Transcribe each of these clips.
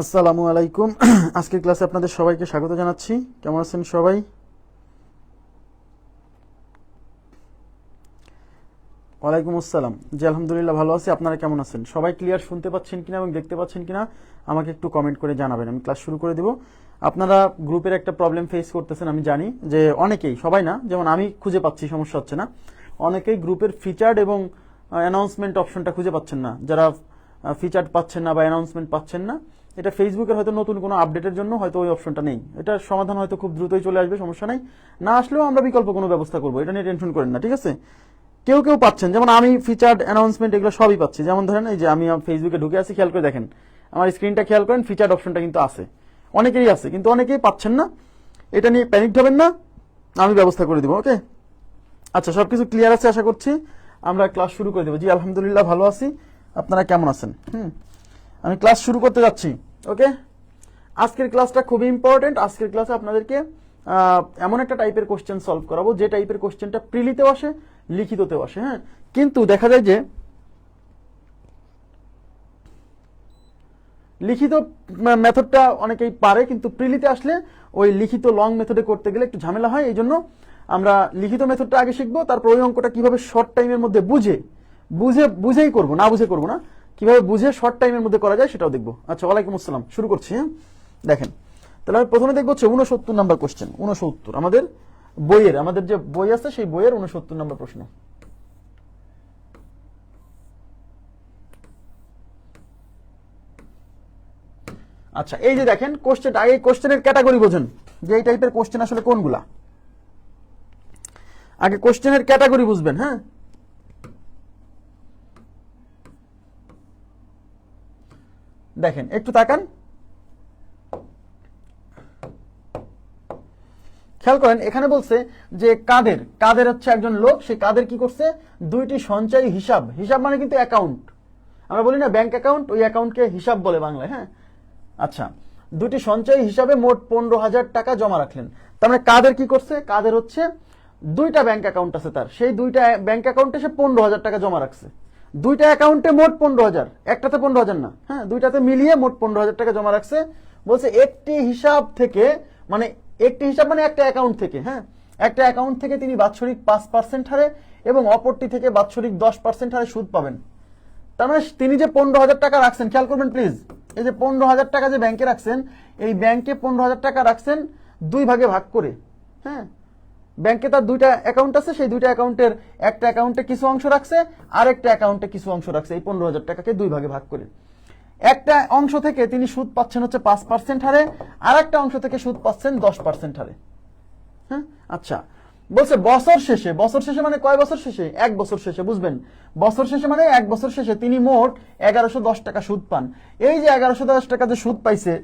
আসসালামু আলাইকুম। আজকের ক্লাসে আপনাদের সবাইকে স্বাগত জানাচ্ছি। কেমন আছেন সবাই? ওয়ালাইকুম আসসালাম। জি আলহামদুলিল্লাহ ভালো আছি। আপনারা কেমন আছেন? সবাই ক্লিয়ার শুনতে পাচ্ছেন কিনা এবং দেখতে পাচ্ছেন কিনা আমাকে একটু কমেন্ট করে জানাবেন। আমি ক্লাস শুরু করে দিব। আপনারা গ্রুপের একটা প্রবলেম ফেস করতেছেন, আমি জানি যে অনেকেই, সবাই না, যেমন আমি খুঁজে পাচ্ছি, সমস্যা হচ্ছে না। অনেকেই গ্রুপের ফিচার্ড এবং অ্যানাউন্সমেন্ট অপশনটা খুঁজে পাচ্ছেন না। যারা ফিচার্ড পাচ্ছেন না বা অ্যানাউন্সমেন্ট পাচ্ছেন না, এটা ফেসবুকের হয়তো নতুন কোনো আপডেটের জন্য হয়তো ওই অপশনটা নেই। এটার সমাধান হয়তো খুব দ্রুতই চলে আসবে, সমস্যা নাই। না আসলেও আমরা বিকল্প কোনো ব্যবস্থা করবো, এটা নিয়ে টেনশন করেন না, ঠিক আছে? কেউ কেউ পাচ্ছেন, যেমন আমি ফিচার্ড অ্যানাউন্সমেন্ট এগুলো সবই পাচ্ছি। যেমন ধরেন এই যে আমি ফেসবুকে ঢুকে আছি, খেয়াল করে দেখেন আমার স্ক্রিনটা, খেয়াল করেন ফিচার্ড অপশনটা কিন্তু আছে, অনেকেই আছে, কিন্তু অনেকেই পাচ্ছেন না। এটা নিয়ে প্যানিক হবেন না, আমি ব্যবস্থা করে দিব। ওকে, আচ্ছা, সবকিছু ক্লিয়ার আছে আশা করছি। আমরা ক্লাস শুরু করে দেবো। জি আলহামদুলিল্লাহ ভালো আছি। আপনারা কেমন আছেন? আমি ক্লাস শুরু করতে যাচ্ছি। ওকে, আজকের ক্লাসটা খুবই ইম্পর্টেন্ট। আজকের ক্লাসে আপনাদেরকে এমন একটা টাইপের কোশ্চেন সলভ করাবো যে টাইপের কোশ্চেনটা প্রিলিতেও আসে, লিখিততেও আসে। হ্যাঁ, কিন্তু দেখা যায় যে লিখিত মেথডটা অনেকেই পারে, কিন্তু প্রিলিতে আসলে ওই লিখিত লং মেথডে করতে গেলে একটু ঝামেলা হয়। এই জন্য আমরা লিখিত মেথডটা আগে শিখবো, তারপর ওই অঙ্কটা কিভাবে শর্ট টাইমের মধ্যে বুঝেই করবো, না বুঝে করবো না, কিভাবে বুঝে শর্ট টাইমের মধ্যে করা যায় সেটাও দেখবো। আচ্ছা, ওয়ালাইকুম আসসালাম। শুরু করছি। হ্যাঁ, দেখেন, তাহলে আমি প্রথমে দেখবো হচ্ছে 69 নাম্বার কোশ্চেন। 69 আমাদের বইয়ের, আমাদের যে বই আছে সেই বইয়ের 69 নাম্বার প্রশ্ন। আচ্ছা, এই যে দেখেন কোশ্চেন, আগে কোশ্চেনের ক্যাটাগরি বোঝেন যে এই টাইপের কোশ্চেন আসলে কোনগুলা। আগে কোশ্চেনের ক্যাটাগরি বুঝবেন। হ্যাঁ, দেখেন একটু তাকান, খেয়াল করেন। এখানে বলছে যে কাদের হচ্ছে একজন লোক, সে কাদের কি করছে, দুইটি সঞ্চয়ী হিসাব, হিসাব মানে কিন্তু অ্যাকাউন্ট, আমরা বলি না ব্যাংক অ্যাকাউন্ট, ওই অ্যাকাউন্টকে হিসাব বলে বাংলায়। হ্যাঁ, আচ্ছা, দুটি সঞ্চয়ী হিসাবে মোট 15,000 টাকা জমা রাখলেন। তার মানে কাদের কি করছে, কাদের হচ্ছে দুইটা ব্যাংক অ্যাকাউন্ট আছে তার, সেই দুইটা ব্যাংক অ্যাকাউন্টে সে 15,000 টাকা জমা রাখছে। দুইটা অ্যাকাউন্টে মোট 15,000, একটাতে 15,000 না, হ্যাঁ, দুইটাতে মিলিয়ে মোট 15,000 টাকা জমা রাখছে। বলছে একটি হিসাব থেকে, মানে একটি হিসাব মানে একটা অ্যাকাউন্ট থেকে, হ্যাঁ, একটা অ্যাকাউন্ট থেকে তিনি বাৎসরিক 5% হারে এবং অপরটি থেকে বাৎসরিক 10% হারে সুদ পাবেন। তার মানে তিনি যে 15,000 টাকা রাখছেন, খেয়াল করবেন প্লিজ, এই যে 15,000 টাকা যে ব্যাংকে রাখছেন, এই ব্যাংকে 15,000 টাকা রাখছেন দুই ভাগে ভাগ করে। হ্যাঁ, ব্যাংকে তার দুইটা অ্যাকাউন্ট আছে, সেই দুইটা অ্যাকাউন্টের একটা অ্যাকাউন্টে কিছু অংশ রাখছে, আর একটা অ্যাকাউন্টে কিছু অংশ রাখছে, এই 15,000 টাকাকে দুই ভাগে ভাগ করে। একটা অংশ থেকে তিনি সুদ পাচ্ছেন হচ্ছে 5% হারে, আর একটা অংশ থেকে সুদ পাচ্ছেন 10% হারে। হ্যাঁ, আচ্ছা, বলছে বছর শেষে, বছর শেষে মানে কয় বছর শেষে, এক বছর শেষে, বুঝবেন, বছর শেষে মানে এক বছর শেষে তিনি মোট 1110 টাকা সুদ পান। এই যে 1110 টাকা যে সুদ পাইছে,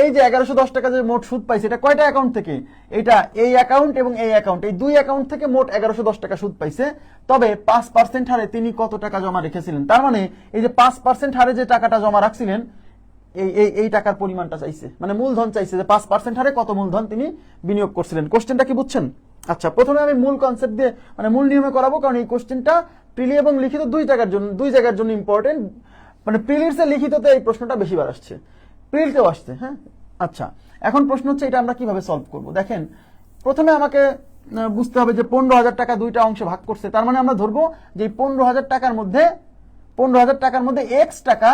এই যে 1110 টাকা যে মোট সুদ পাইছে, এটা কয়টা অ্যাকাউন্ট থেকে, এটা এই অ্যাকাউন্ট এবং এই অ্যাকাউন্ট, এই দুই অ্যাকাউন্ট থেকে মোট 1110 টাকা সুদ পাইছে। তবে 5% হারে তিনি কত টাকা জমা রেখেছিলেন, তার মানে এই যে 5% হারে যে টাকাটা জমা রাখছিলেন, এই এই এই টাকার পরিমাণটা চাইছে, মানে মূলধন চাইছে, যে 5% হারে কত মূলধন তিনি বিনিয়োগ করছিলেন। কোশ্চেনটা কি বুঝছেন? আচ্ছা, প্রথমে আমি মূল কনসেপ্ট দিয়ে, মানে মূল নিয়মে করাবো, কারণ এই কোশ্চেনটা প্রিলি এবং লিখিত দুই জায়গার জন্য ইম্পর্টেন্ট। মানে প্রিলির চেয়ে লিখিততে এই প্রশ্নটা বেশিবার আসছে, প্রিলিতেও আসছে। হ্যাঁ, আচ্ছা, এখন প্রশ্ন হচ্ছে এটা আমরা কিভাবে সলভ করব। দেখেন, প্রথমে আমাকে বুঝতে হবে যে 15,000 টাকা দুইটা অংশে ভাগ করছে, তার মানে আমরা ধরবো যে 15,000 টাকার মধ্যে, 15,000 টাকার মধ্যে এক্স টাকা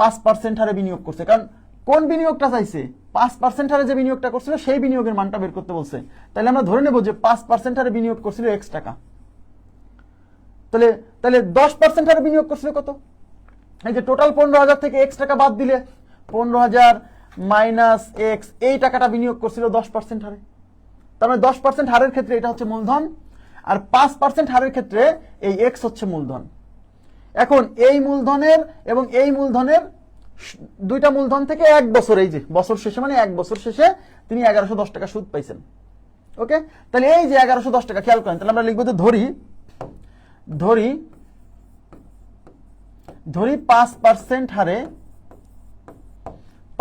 5% হারে বিনিয়োগ করছে। কারণ কোন বিনিয়োগটা চাইছে, 5% হারে যে বিনিয়োগটা করছিল সেই বিনিয়োগের মানটা বের করতে বলছে। তাহলে আমরা ধরে নেব যে 5% হারে বিনিয়োগ করছিল এক্স টাকা। তাহলে তাহলে 10% হারে বিনিয়োগ করছিল কত, এই যে টোটাল 15,000 থেকে এক্স টাকা বাদ দিলে 15,000 মাইনাস এক্স, এই টাকাটা বিনিয়োগ করছিল 10% হারে। তার মানে 10% হারের ক্ষেত্রে এটা হচ্ছে মূলধন, আর 5% হারের ক্ষেত্রে এই এক্স হচ্ছে মূলধন। এখন এই মূলধনের এবং এই মূলধনের দুইটা মূলধন থেকে এক বছর, এই যে বছর শেষে মানে এক বছর শেষে তিনি 1110 টাকা সুদ পাইছেন। ওকে, তাহলে এই যে 1110 টাকা, খেয়াল করেন, তাহলে আমরা লিখবো যে ধরি 5% হারে,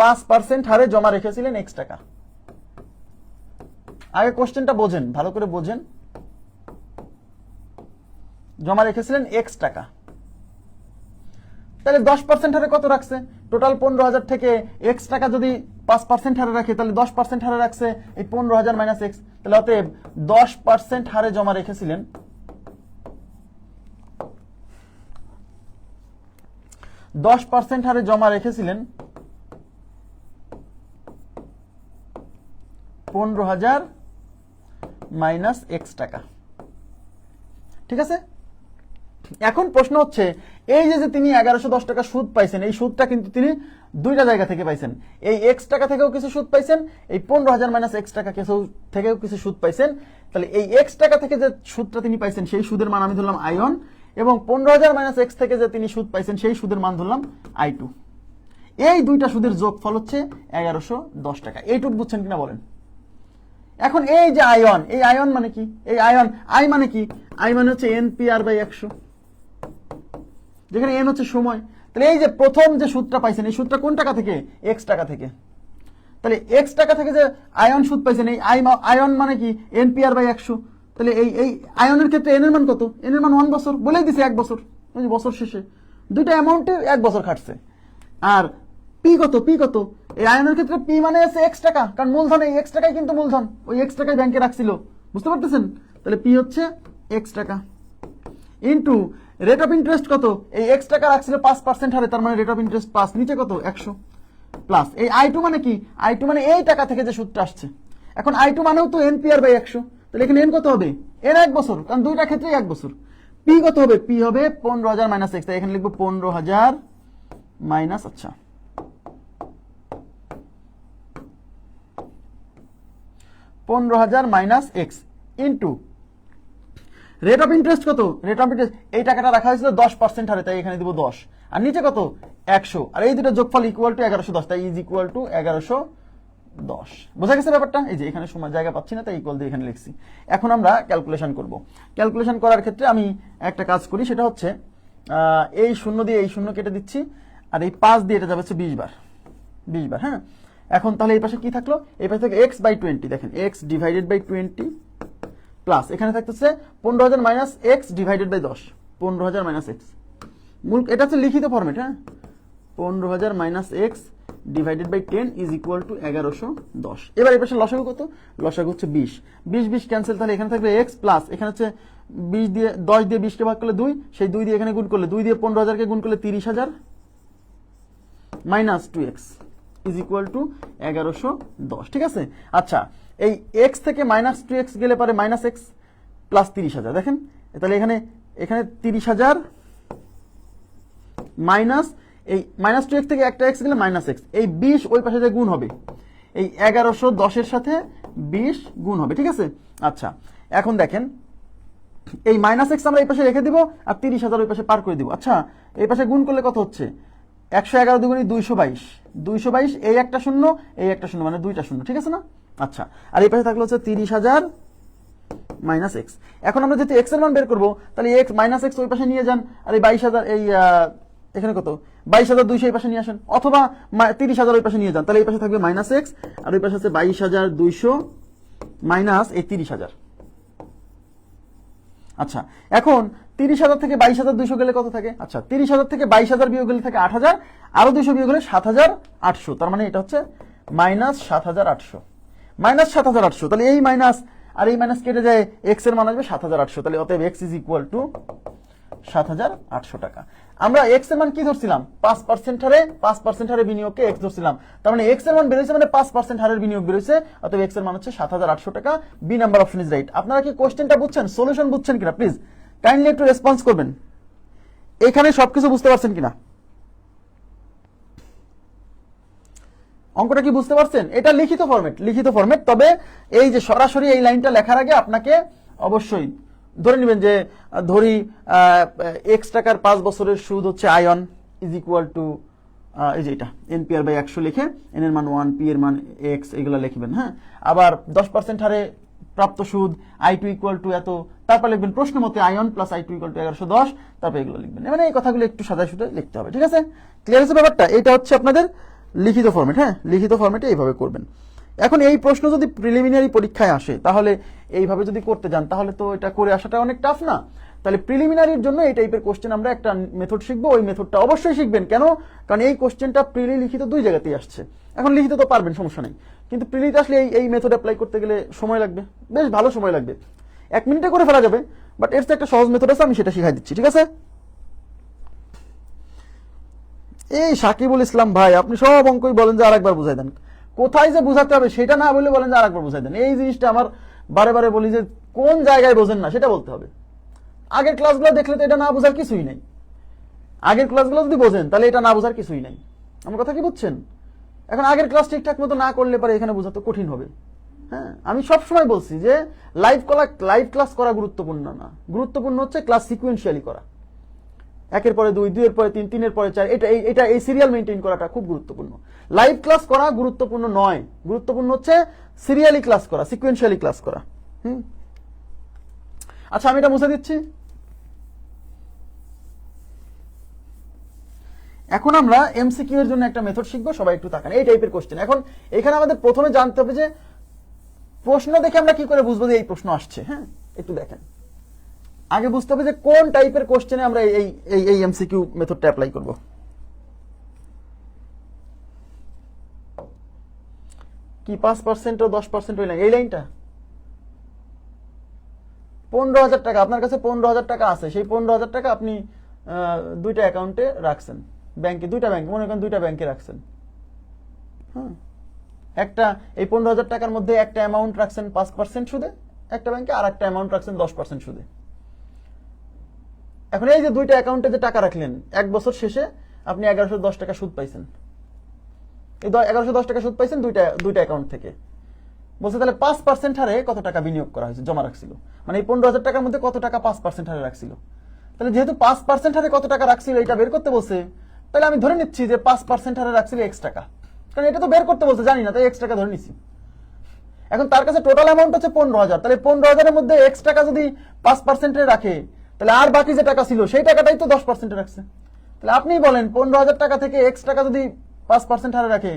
5% হারে জমা রেখেছিলেন এক্স টাকা। আগে কোশ্চেনটা বোঝেন, ভালো করে বোঝেন, জমা রেখেছিলেন এক্স টাকা। তাহলে 10% হারে কত রাখছে? টোটাল 15,000 থেকে এক্স টাকা যদি 5% হারে রাখে তাহলে 10% হারে রাখছে এই 15,000 মাইনাস এক্স। তাহলে অতএব 10% হারে জমা রেখেছিলেন 10% হারে জমা রেখেছিলেন 15,000 মাইনাস এক্স টাকা। ঠিক আছে, এখন প্রশ্ন হচ্ছে এই যে তিনি 1110 টাকা সুদ পাইছেন, এই সুদটা কিন্তু তিনি দুইটা জায়গা থেকে পাইছেন। এই এক্স টাকা থেকেও কিছু সুদ পাইছেন, এই 15,000 মাইনাস এক্স টাকা থেকেও কিছু সুদ পাইছেন। তাহলে এই এক্স টাকা থেকে যে সুদটা তিনি পাইছেন সেই সুদের মান আমি ধরলাম আই1, এবং 15,000 মাইনাস এক্স থেকে যে তিনি সুদ পাইছেন সেই সুদের মান ধরলাম I2। এই দুইটা সুদের যোগফল হচ্ছে 1110 টাকা। এইটুকু বুঝছেন কিনা বলেন? এখন এই যে আই1, এই আই1 মানে কি? এই আই মানে কি? আই মানে হচ্ছে NPR/100, যেখানে এন হচ্ছে সময়। তাহলে এই যে প্রথম যে সুদটা পাইছেন এই সুদটা কোন টাকা থেকে? এক্স টাকা থেকে। তাহলে এক্স টাকা থেকে যে আয়ন সুদ পাইছেন, এই আয়ন মানে কি? NPR/100। তাহলে এই আয়নের ক্ষেত্রে এন এর মান কত? এন এর মান 1 বছর, বলেই দিছে 1 বছর। ওই যে বছর শেষে দুইটা অ্যামাউন্টে 1 বছর খাটছে। আর পি কত? পি কত? এই আয়নের ক্ষেত্রে পি মানে আছে এক্স টাকা, কারণ মূলধন এই এক্স টাকাই কিন্তু মূলধন, ওই এক্স টাকাই ব্যাংকে রাখছিল। বুঝতে পারতেছেন? তাহলে পি হচ্ছে এক্স টাকা ইন্টু রেট অফ ইন্টারেস্ট কত? এই এক্স টাকা রাখছিল 5% হারে, তার মানে রেট অফ ইন্টারেস্ট 5, নিচে কত? 100, প্লাস এই I2 মানে কি? I2 মানে এই টাকা থেকে যে সুদটা আসছে। এখন I2 মানেও তো NPR/100। তাহলে এখানে এন কত হবে? এন 1 বছর, কারণ দুইটা ক্ষেত্রেই 1 বছর। পি কত হবে? পি হবে 15,000 মাইনাস এক্স। তাই এখানে লিখবো 15,000 মাইনাস, আচ্ছা 15,000 minus x into rate of interest কত? রেট অফ ইন্টারেস্ট এই টাকাটা রাখা হয়েছিল 10% হারে, তাই এখানে দিব 10, আর নিচে কত? 100, আর এই দুটো যোগফল ইকুয়াল টু 1110, তাই ইজ ইকুয়াল টু 1110। বোঝা গেছে ব্যাপারটা? এই যে এখানে সময় জায়গা পাচ্ছি না তাই ইকুয়াল দিয়ে এখানে লিখছি। এখন আমরা ক্যালকুলেশন করব। ক্যালকুলেশন করার ক্ষেত্রে আমি একটা কাজ করি, সেটা হচ্ছে এই শূন্য দিয়ে এই শূন্য কেটে দিচ্ছি, আর এই 5 দিয়ে এটা যাবে হচ্ছে 20 বার, 20 বার। হ্যাঁ, এখন তাহলে এই পাশে কি থাকলো? এই পাশে থেকে x/20, দেখেন x/20 প্লাস এখানে থাকতেছে 15,000 minus x divided by 10, 15,000 minus x. মূল এটা হচ্ছে লিখিত ফরম্যাট। হ্যাঁ, 15,000 minus x divided by 10 is equal to 1110। এবার এই পাশে লসাগু কত? লসাগু হচ্ছে 20, 20 ক্যান্সেল, তাহলে এখানে থাকবে এক্স প্লাস এখানে হচ্ছে 20 দিয়ে 10 দিয়ে 20 কে ভাগ করলে 2, সেই 2 দিয়ে এখানে গুণ করলে 2 দিয়ে 15,000 কে গুণ করলে 30,000 minus 2x is equal to 1110। ঠিক আছে, আচ্ছা এই x থেকে মাইনাস 2x গেলে পারে মাইনাস এক্স প্লাস 30,000। দেখেন তাহলে এখানে 30,000 মাইনাস এই মাইনাস 2x থেকে একটা x গেলে মাইনাস এক্স, এই 20 ওই পাশে যে গুণ হবে, এই 1110 এর সাথে 20 গুণ হবে। ঠিক আছে, আচ্ছা এখন দেখেন এই মাইনাস এক্স আমরা এই পাশে রেখে দিব, আর 30,000 ওই পাশে পার করে দিব। আচ্ছা এই পাশে গুণ করলে কত হচ্ছে? 111 দুগুণে 222, 222, এই একটা শূন্য এই একটা শূন্য, মানে দুইটা শূন্য। ঠিক আছে না? আচ্ছা, আর এই পাশে থাকলো হচ্ছে 30,000 মাইনাস এক্স। এখন আমরা যদি এক্স এর মান বের করবো তাহলে এক্স মাইনাস এক্স ওই পাশে নিয়ে যান, আর এই 22,000 এই এখানে কত? 22,200 এই পাশে নিয়ে আসেন, অথবা 30,000 ওই পাশে নিয়ে যান, তাহলে এই পাশে থাকবে মাইনাস এক্স, আর ওই পাশে হচ্ছে 22,200 মাইনাস এই 30,000। আচ্ছা এখন 30,000 থেকে 22,200 গেলে কত থাকে? আচ্ছা 30,000 থেকে 22,000 বিয়োগ গেলে থাকে 8,000, আরো 200 বিয়োগ হলে 7,800, তার মানে এটা হচ্ছে মাইনাস 7,800, মাইনাস 7,800। তাহলে এই মাইনাস আর এই মাইনাস কেটে যায়, এক্স এর মান আসবে 7,800, তাহলে অতএব এক্স ইজ ইকুয়াল টু 7,800 টাকা। আমরা এক্স এর মান কি ধরছিলাম? 5% হারে, 5% হারে বিনিয়োগকে এক্স ধরছিলাম, তার মানে এক্স এর মান বেরোইছে মানে 5% হারের বিনিয়োগ বেরোইছে, অতএব এক্স এর মান হচ্ছে 7,800 টাকা। B number option is right. আপনারা কি কোশ্চেনটা বুঝছেন, সলিউশন বুঝছেন কিনা? প্লিজ কাইন্ডলি একটু রেসপন্স করবেন, এখানে সবকিছু বুঝতে পারছেন কিনা? অঙ্কটা কি বুঝতে পারছেন? এটা লিখিত ফরম্যাট, লিখিত ফরম্যাট। তবে এই যে সরাসরি এই লাইনটা লেখার আগে আপনাকে অবশ্যই ধরে নেবেন যে ধরি এক্স টাকার 5 বছরের সুদ হচ্ছে আয়ন ইজ ইকুয়াল টু এই যে এটা NPR/100 লিখে এন এর মান 1, পি এর মান এক্স, এগুলো লিখবেন। হ্যাঁ, আবার 10% হারে প্রাপ্ত সুদ I2 ইকুয়াল টু এত, তারপর লিখবেন প্রশ্ন মতে ion plus I2 equal to 1110, তারপর এগুলো লিখবেন। মানে এই কথাগুলো একটু সাজায় সুজায় লিখতে হবে। ঠিক আছে, ক্লিয়ার হচ্ছে ব্যাপারটা? এটা হচ্ছে আপনাদের লিখিত ফরম্যাট। হ্যাঁ, লিখিত ফরম্যাটে এইভাবে করবেন। এখন এই প্রশ্ন যদি প্রিলিমিনারি পরীক্ষায় আসে, তাহলে এইভাবে যদি করতে যান তাহলে তো এটা করে আসাটা অনেক টাফ না? তাহলে প্রিলিমিনারির জন্য এই টাইপের কোশ্চেন আমরা একটা মেথড শিখবো, ওই মেথডটা অবশ্যই শিখবেন। কেন? কারণ এই কোশ্চেনটা প্রিলি লিখিত দুই জায়গাতেই আসছে। এখন লিখিত তো পারবেন, সমস্যা নেই, কিন্তু প্রিলিতে আসলে এই মেথড অ্যাপ্লাই করতে গেলে সময় লাগবে, বেশ ভালো সময় লাগবে। 1 মিনিটে করে ফেলা যাবে, বাট এর তো একটা সহজ মেথড আছে, আমি সেটা শিখাই দিচ্ছি, ঠিক আছে? এই সাকিবুল ইসলাম ভাই, আপনি সব অঙ্কই বলেন যে আরেকবার বুঝাই দেন, কোথায় যে বুঝাতে হবে সেটা না বলে বলেন যে আরেকবার বুঝাই দেন। এই জিনিসটা আমার বারে বারে বলি যে কোন জায়গায় বোঝেন না সেটা বলতে হবে। আগের ক্লাসগুলো দেখলে তো এটা না বোঝার কিছুই নাই। আগের ক্লাসগুলো যদি বোঝেন তাহলে এটা না বোঝার কিছুই নাই। আমার কথা কি বুঝছেন? এখন আগের ক্লাস ঠিকঠাক মতো না করলে পরে এখানে বোঝা তো কঠিন হবে। হ্যাঁ, আমি সব সময় বলছি যে লাইভ ক্লাস করা গুরুত্বপূর্ণ না, গুরুত্বপূর্ণ হচ্ছে ক্লাস সিকুয়েন্সিয়ালি করা, 1-এর পরে 2, 2-এর পরে 3, 3-এর পরে 4, এটা এই সিরিয়াল মেনটেন করাটা খুব গুরুত্বপূর্ণ। লাইভ ক্লাস করা গুরুত্বপূর্ণ নয়, গুরুত্বপূর্ণ হচ্ছে সিরিয়ালি ক্লাস করা, সিকুয়েন্সিয়ালি ক্লাস করা। আচ্ছা, আমি এটা মুছে দিচ্ছি। এখন আমরা এমসিকিউ এর জন্য একটা মেথড শিখবো, সবাই একটু তাকান। এই টাইপের কোশ্চেন, এখন এখানে আমাদের প্রথমে জানতে হবে যে প্রশ্ন দেখে আমরা কি করে বুঝবো যে এই প্রশ্ন আসছে। হ্যাঁ, একটু দেখেন, আগে বুঝতে হবে যে কোন টাইপের কোশ্চেনে আমরা এই এমসিকিউ মেথডটা অ্যাপ্লাই করব। কি 5% ও 10% ওই লাইন, এই লাইনটা 15,000 টাকা, আপনার কাছে 15,000 টাকা আছে, সেই 15,000 টাকা আপনি দুইটা অ্যাকাউন্টে রাখছেন, ব্যাংকে, দুইটা ব্যাংকে, মনে করেন দুইটা ব্যাংকে রাখছেন। হ্যাঁ, একটা এই 15,000 টাকার মধ্যে একটা অ্যামাউন্ট রাখছেন 5% সুদে একটা ব্যাংকে, আর একটা অ্যামাউন্ট রাখছেন 10% সুদে। এখন এই যে দুইটা অ্যাকাউন্টে যে টাকা রাখলেন, 1 বছর শেষে আপনি 1110 টাকা সুদ পাইছেন। এই 1110 টাকা সুদ পাইছেন দুইটা অ্যাকাউন্ট থেকে। বলছে তাহলে 5% হারে কত টাকা বিনিয়োগ করা হয়েছে, জমা রাখছিল, মানে এই 15,000 টাকার মধ্যে কত টাকা 5% হারে রাখছিল। তাহলে যেহেতু 5% হারে কত টাকা রাখছিল এটা বের করতে বলছে, তাহলে আমি ধরে নিচ্ছি যে 5% হারে রাখছিল X টাকা, কারণ এটা তো বের করতে বলছে, জানি না, তাই X টাকা ধরে নিচ্ছি। এখন তার কাছে টোটাল অ্যামাউন্ট হচ্ছে 15,000, তাহলে 15,000 এর মধ্যে X টাকা যদি 5% রাখে, তাহলে আর বাকি যে টাকা ছিল সেই টাকাটাই তো 10% রাখছে। তাহলে আপনি বলেন 15,000 টাকা থেকে X টাকা যদি 5% হারে রাখে,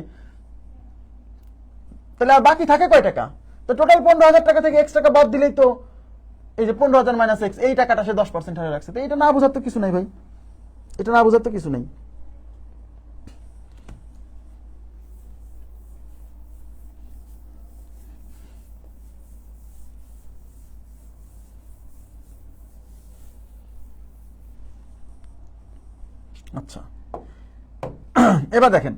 তাহলে আর বাকি থাকে কয় টাকা? তো টোটাল 15,000 টাকা থেকে X টাকা বাদ দিলেই তো এই যে 15,000 মাইনাস X, এই টাকাটা সে 10% হারে রাখছে। তো এটা না বোঝার তো কিছু নাই ভাই, এটা না বোঝার তো কিছু নেই। আচ্ছা, এবার দেখেন,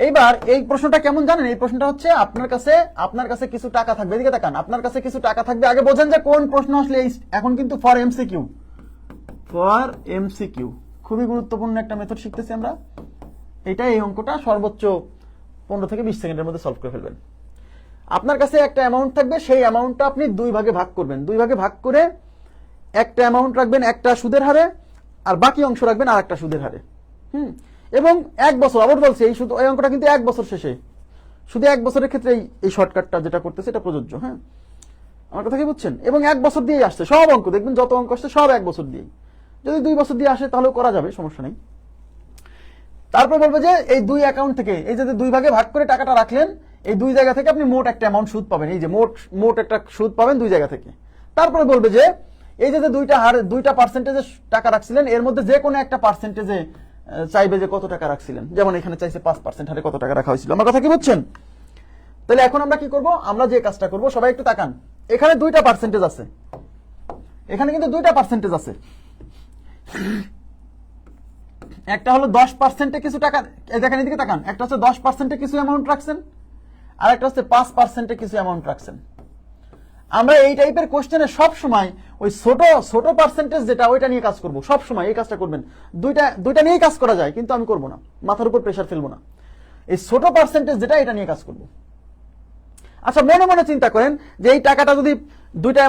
এইবার এই প্রশ্নটা কেমন জানেন? এই প্রশ্নটা হচ্ছে আপনার কাছে কিছু টাকা থাকবে, এদিকে তাকান, আপনার কাছে কিছু টাকা থাকবে। আগে বোঝেন যে কোন প্রশ্ন আসলে এখন কিন্তু ফর এমসিকিউ খুবই গুরুত্বপূর্ণ একটা মেথড শিখতেছি আমরা। এই অঙ্কটা সর্বোচ্চ 15 থেকে 20 সেকেন্ডের মধ্যে সলভ করে ফেলবেন। আপনার কাছে একটা অ্যামাউন্ট থাকবে, সেই অ্যামাউন্টটা আপনি 2 ভাগে ভাগ করবেন। 2 ভাগে ভাগ করে একটা অ্যামাউন্ট রাখবেন একটা সুদের হারে, আর বাকি অংশ রাখবেন আর একটা সুদের হারে। এবং 1 বছর, আবার বলছি এই অঙ্কটা কিন্তু 1 বছর শেষে, শুধু 1 বছরের ক্ষেত্রে এই শর্টকাটটা যেটা করতেছে এটা প্রযোজ্য। হ্যাঁ, আমার কথা কি বুঝছেন? এবং 1 বছর দিয়েই আসছে সব অঙ্ক, দেখবেন যত অঙ্ক আসছে সব 1 বছর দিয়েই। যদি 2 বছর দিয়ে আসে তাহলেও করা যাবে, সমস্যা নেই। তারপর বলবো যে এই 2 অ্যাকাউন্ট থেকে, এই যে 2 ভাগে ভাগ করে টাকাটা রাখলেন, এই 2 জায়গা থেকে আপনি মোট একটা অ্যামাউন্ট সুদ পাবেন, এই যে মোট একটা সুদ পাবেন 2 জায়গা থেকে। তারপরে বলবে যে এই যে দুইটা পার্সেন্টেজে টাকা রাখছিলেন, এর মধ্যে যে কোনো একটা পার্সেন্টেজে চাইবে যে কত টাকা রাখছিলেন, যেমন এখানে চাইছে 5% হারে কত টাকা রাখা হয়েছিল। আমার কথা কি বুঝছেন? তাহলে এখন আমরা কি করব? আমরা যে কাজটা করব, সবাই একটু তাকান, এখানে 2টা পার্সেন্টেজ আছে, এখানে কিন্তু 2টা পার্সেন্টেজ আছে। একটা হলো 10% কিছু টাকা, দেখেন এদিকে তাকান, একটা হচ্ছে 10% কিছু অ্যামাউন্ট রাখছেন, আর একটা হচ্ছে 5% কিছু অ্যামাউন্ট রাখছেন। আমরা এই টাইপের কোশ্চেনে সব সময় ওই ছোট পার্সেন্টেজ যেটা, ওইটা নিয়ে কাজ করব। সব সময় এই কাজটা করবেন। দুইটা নিয়েই কাজ করা যায়, কিন্তু আমি করব না, মাথার উপর প্রেসার ফেলবো না। এই ছোট পার্সেন্টেজ যেটা, এটা নিয়ে কাজ করব। আচ্ছা, মনে মনে চিন্তা করেন যে এই টাকাটা যদি দুইটা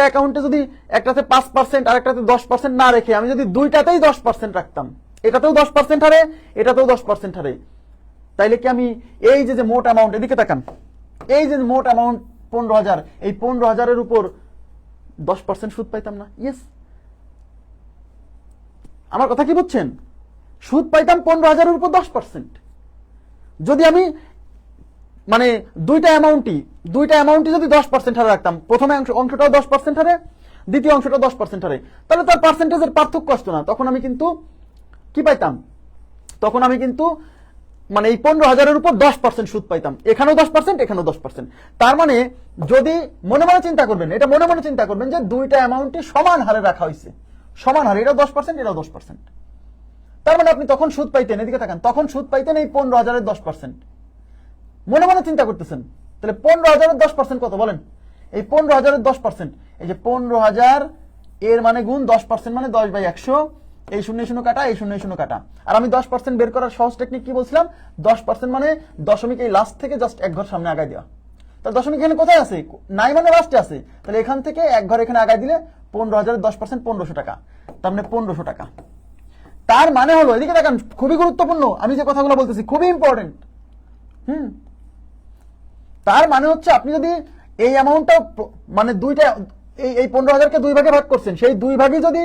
অ্যাকাউন্টে যদি একটাতে 5% আর একটাতে 10% না রেখে আমি যদি দুইটাতেই 10% রাখতাম, এটাতেও 10% হারে এটাতেও 10% হারে, তাইলে কি আমি এই যে মোট অ্যামাউন্ট, এদিকে তাকান, এই যে মোট অ্যামাউন্ট 15,000, এই 15,000-এর উপর 10% সুদ পাইতাম না? ইয়েস, আমার কথা কি বুঝছেন? সুদ পাইতাম 15,000-এর উপর 10%। যদি আমি দুইটা অ্যামাউন্টই যদি 10% হারে রাখতাম, প্রথমে অংশটাও 10% হারে, দ্বিতীয় অংশটা 10% হারে, তাহলে তার পার্সেন্টেজের পার্থক্য আসতো না। তখন আমি কিন্তু কি পাইতাম, তখন আমি কিন্তু মানে এই 15,000-এর উপর 10% সুদ পাইতাম, এখানেও 10%, এখানেও 10%। তার মানে যদি মনে মনে চিন্তা করবেন, এটা মনে মনে চিন্তা করবেন যে দুইটা অ্যামাউন্টই সমান হারে রাখা হয়েছে, সমান হারে, এটা 10%, এটাও 10%। তার মানে আপনি তখন সুদ পাইতেন, এদিকে তাকান, তখন সুদ পাইতেন এই 15,000-এর 10%। মনে মনে চিন্তা করতেছেন, তাহলে 15,000-এর 10% কত বলেন? এই 15,000-এর 10%, এই যে 15,000 এর মানে গুণ 10% মানে 10/100, এই 0 কাটা, এই 0 কাটা। আর আমি 10% বের করার সহজ টেকনিক কি বলছিলাম? 10% মানে দশমিক এই লাস্ট থেকে জাস্ট এক ঘর সামনে আগায় দেওয়া। তাহলে দশমিক এখানে কোথায় আছে? নাই মানে লাস্টে আছে। তাহলে এখান থেকে এক ঘর এখানে আগায় দিলে 15,000-এর 10% 1,500 টাকা, তার মানে 1,500 টাকা। তার মানে হলো, এদিকে দেখেন, খুবই গুরুত্বপূর্ণ, আমি যে কথাগুলো বলতেছি খুবই ইম্পর্টেন্ট। তার মানে হচ্ছে আপনি যদি এই অ্যামাউন্টটা মানে দুইটা, এই 15,000-কে দুই ভাগে ভাগ করছেন, সেই দুই ভাগে যদি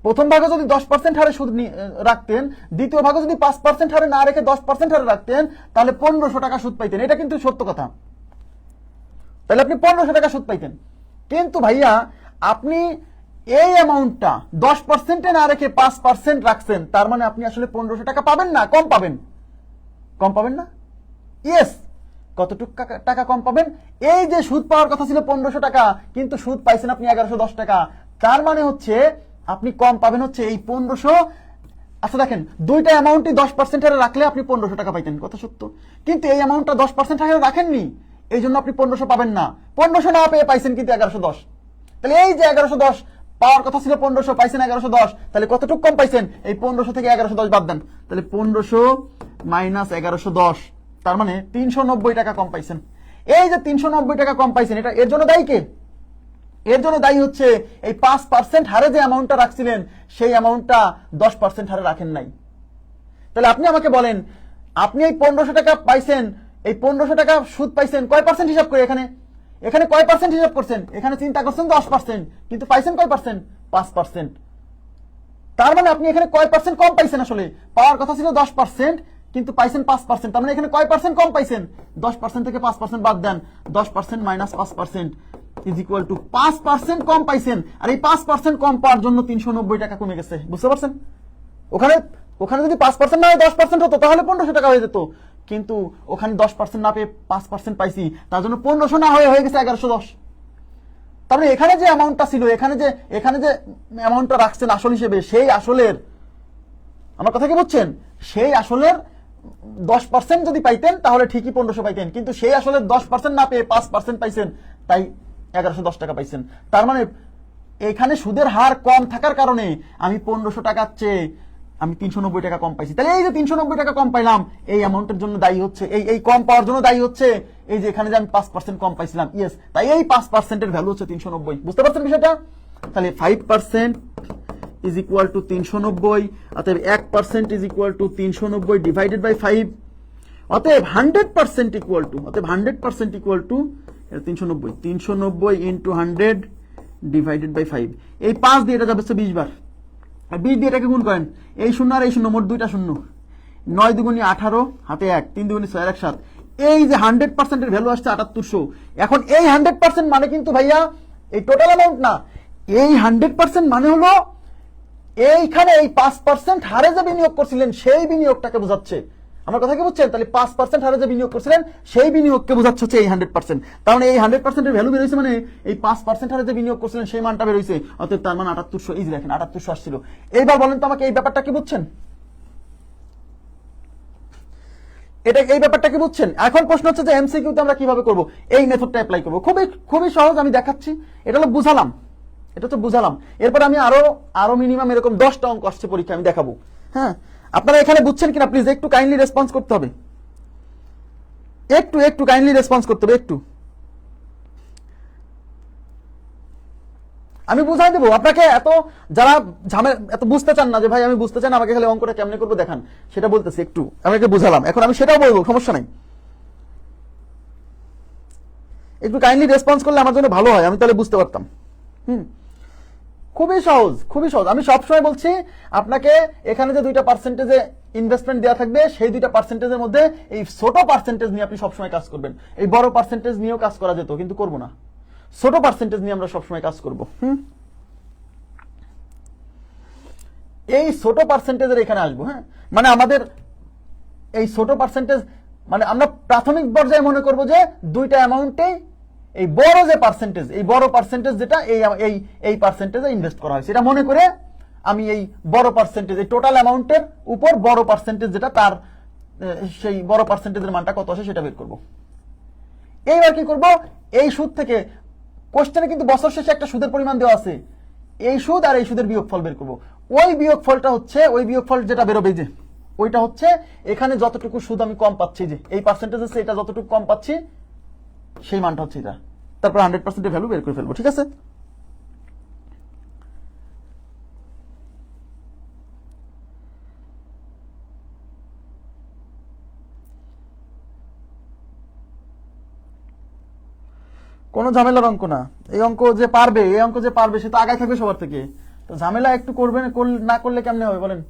প্রথম ভাগে যদি 10% হারে সুদ রাখতেন, দ্বিতীয় ভাগে যদি 5% হারে না রেখে 10% হারে রাখতেন, তাহলে 1,500 টাকা সুদ পাইতেন। এটা কিন্তু সত্য কথা, তাহলে আপনি 1,500 টাকা সুদ পাইতেন। কিন্তু ভাইয়া আপনি এই অ্যামাউন্টটা 10%-এ না রেখে 5% রাখছেন, তার মানে আপনি আসলে 1,500 টাকা পাবেন না, কম পাবেন। কম পাবেন না? ইয়েস। কতটুকু টাকা কম পাবেন? এই যে সুদ পাওয়ার কথা ছিল 1,500 টাকা, কিন্তু সুদ পাইছেন আপনি 1,110 টাকা। তার মানে হচ্ছে আপনি কম পাবেন হচ্ছে এই 1,500। আচ্ছা দেখেন, দুইটা অ্যামাউন্টই 10% হারে রাখলে আপনি 1,500 টাকা পাইতেন, কথা সত্য। কিন্তু এই অ্যামাউন্টটা 10% হারে রাখেননি, এই জন্য আপনি 1,500 পাবেন না। 1,500 না পেয়ে পাইছেন কিন্তু 1,110। তাহলে এই যে 1,110 পাওয়ার কথা ছিল 1,500, পাইছেন 1,110, তাহলে কতটুকু কম পাইছেন? এই 1,500 থেকে 1,110 বাদ দেন, তাহলে 1,500 মাইনাস 1,110, তার মানে 390 টাকা কম পাইছেন। এই যে 390 টাকা কম পাইছেন, এটা এর জন্য দায়ী কে? এর জন্য দায়ী হচ্ছে এই 5% হারে যে অ্যামাউন্টটা রাখছিলেন, সেই অ্যামাউন্টটা 10% হারে রাখেন নাই। তাহলে আপনি আমাকে বলেন, আপনি এই 1,500 টাকা পাইছেন, এই 1,500 টাকা সুদ পাইছেন কয় পার্সেন্ট হিসাব করে? এখানে এখানে কয় পার্সেন্ট হিসাব করছেন? এখানে চিন্তা করছেন 10%, কিন্তু পাইছেন কয় পার্সেন্ট? 5%। তার মানে আপনি এখানে কয় পার্সেন্ট কম পাইছেন? আসলে পাওয়ার কথা ছিল 10%, কিন্তু পাইছেন 5%। তার মানে এখানে কয় পার্সেন্ট কম পাইছেন? 10% থেকে 5% বাদ দেন, 10% মাইনাস 5% ইজ ইকুয়াল টু 5% কম পাইছেন। আর এই 5% কম পাওয়ার জন্য 390 টাকা কমে গেছে, বুঝতে পারছেন? ওখানে ওখানে যদি 5% না হয় 10% হতো, তাহলে 1,500 টাকা হয়ে যেত। কিন্তু ওখানে 10% না পেয়ে 5% পাইছি, তার জন্য 1,500 না হয়ে গেছে 1,110। তার মানে এখানে যে অ্যামাউন্টটা ছিল, এখানে যে অ্যামাউন্টটা রাখছেন আসল হিসেবে, সেই আসলের, আমার কথা কি বুঝছেন? সেই আসলের 10% যদি পাইতেন তাহলে ঠিকই 1,500 পাইতেন, কিন্তু সেই আসলে 10% না পেয়ে 5% পাইছেন, তাই 1,110 টাকা পাইছেন। তার মানে এখানে সুদের হার কম থাকার কারণে আমি 1,500 টাকার চেয়ে আমি 390 টাকা কম পাইছি। তাহলে এই যে 390 টাকা কম পাইলাম, এই অ্যামাউন্টের জন্য দায়ী হচ্ছে, এই কম পাওয়ার জন্য দায়ী হচ্ছে এই যে এখানে যে আমি 5% কম পাইছিলাম। ইয়েস, তাই এই 5%-এর ভ্যালু হচ্ছে 390। বুঝতে পারছেন বিষয়টা? তাহলে 5% ইজ ইকুয়াল টু 390, অতএব 1% is equal to 390 divided by 5, অতএব 100% ইকুয়াল টু, অতএব 100% equal to 390 into 100 divided by 5। এই 5 দিয়ে এটা যাবে 20 বার, আর 20 দিয়ে এটাকে গুণ করেন, এই শূন্য আর এই শূন্য, মোট দুইটা শূন্য, 9 দুগুণে 18, হাতে 1, 3 দুগুণে 6 আর 1 7। এই যে 100% এর ভ্যালু আসছে 7800। এখন এই 100% মানে কিন্তু ভাইয়া এই টোটাল অ্যামাউন্ট না, এই 100% মানে হলো এইখানে এই 5% হারে যে বিনিয়োগ করছিলেন সেই বিনিয়োগটাকে বোঝাচ্ছে। আমার কথা কি বুঝছেন? তাহলে 5% হারে যে বিনিয়োগ করছিলেন সেই বিনিয়োগকে বোঝাচ্ছে হচ্ছে এই 100%। তার মানে এই 100% এর ভ্যালু বের হইছে, মানে এই 5% হারে যে বিনিয়োগ করছিলেন সেই মানটা বের হইছে, অতএব তার মান 7800। এই যে দেখেন 7800 আসছিল। এইবার বলেন তো আমাকে এই ব্যাপারটা কি বুঝছেন? এই ব্যাপারটা কি বুঝছেন? এখন প্রশ্ন হচ্ছে যে এমসিকিউতে আমরা কিভাবে করব, এই মেথডটা অ্যাপ্লাই করব। খুবই সহজ, আমি দেখাচ্ছি। এটা হলো বুঝালাম, এটা তো বুঝালাম। এরপর আমি আরো মিনিমাম এরকম 10টা অঙ্ক আসছে পরীক্ষা, আমি দেখাবো। হ্যাঁ, আপনারা এখানে বুঝছেন কিনা প্লিজ একটু কাইন্ডলি রেসপন্স করতে হবে, একটু কাইন্ডলি রেসপন্স করতে হবে একটু। আমি বুঝাই দেবো আপনাকে। যারা এত বুঝতে চান না যে ভাই আমি বুঝতে চান, আমাকে খালি অঙ্কটা কেমনে করবো দেখান, সেটা বলতেছি। একটু আমাকে বুঝালাম, এখন আমি সেটাও বলবো, সমস্যা নাই। একটু কাইন্ডলি রেসপন্স করলে আমার জন্য ভালো হয়, আমি তাহলে বুঝতে পারতাম। খুবই সহজ, খুবই সহজ। আমি সবসময় বলছি আপনাকে, এখানে যে 2টা পার্সেন্টেজে ইনভেস্টমেন্ট দেওয়া থাকবে, সেই 2টা পার্সেন্টেজের মধ্যে এই ছোট পার্সেন্টেজ নিয়ে আপনি সবসময় কাজ করবেন। এই বড় পার্সেন্টেজ নিয়েও কাজ করা যেত, কিন্তু করবো না। ছোট পার্সেন্টেজ নিয়ে আমরা সবসময় কাজ করবো। এই ছোট পার্সেন্টেজের এখানে আসবো। হ্যাঁ, মানে আমাদের এই ছোট পার্সেন্টেজ, মানে আমরা প্রাথমিক পর্যায়ে মনে করব যে দুইটা অ্যামাউন্টে এই বড় যে পার্সেন্টেজ, এই বড় পার্সেন্টেজ যেটা এই পার্সেন্টেজে ইনভেস্ট করা হয় সেটা মনে করে আমি এই বড় পার্সেন্টেজ, এই টোটাল অ্যামাউন্টের উপর বড় পার্সেন্টেজ যেটা, তার সেই বড় পার্সেন্টেজের মানটা কত আসে সেটা বের করব। এইবার কি করব, এই সুদ থেকে কোশ্চেনে কিন্তু বছর শেষে একটা সুদের পরিমাণ দেওয়া আছে, এই সুদ আর এই সুদের বিয়োগফল বের করব। ওই বিয়োগফলটা হচ্ছে, ওই বিয়োগফল যেটা বেরোবে যে ওইটা হচ্ছে এখানে যতটুকু সুদ আমি কম পাচ্ছি, যে এই পার্সেন্টেজ আছে এটা যতটুকু কম পাচ্ছি সেই মানটা হচ্ছে এটা, তারপর 100% ভ্যালু বের করে ফেলবো। ঠিক আছে, কোনো ঝামেলার অঙ্ক না। এই অঙ্ক যে পারবে, এই অঙ্ক যে পারবে সে তো আগায় থাকবে সবার থেকে। তো ঝামেলা একটু করবে না করলে কেমনে হবে বলেন?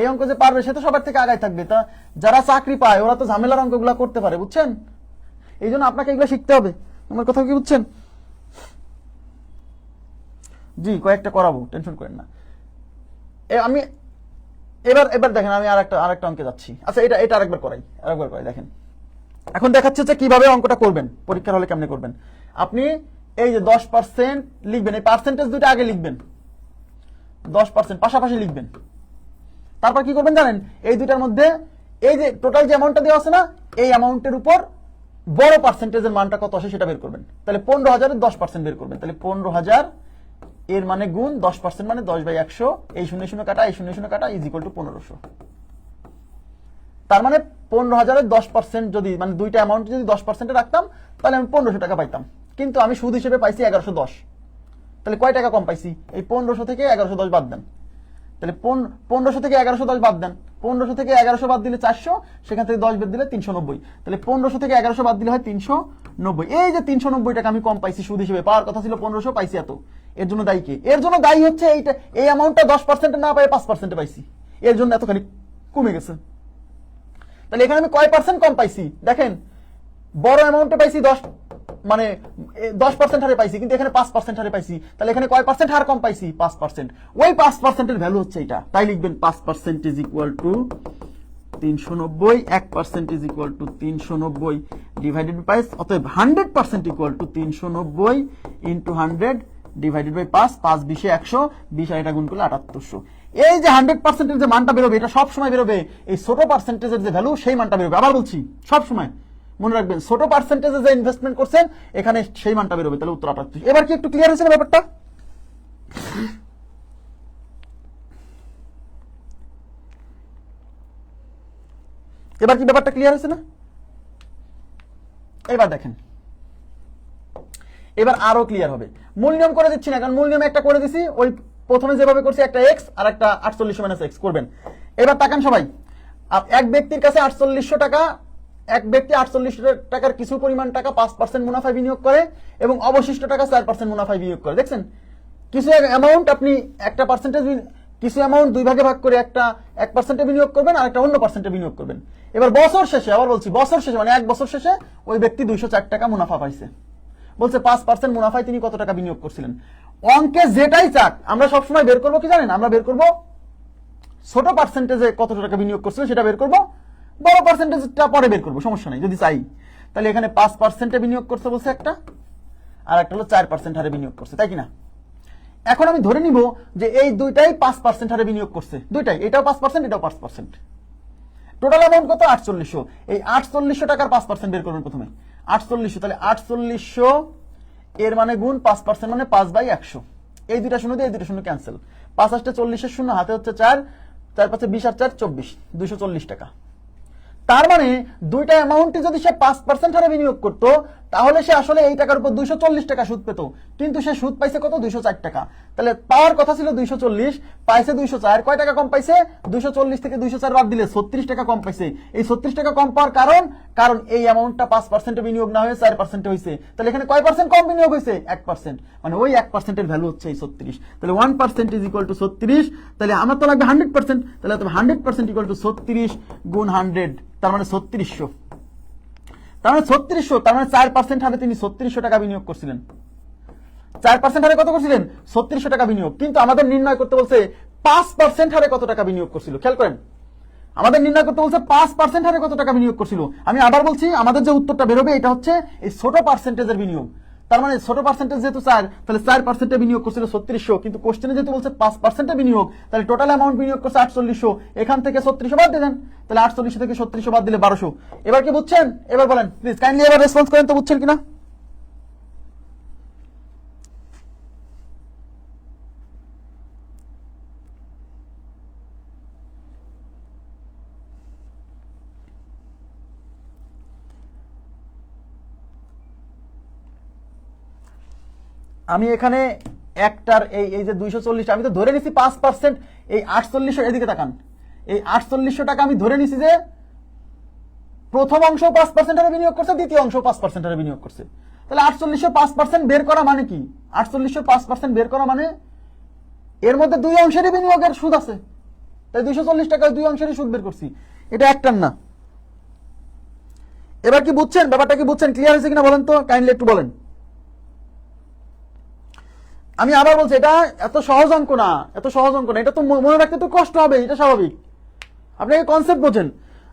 এই অঙ্ক যে পারবে সে তো সবার থেকে আগায় থাকবে। তা যারা চাকরি পায় ওরা তো ঝামেলার অঙ্কগুলো করতে পারে, বুঝছেন? এই জন্য আপনাকে এগুলো শিখতে হবে। আমার কথা কি বুঝছেন? জি, কয়েকটা করাবো, টেনশন করেন না। আমি এবার দেখেন, আমি আরেকটা অঙ্কে যাচ্ছি। আচ্ছা, এটা আরেকবার করাই, দেখেন। এখন দেখাচ্ছে যে কিভাবে অঙ্কটা করবেন, পরীক্ষার হলে কেমনে করবেন। আপনি এই যে 10% লিখবেন, এই পার্সেন্টেজ দুটো আগে লিখবেন, 10% পাশাপাশি লিখবেন। তারপর কি করবেন জানেন, এই দুটার মধ্যে এই যে টোটাল যে অ্যামাউন্টটা দেওয়া আছে না, এই অ্যামাউন্টের উপর বড় পার্সেন্টেজের মানটা কত আসে সেটা বের করবেন। তাহলে 15,000-এর 10% বের করবেন। তাহলে 15,000 এর মানে গুণ 10% মানে 10/100, এই 0 কাটা, এই 0 কাটা, ইজ ইকুয়াল টু 1500। তার মানে 15,000-এর 10% যদি, মানে দুইটা অ্যামাউন্ট যদি 10% রাখতাম তাহলে আমি 1500 টাকা পাইতাম, কিন্তু আমি সুদ হিসেবে পাইছি 1110। তাহলে কয় টাকা কম পাইছি? এই 1500 থেকে 1110 বাদ দেন। তাহলে 1500 থেকে 1110 বাদ দেন, 1500 থেকে 1100 বাদ দিলে 400, সেখান থেকে 10 বাদ দিলে 390। তাহলে 1500 থেকে 1100 বাদ দিলে হয় 390। এই যে 390 টাকা আমি কম পাইছি সুদ হিসেবে, পাওয়ার কথা ছিল 1500, পাইছি এত। এর জন্য দায়ী কে? এর জন্য দায়ী হচ্ছে এইটা, এই অ্যামাউন্টটা 10% না পাই 5% পাইছি, এর জন্য এতখানি কমে গেছে। তাহলে এখানে আমি কয় পার্সেন্ট কম পাইছি দেখেন, বড় অ্যামাউন্টে পাইছি 10% হারে পাইছি, কিন্তু এখানে 5% হারে পাইছি। তাহলে এখানে কয় পার্সেন্ট হার কম পাইছি? 5%। ওই 5%-এর ভ্যালু হচ্ছে এটা, তাই লিখবেন 5% is equal to 390, 1% is equal to 390 divided by 5। অতএব 100% equal to 390 into 100 divided by 5। 5 20 100, 20 আর এটা গুণ করলে 7800। এই যে 100%-এর যে মানটা বেরোবে, এটা সব সময় বেরোবে এই ছোট পার্সেন্টেজের যে ভ্যালু সেই মানটা বেরোবে। আবার বলছি, সব সময় মনে রাখবেন, ছোট পার্সেন্টেজে যে ইনভেস্টমেন্ট করছেন এখানে সেই মানটা বেরোবে। তাহলে উত্তর 78। এবার কি একটু ক্লিয়ার হয়েছে না ব্যাপারটা? এবার কি ব্যাপারটা ক্লিয়ার হয়েছে না? এবার দেখেন, এবার আরো ক্লিয়ার হবে। মূল নিয়ম করে দিচ্ছি না, কারণ মূল নিয়মে একটা করে দিছি, ওই প্রথমে যেভাবে করছি একটা এক্স আর একটা 48 - x করবেন। এবার তাকান সবাই, এক ব্যক্তির কাছে 4800 টাকা, এক ব্যক্তি 4800 টাকার কিছু পরিমাণ টাকা 5% মুনাফায় বিনিয়োগ করে এবং অবশিষ্ট টাকা 4% মুনাফায় বিনিয়োগ করে। দেখছেন, কিছু অ্যামাউন্ট আপনি একটা পার্সেন্টেজ, কিছু অ্যামাউন্ট দুই ভাগে ভাগ করে একটা 1%-এ বিনিয়োগ করবেন আর একটা অন্য পার্সেন্টে বিনিয়োগ করবেন। এবার বছর শেষে, আবার বলছি বছর শেষে মানে 1 বছর শেষে ওই ব্যক্তি 204 টাকা মুনাফা পাইছে। বলছে 5% মুনাফায় তিনি কত টাকা বিনিয়োগ করছিলেন। অঙ্কে যেটাই চাক আমরা সবসময় বের করবো কি জানেন, আমরা বের করবো ছোট পার্সেন্টেজে কত টাকা বিনিয়োগ করছিলেন সেটা বের করবো, বড় পার্সেন্টেজটা পরে বের করবো, সমস্যা নেই যদি চাই। তাহলে এখানে 5%-এ বিনিয়োগ করছে বলছে একটা, আর একটা হলো 4% হারে বিনিয়োগ করছে, তাই কিনা? এখন আমি ধরে নিব যে এই দুইটাই 5% হারে বিনিয়োগ করছে, দুইটাই, এটাও 5% এটাও 5%। টোটাল অ্যামাউন্ট কত? 4800। এই 4800 টাকার 5% বের করবেন প্রথমে, 4800। তাহলে 4800 এর মানে গুণ 5% মানে 5/100। এই দুইটা শূন্য দিয়ে এই দুইটা শূন্য ক্যান্সেল, 5 8 40 শূন্য, হাতে হচ্ছে 4, 4 5 20 আর 4 24, 240 টাকা। তার মানে দুইটা অ্যামাউন্টে যদি সে 5% হারে বিনিয়োগ করতো তাহলে সে আসলে এই টাকার উপর 240 টাকা সুদ পেত, কিন্তু সে সুদ পাইছে কত? 204 টাকা। তাহলে পাওয়ার কথা ছিল 240, পাইছে 204। কয় টাকা কম পাইছে? 240 থেকে 204 বাদ দিলে 36 টাকা কম পাইছে। এই 36 টাকা কম পাওয়ার কারণ এই অ্যামাউন্টটা 5%-এ বিনিয়োগ না হয়ে 4%-এ হয়েছে। তাহলে এখানে কয় পার্সেন্ট কম বিনিয়োগ হয়েছে? 1%। মানে ওই 1%-এর ভ্যালু হচ্ছে এই 36। তাহলে 1% ইজ ইকুয়াল টু 36। তাহলে আমার তো লাগবে 100%, তাহলে 100% ইকুয়াল টু 36 গুণ 100, তার মানে 3600। তার মানে 3600, তার মানে 4% হারে তিনি 3600 টাকা বিনিয়োগ করছিলেন। 4% হারে কত করছিলেন? 3600 টাকা বিনিয়োগ। কিন্তু আমাদের নির্ণয় করতে বলছে 5% হারে কত টাকা বিনিয়োগ করছিল, খেয়াল করেন। আমাদের নির্ণয় করতে বলছে 5% হারে কত টাকা বিনিয়োগ করছিল। আমি আবার বলছি, আমাদের যে উত্তরটা বেরোবে এটা হচ্ছে এই ছোট পার্সেন্টেজের বিনিয়োগ। তার মানে ছোট পার্সেন্টেজ যেহেতু 4, তাহলে 4% বিনিয়োগ করছিল 3600, কিন্তু কোশ্চেনে যেহেতু বলছে 5% বিনিয়োগ, তাহলে টোটাল অ্যামাউন্ট বিনিয়োগ করছে 4800। এখান থেকে 3600 বাদ দিয়ে দেন, তাহলে 4800 থেকে 3600 বাদ দিলে 1200। এবার কি বুঝছেন? এবার বলেন প্লিজ, কাইন্ডলি এবার রেসপন্স করেন তো, বুঝছেন কিনা। আমি এখানে একটার এই যে 240, আমি তো ধরে নিছি 5%, এই 4800 এদিকে তাকান, এই 4800 টাকা আমি ধরে নিছি যে প্রথম অংশ 5% হারে বিনিয়োগ করছে, দ্বিতীয় অংশ 5% হারে বিনিয়োগ করছে। তাহলে 4800 5% বের করা মানে কি? 4800 5% বের করা মানে এর মধ্যে দুই অংশেরই বিনিয়োগের সুদ আছে, তাই 240 টাকায় দুই অংশেরই সুদ বের করছি, এটা একটার না। এবার কি বুঝছেন ব্যাপারটা? কি বুঝছেন? ক্লিয়ার হয়েছে কিনা বলেন তো, কাইন্ডলি একটু বলেন। আমি আবার বলছি, এটা এত সহজ অঙ্ক না, এত সহজ অঙ্ক না, এটা তো মনে রাখতে তো কষ্ট হবে, এটা স্বাভাবিক। আপনি কনসেপ্ট বোঝেন।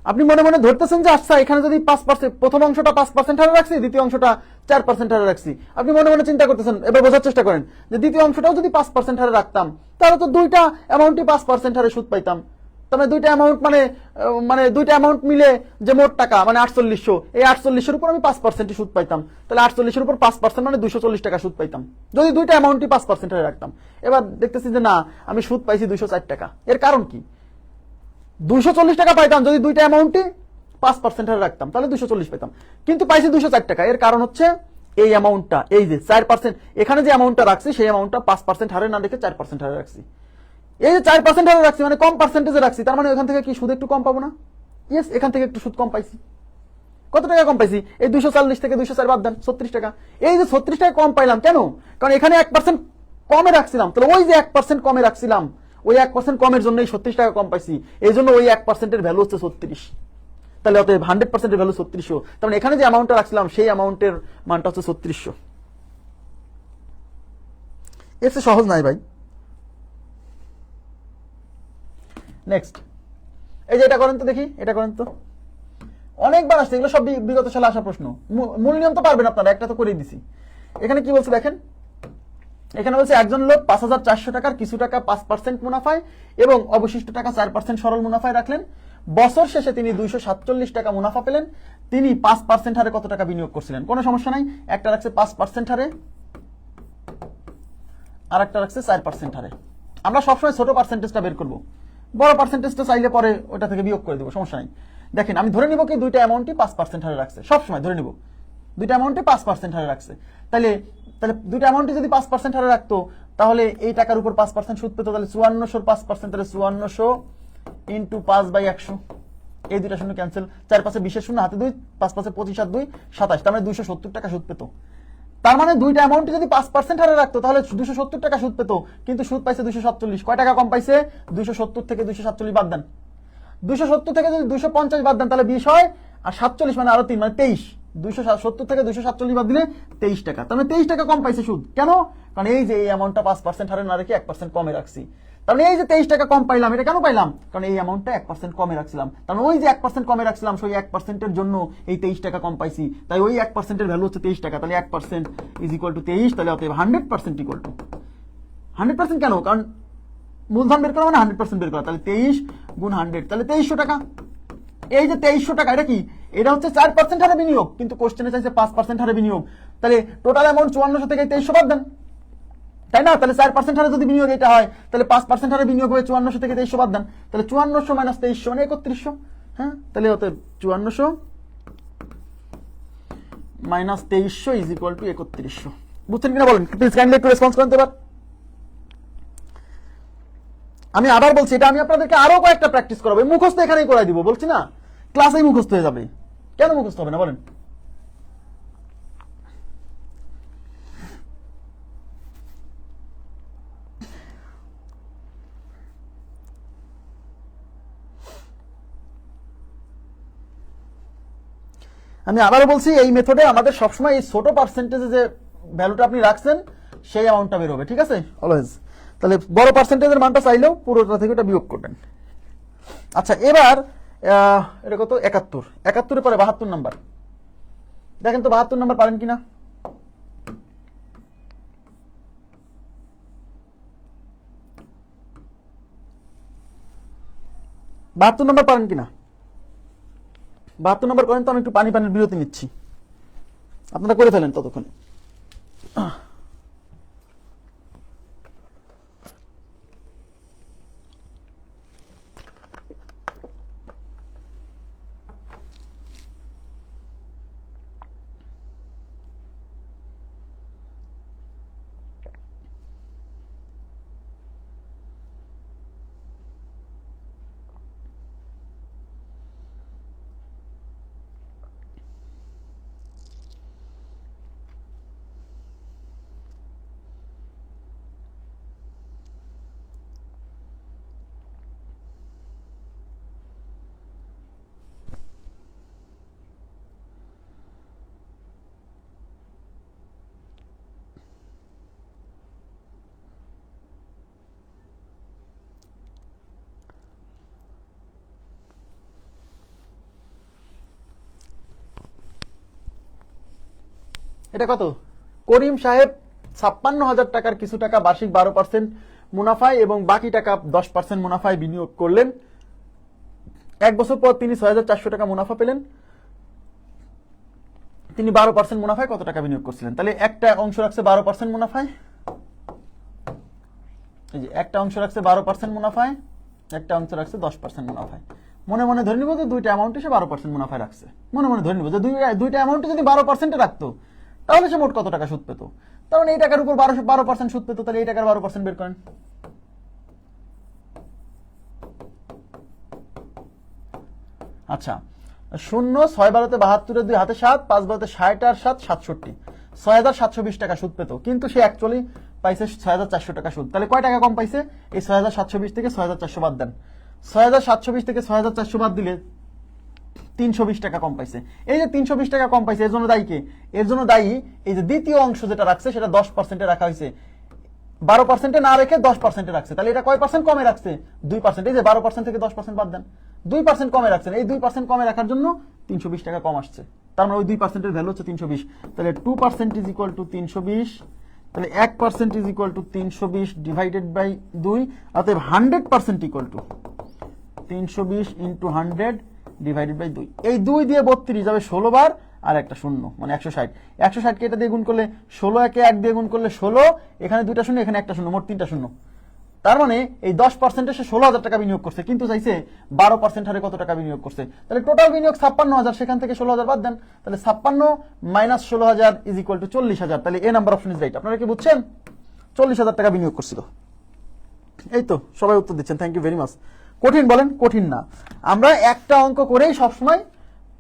আপনি মনে মনে ধরতেছেন যে আচ্ছা এখানে যদি 5%, প্রথম অংশটা 5% হারে রাখছি, দ্বিতীয় অংশটা 4% হারে রাখছি। আপনি মনে মনে চিন্তা করতেছেন, এবার বোঝার চেষ্টা করেন যে দ্বিতীয় অংশটাও যদি 5% হারে রাখতাম, তাহলে তো দুইটা অ্যামাউন্টই 5% হারে সুদ পাইতাম। তাহলে দুইটা অ্যামাউন্ট মানে দুইটা অ্যামাউন্ট মিলে যে মোট টাকা মানে 4800, এই 4800 উপর আমি 5% সুদ পাইতাম। তাহলে 4800 উপর 5% মানে 240 টাকা সুদ পাইতাম, যদি দুইটা অ্যামাউন্টই 5% হারে রাখতাম। এবার দেখতেছি যে না, আমি সুদ পাইছি 204 টাকা। এর কারণ কি? 240 টাকা পাইতাম যদি দুইটা অ্যামাউন্টই 5% হারে রাখতাম, তাহলে 240 পাইতাম, কিন্তু পাইছি 204 টাকা। এর কারণ হচ্ছে এই অ্যামাউন্টটা, এই যে 4%, এখানে যে অ্যামাউন্টটা রাখছি সেই অ্যামাউন্টটা 5% হারে না রেখে 4% হারে রাখছি। এই যে 4% হারে রাখছি মানে কম পার্সেন্টেজে রাখছি, তার মানে এখান থেকে কি সুদ একটু কম পাবো না? ইয়েস, এখান থেকে একটু সুদ কম পাইছি। কত টাকা কম পাইছি? এই 240 থেকে 204 বাদ দেন, 36 টাকা। এই যে 36 টাকা কম পাইলাম কেন? কারণ এখানে 1% কমে রাখছিলাম, তাহলে ওই যে 1% কমে রাখছিলাম, ওই 1% কমের জন্য এই 36 টাকা কম পাইছি। এই জন্য ওই 1%-এর ভ্যালু হচ্ছে 36। তাহলে অতএব 100%-এর ভ্যালু 3600। তার মানে এখানে যে অ্যামাউন্টটা রাখছিলাম সেই অ্যামাউন্টের মানটা হচ্ছে 3600। এর চেয়ে সহজ নাই ভাই। নেক্সট, এই যে এটা করেন তো দেখি, এটা করেন তো। অনেকবার আসছে এগুলো, সব বিগত সালে আসা প্রশ্ন। মূল নিয়ম তো পারবেন আপনারা, একটা তো করেই দিছি। এখানে কি বলছে দেখেন, এখানে বলছে একজন লোক 5400 টাকার কিছু টাকা 5% মুনাফায় এবং অবশিষ্ট টাকা 4% সরল মুনাফায় রাখলেন। বছর শেষে তিনি 247 টাকা মুনাফা পেলেন। তিনি 5% হারে কত টাকা বিনিয়োগ করছিলেন? কোনো সমস্যা নাই, একটা রাখছে 5% হারে আর একটা রাখছে 4% হারে। আমরা সবসময় ছোট পার্সেন্টেজটা বের করবো, বড় পার্সেন্টেজটা চাইলে পরে ওটা থেকে বিয়োগ করে দেবো, সমস্যা নাই। দেখেন আমি ধরে নিব কি দুইটা অ্যামাউন্টই 5% হারে রাখছে, সবসময় ধরে নিব দুইটা অ্যামাউন্টই 5% হারে রাখছে। তাহলে দুইটা অ্যামাউন্টই যদি 5% হারে রাখতো, তাহলে এই টাকার উপর 5% সুদ পেতো। তাহলে 5400 5%, তাহলে 5400 ইন্টু 5/100, এই দুইটা শূন্য ক্যান্সেল, 4 5 20 শূন্য হাতে 2, 5 5 25 আর 2 27, তার মানে 270 টাকা সুদ পেতো। তার মানে দুইটা অ্যামাউন্ট যদি 5% হারে রাখতো তাহলে 270 টাকা সুদ পেতো, কিন্তু সুদ পাইছে 247। কয় টাকা কম পাইছে? 270 থেকে 247 বাদ দেন, 270 থেকে যদি 250 বাদ দেন তাহলে 20 হয়, আর 47 মানে আরো 3 মানে 23। 270 থেকে 247 বাদ দিলে 23 টাকা, তার মানে 23 টাকা কম পাইছে সুদ। কেন? কারণ এই যে এই অ্যামাউন্টটা 5% হারে না রেখে 1% কমে রাখছি। তার মানে এই যে 23 টাকা কম পাইলাম, এটা কেন পাইলাম? কারণ এই অ্যামাউন্টটা 1% কমে রাখছিলাম। তার মানে ওই যে 1% কমে রাখছিলাম, সেই 1%-এর জন্য এই 23 টাকা কম পাইছি। তাই ওই 1%-এর ভ্যালু হচ্ছে 23 টাকা। তাহলে 1% ইজ ইকুয়াল টু 23, তাহলে অতএব 100% ইকুয়াল টু 100%। কেন? কারণ মূলধন বের করা মানে 100% বের করা। তাহলে 23 গুণ 100, তাহলে 2300 টাকা। এই যে 2300 টাকা, এটা কি? এটা হচ্ছে 4% হারে বিনিয়োগ, কিন্তু কোশ্চেনে চাইছে 5% হারে বিনিয়োগ। তাহলে টোটাল অ্যামাউন্ট 5400 থেকে 2300 বাদ দেন, তাই না? তাহলে 4% হারে যদি বিনিয়োগ এটা হয়, তাহলে 5% হারে বিনিয়োগ হয়ে 5400 থেকে 2300 বাদ দেন, তাহলে 5400 মাইনাস 2300 মানে 3100। হ্যাঁ, তাহলে অতএব 5400 মাইনাস 2300 ইজ ইকুয়াল টু 3100। বুঝছেন কিনা বলেন? প্লিজ কাইন্ডলি একটু রেসপন্স করেন তো এবার। আমি আবার বলছি, এটা আমি আপনাদেরকে আরো কয়েকটা প্র্যাকটিস করাবো, মুখস্থ এখানেই করাই দিব, বলছি না ক্লাসেই মুখস্থ হয়ে যাবে। কেন মুখস্থ হবে না বলেন? আমি আবারও বলছি, এই মেথডে আমাদের সবসময় এই ছোট পার্সেন্টেজে যে ভ্যালুটা আপনি রাখছেন সেই অ্যামাউন্টটা বের হবে, ঠিক আছে অলওয়েজ। তাহলে বড় পার্সেন্টেজের মানটা চাইলেও পুরোটা থেকে ওটা বিয়োগ করবেন। আচ্ছা এবার এটা কত 71, 71 পরে 72 নাম্বার দেখেন তো 72 নাম্বার পারেন কিনা। বাহাত্তর নম্বর পারেন কিনা, 72 নম্বর করেন তো, আমি একটু পানির বিরতি নিচ্ছি, আপনারা করে ফেলেন ততক্ষণে। এটা কত, করিম সাহেব 56,000 টাকার কিছু টাকা বার্ষিক 12% মুনাফায় এবং বাকি টাকা 10% মুনাফায় বিনিয়োগ করলেন। এক বছর পর তিনি 6,400 টাকা মুনাফা পেলেন। তিনি 12% মুনাফায় কত টাকা বিনিয়োগ করছিলেন? তাহলে একটা অংশ রাখছে 12% মুনাফায়, এই যে একটা অংশ রাখছে 12% মুনাফায়, একটা অংশ রাখছে 10% মুনাফায়। মনে মনে ধরে নিব যে দুইটা অ্যামাউন্টে সে 12% মুনাফায় রাখছে। মনে মনে ধরে নিব যে দুইটা অ্যামাউন্টে যদি 12% রাখতো তাহলে সে মোট কত টাকা সুদ পেত। কারণ এই টাকার উপর 12% সুদ পেত, তাহলে এই টাকার 12% বের করেন। আচ্ছা 0, 6 12 72, 2 হাতে 7, 5 12 60 আর 7 67, 6,720 টাকা সুদ পেত, কিন্তু সে অ্যাকচুয়ালি পাইছে 6,400 টাকা সুদ। তাহলে কয় টাকা কম পাইছে? এই 6,720 থেকে 6,400 বাদ দেন, 6,720 থেকে 6,400 বাদ দিলে 320 টাকা কম পাইছে। এই যে 320 টাকা কম পাইছে, এর জন্য দায়ী কে? এর জন্য দায়ী এই যে দ্বিতীয় অংশ যেটা রাখছে সেটা 10% রাখা হয়েছে, 12% না রেখে 10% রাখছে। তাহলে এটা কয় পার্সেন্ট কমে রাখছে? 2%। এই যে 12% থেকে 10% বাদ দেন, 2% কমে রাখছেন। এই 2% কমে রাখার জন্য 320 টাকা কম আসছে। তার মানে ওই 2% এর ভ্যালু হচ্ছে 320। তাহলে 2% ইজ ইকুয়াল টু 320, তাহলে 1% is equal to 320 divided by 2, অতএব 100% equal to 320 into 100 divided by 2। এই 2 দিয়ে 32 যাবে 16 বার, আর একটা শূন্য, মানে 160। 160 কে এটা দিয়ে গুণ করলে 16, একে 1 দিয়ে গুণ করলে 16, এখানে 2টা শূন্য, এখানে একটা শূন্য, মোট 3টা শূন্য। তার মানে এই 10% সে 16,000 টাকা বিনিয়োগ করছে, কিন্তু চাইছে 12% হারে কত টাকা বিনিয়োগ করছে। তাহলে টোটাল বিনিয়োগ 56,000, সেখান থেকে 16,000 বাদ দেন, তাহলে 56 মাইনাস 16,000 ইজ ইকুয়াল টু 40,000। তাহলে এ নাম্বার অপশন ইজ রাইট। আপনারা কি বুঝছেন? 40,000 টাকা বিনিয়োগ করছিল। এই তো সবাই উত্তর দিচ্ছেন, থ্যাংক ইউ ভেরি মাচ। কঠিন বলেন? কঠিন না। আমরা একটা অঙ্ক করেই সবসময়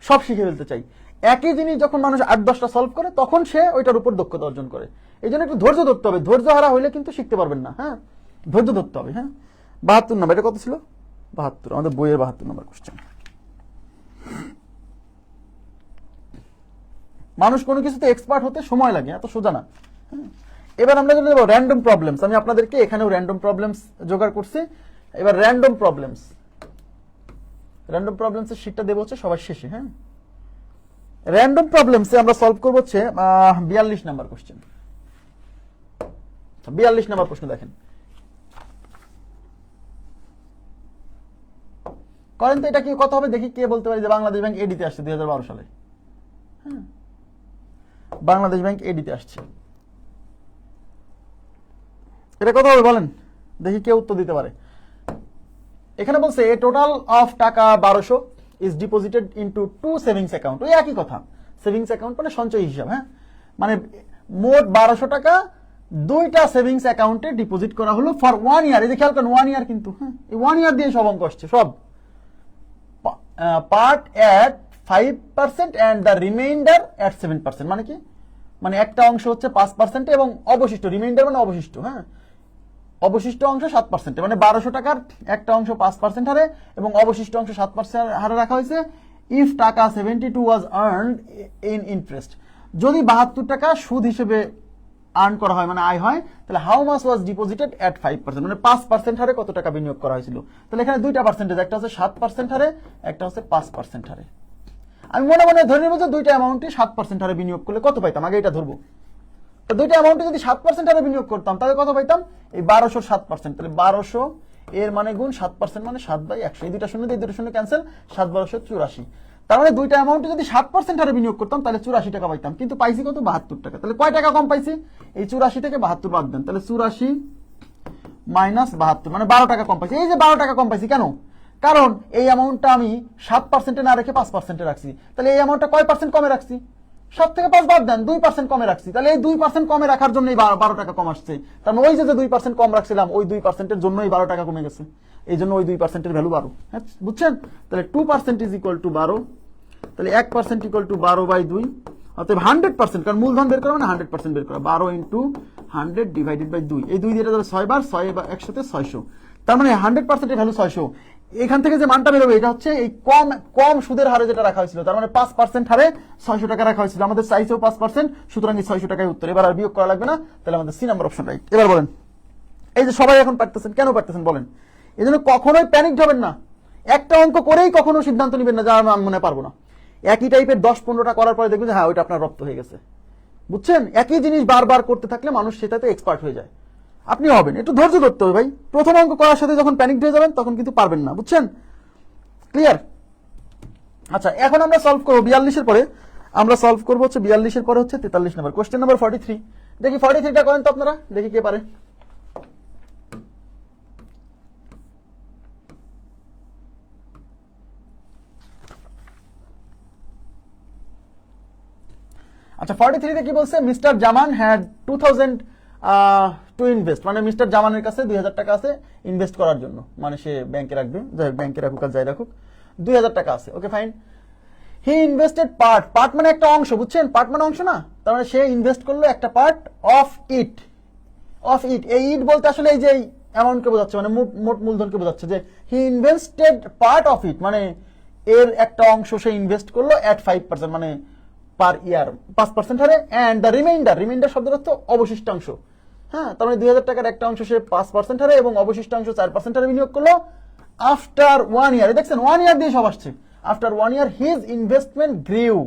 সব শিখে ফেলতে চাই। একই জিনিস যখন মানুষ 8-10টা সলভ করে তখন সে ওইটার উপর দক্ষতা অর্জন করে। এই জন্য একটু ধৈর্য ধরতে হবে, ধৈর্য হারা হইলে কিন্তু শিখতে পারবেন না। হ্যাঁ, ধৈর্য ধরতে হবে। হ্যাঁ, 72 নম্বর, এটা কত ছিল? 72, আমাদের বইয়ের 72 নম্বর কোশ্চেন। মানুষ কোনো কিছুতে এক্সপার্ট হতে সময় লাগে, এত সোজা না। এবার আমরা চলে যাবো র্যান্ডম প্রবলেমস। আমি আপনাদেরকে এখানেও র্যান্ডম প্রবলেমস জোগাড় করছি। এবার র্যান্ডম প্রবলেমসের শীটটা দেবো হচ্ছে সবার শেষে। হ্যাঁ, র্যান্ডম প্রবলেমসে আমরা সলভ করবো হচ্ছে 42 নাম্বার কোশ্চেন। 42 নাম্বার প্রশ্ন দেখেন, করেন তো এটা কি কত হবে দেখি, কে বলতে পারি যে বাংলাদেশ ব্যাংক এডিতে আসছে 2012 সালে। হ্যাঁ, বাংলাদেশ ব্যাংক এডিতে আসছে, এটা কত হবে বলেন দেখি, কে উত্তর দিতে পারে। এখানে বলছে এ টোটাল অফ টাকা 1200 is deposited into 2 savings account. ওই একই কথা, সেভিংস অ্যাকাউন্ট মানে সঞ্চয় হিসাব। হ্যাঁ, মানে মোট 1200 টাকা দুইটা সেভিংস অ্যাকাউন্টে ডিপোজিট করা হলো ফর 1 ইয়ার। এই যে খেয়াল করেন 1 ইয়ার, কিন্তু হ্যাঁ এই 1 ইয়ার দিয়ে সব অঙ্ক আসছে, সব part at 5% and the reminder at 7%। মানে কি? মানে একটা অংশ হচ্ছে 5% এবং অবশিষ্ট, রিমাইন্ডার মানে অবশিষ্ট। হ্যাঁ, অবশিষ্ট অংশ 7%, মানে 1200 টাকার একটা অংশ 5% হারে এবং অবশিষ্ট অংশ 7% হারে রাখা হয়েছে। ইফ টাকা 72 ওয়াজ আর্নড ইন ইন্টারেস্ট, যদি 72 টাকা সুদ হিসেবে আর্ন করা হয় মানে আয় হয়, তাহলে হাউ মাস ওয়াজ ডিপোজিটেড এট 5%, মানে 5% হারে কত টাকা বিনিয়োগ করা হয়েছিল। তাহলে এখানে দুইটা পার্সেন্টেজ, একটা হচ্ছে 7% হারে, একটা হচ্ছে 5% হারে। আমি মনে মনে ধরে নেব যে দুইটা অ্যামাউন্টে 7% হারে বিনিয়োগ করলে কত পাইতাম, আগে এটা ধরবো। তো দুইটা অ্যামাউন্টে যদি 7% হারে বিনিয়োগ করতাম তাহলে কত পাইতাম, এই 1200 7%, তাহলে 1200 এর মানে গুণ 7% মানে 7/100, এই দুইটা শূন্য দিয়ে দুটো শূন্য ক্যান্সেল, 7/12 84। তার মানে দুইটা অ্যামাউন্টে যদি 7% হারে বিনিয়োগ করতাম তাহলে 84 টাকা পাইতাম, কিন্তু পাইছি কত, 72 টাকা। তাহলে কয় টাকা কম পাইছি, এই 84 থেকে 72 বাদ দেন, তাহলে 84 মাইনাস 72 মানে 12 টাকা কম পাইছি। এই যে 12 টাকা কম পাইছি কেন, কারণ এই অ্যামাউন্টটা আমি 7% না রেখে 5% রাখছি। তাহলে এই অ্যামাউন্টটা কয় পার্সেন্ট কমে রাখছি, 7 থেকে 5 বাদ দেন, 2% কমে রাখছি। তাহলে এই 2% কমে রাখার জন্য 12 টাকা কম আসছে। তার মানে ওই যে 2% কম রাখছিলাম ওই 2%-এর জন্যই 12 টাকা কমে গেছে, এই জন্য ওই 2%-এর ভ্যালু 12। হ্যাঁ বুঝছেন, তাহলে 2% ইজ ইকুয়াল টু 12, তাহলে 1% ইকুয়াল টু 12/2, অতএব 100%, কারণ মূলধন বের করা মানে 100% বের করা, 12 ইন্টু 100 ডিভাইডেড বাই 2, এই 2 দিয়ে যাবে 6 বার, 6 বা একসাথে 600, তার মানে 100%-এর ভ্যালু 600। এখান থেকে যে মানটা বেরোবে এটা হচ্ছে এই কম সুদের হারে যেটা রাখা হয়েছিল, তার মানে 5% হারে 600 টাকা রাখা হয়েছিল, আমাদের চাইছেও 5%, সুতরাং এই 600 টাকায় উত্তর। এবার আর বিয়োগ করা লাগবে না, তাহলে আমাদের সি নাম্বার অপশন রাইট। এবার বলেন, এই যে সবাই এখন পারতেছেন, কেন পারতেছেন বলেন, এই জন্য কখনোই প্যানিক হবেন না, একটা অঙ্ক করেই কখনো সিদ্ধান্ত নেবেন না যে আমি মনে পারবো না। একই টাইপের 10-15টা করার পরে দেখবেন যে হ্যাঁ ওইটা আপনার রপ্ত হয়ে গেছে। বুঝছেন, একই জিনিস বারবার করতে থাকলে মানুষ সেটাতে এক্সপার্ট হয়ে যায়, আপনি হবেন। একটু ধৈর্য ধরতে হবে ভাই, প্রথম অঙ্ক করার সাথে যখন প্যানিক হয়ে যাবেন তখন কিন্তু পারবেন না, বুঝছেন, ক্লিয়ার? আচ্ছা এখন আমরা সলভ করবো 42-এর পরে, আমরা সলভ করবো হচ্ছে 42-এর পরে হচ্ছে 43 নাম্বার কোশ্চেন নাম্বার 43। দেখি 43টা করেন তো আপনারা, দেখি কে পারে। আচ্ছা 43-তে কি বলছে, mister Zaman had 2000 to invest, মানে মিস্টার জামানের কাছে 2000 টাকা আছে ইনভেস্ট করার জন্য, মানে সে ব্যাংকে রাখবে, যাই ব্যাংকে রাখুক আর যাই রাখুক 2000 টাকা আছে, ওকে ফাইন। হি ইনভেস্টেড পার্ট মানে একটা অংশ, বুঝছেন, পার্ট মানে অংশ না, তার মানে সে ইনভেস্ট করলো একটা পার্ট অফ ইট। এই ইট বলতে আসলে এই যে অ্যামাউন্টকে বোঝাচ্ছে, মানে মোট মূলধনকে বোঝাচ্ছে, যে হি ইনভেস্টেড পার্ট অফ ইট, মানে এর একটা অংশ সে ইনভেস্ট করলো এট 5%, মানে পার ইয়ার 5% হারে, এন্ড দ্য রিমাইন্ডার শব্দের অর্থ অবশিষ্টাংশ। হ্যাঁ, তার মানে 2000 টাকার একটা অংশ সে 5% হারে এবং অবশিষ্টাংশ 4% হারে বিনিয়োগ করলো। আফটার 1 ইয়ার, দেখছেন 1 ইয়ার দিয়ে সব আসছে, আফটার 1 ইয়ার হিজ ইনভেস্টমেন্ট গ্রিউ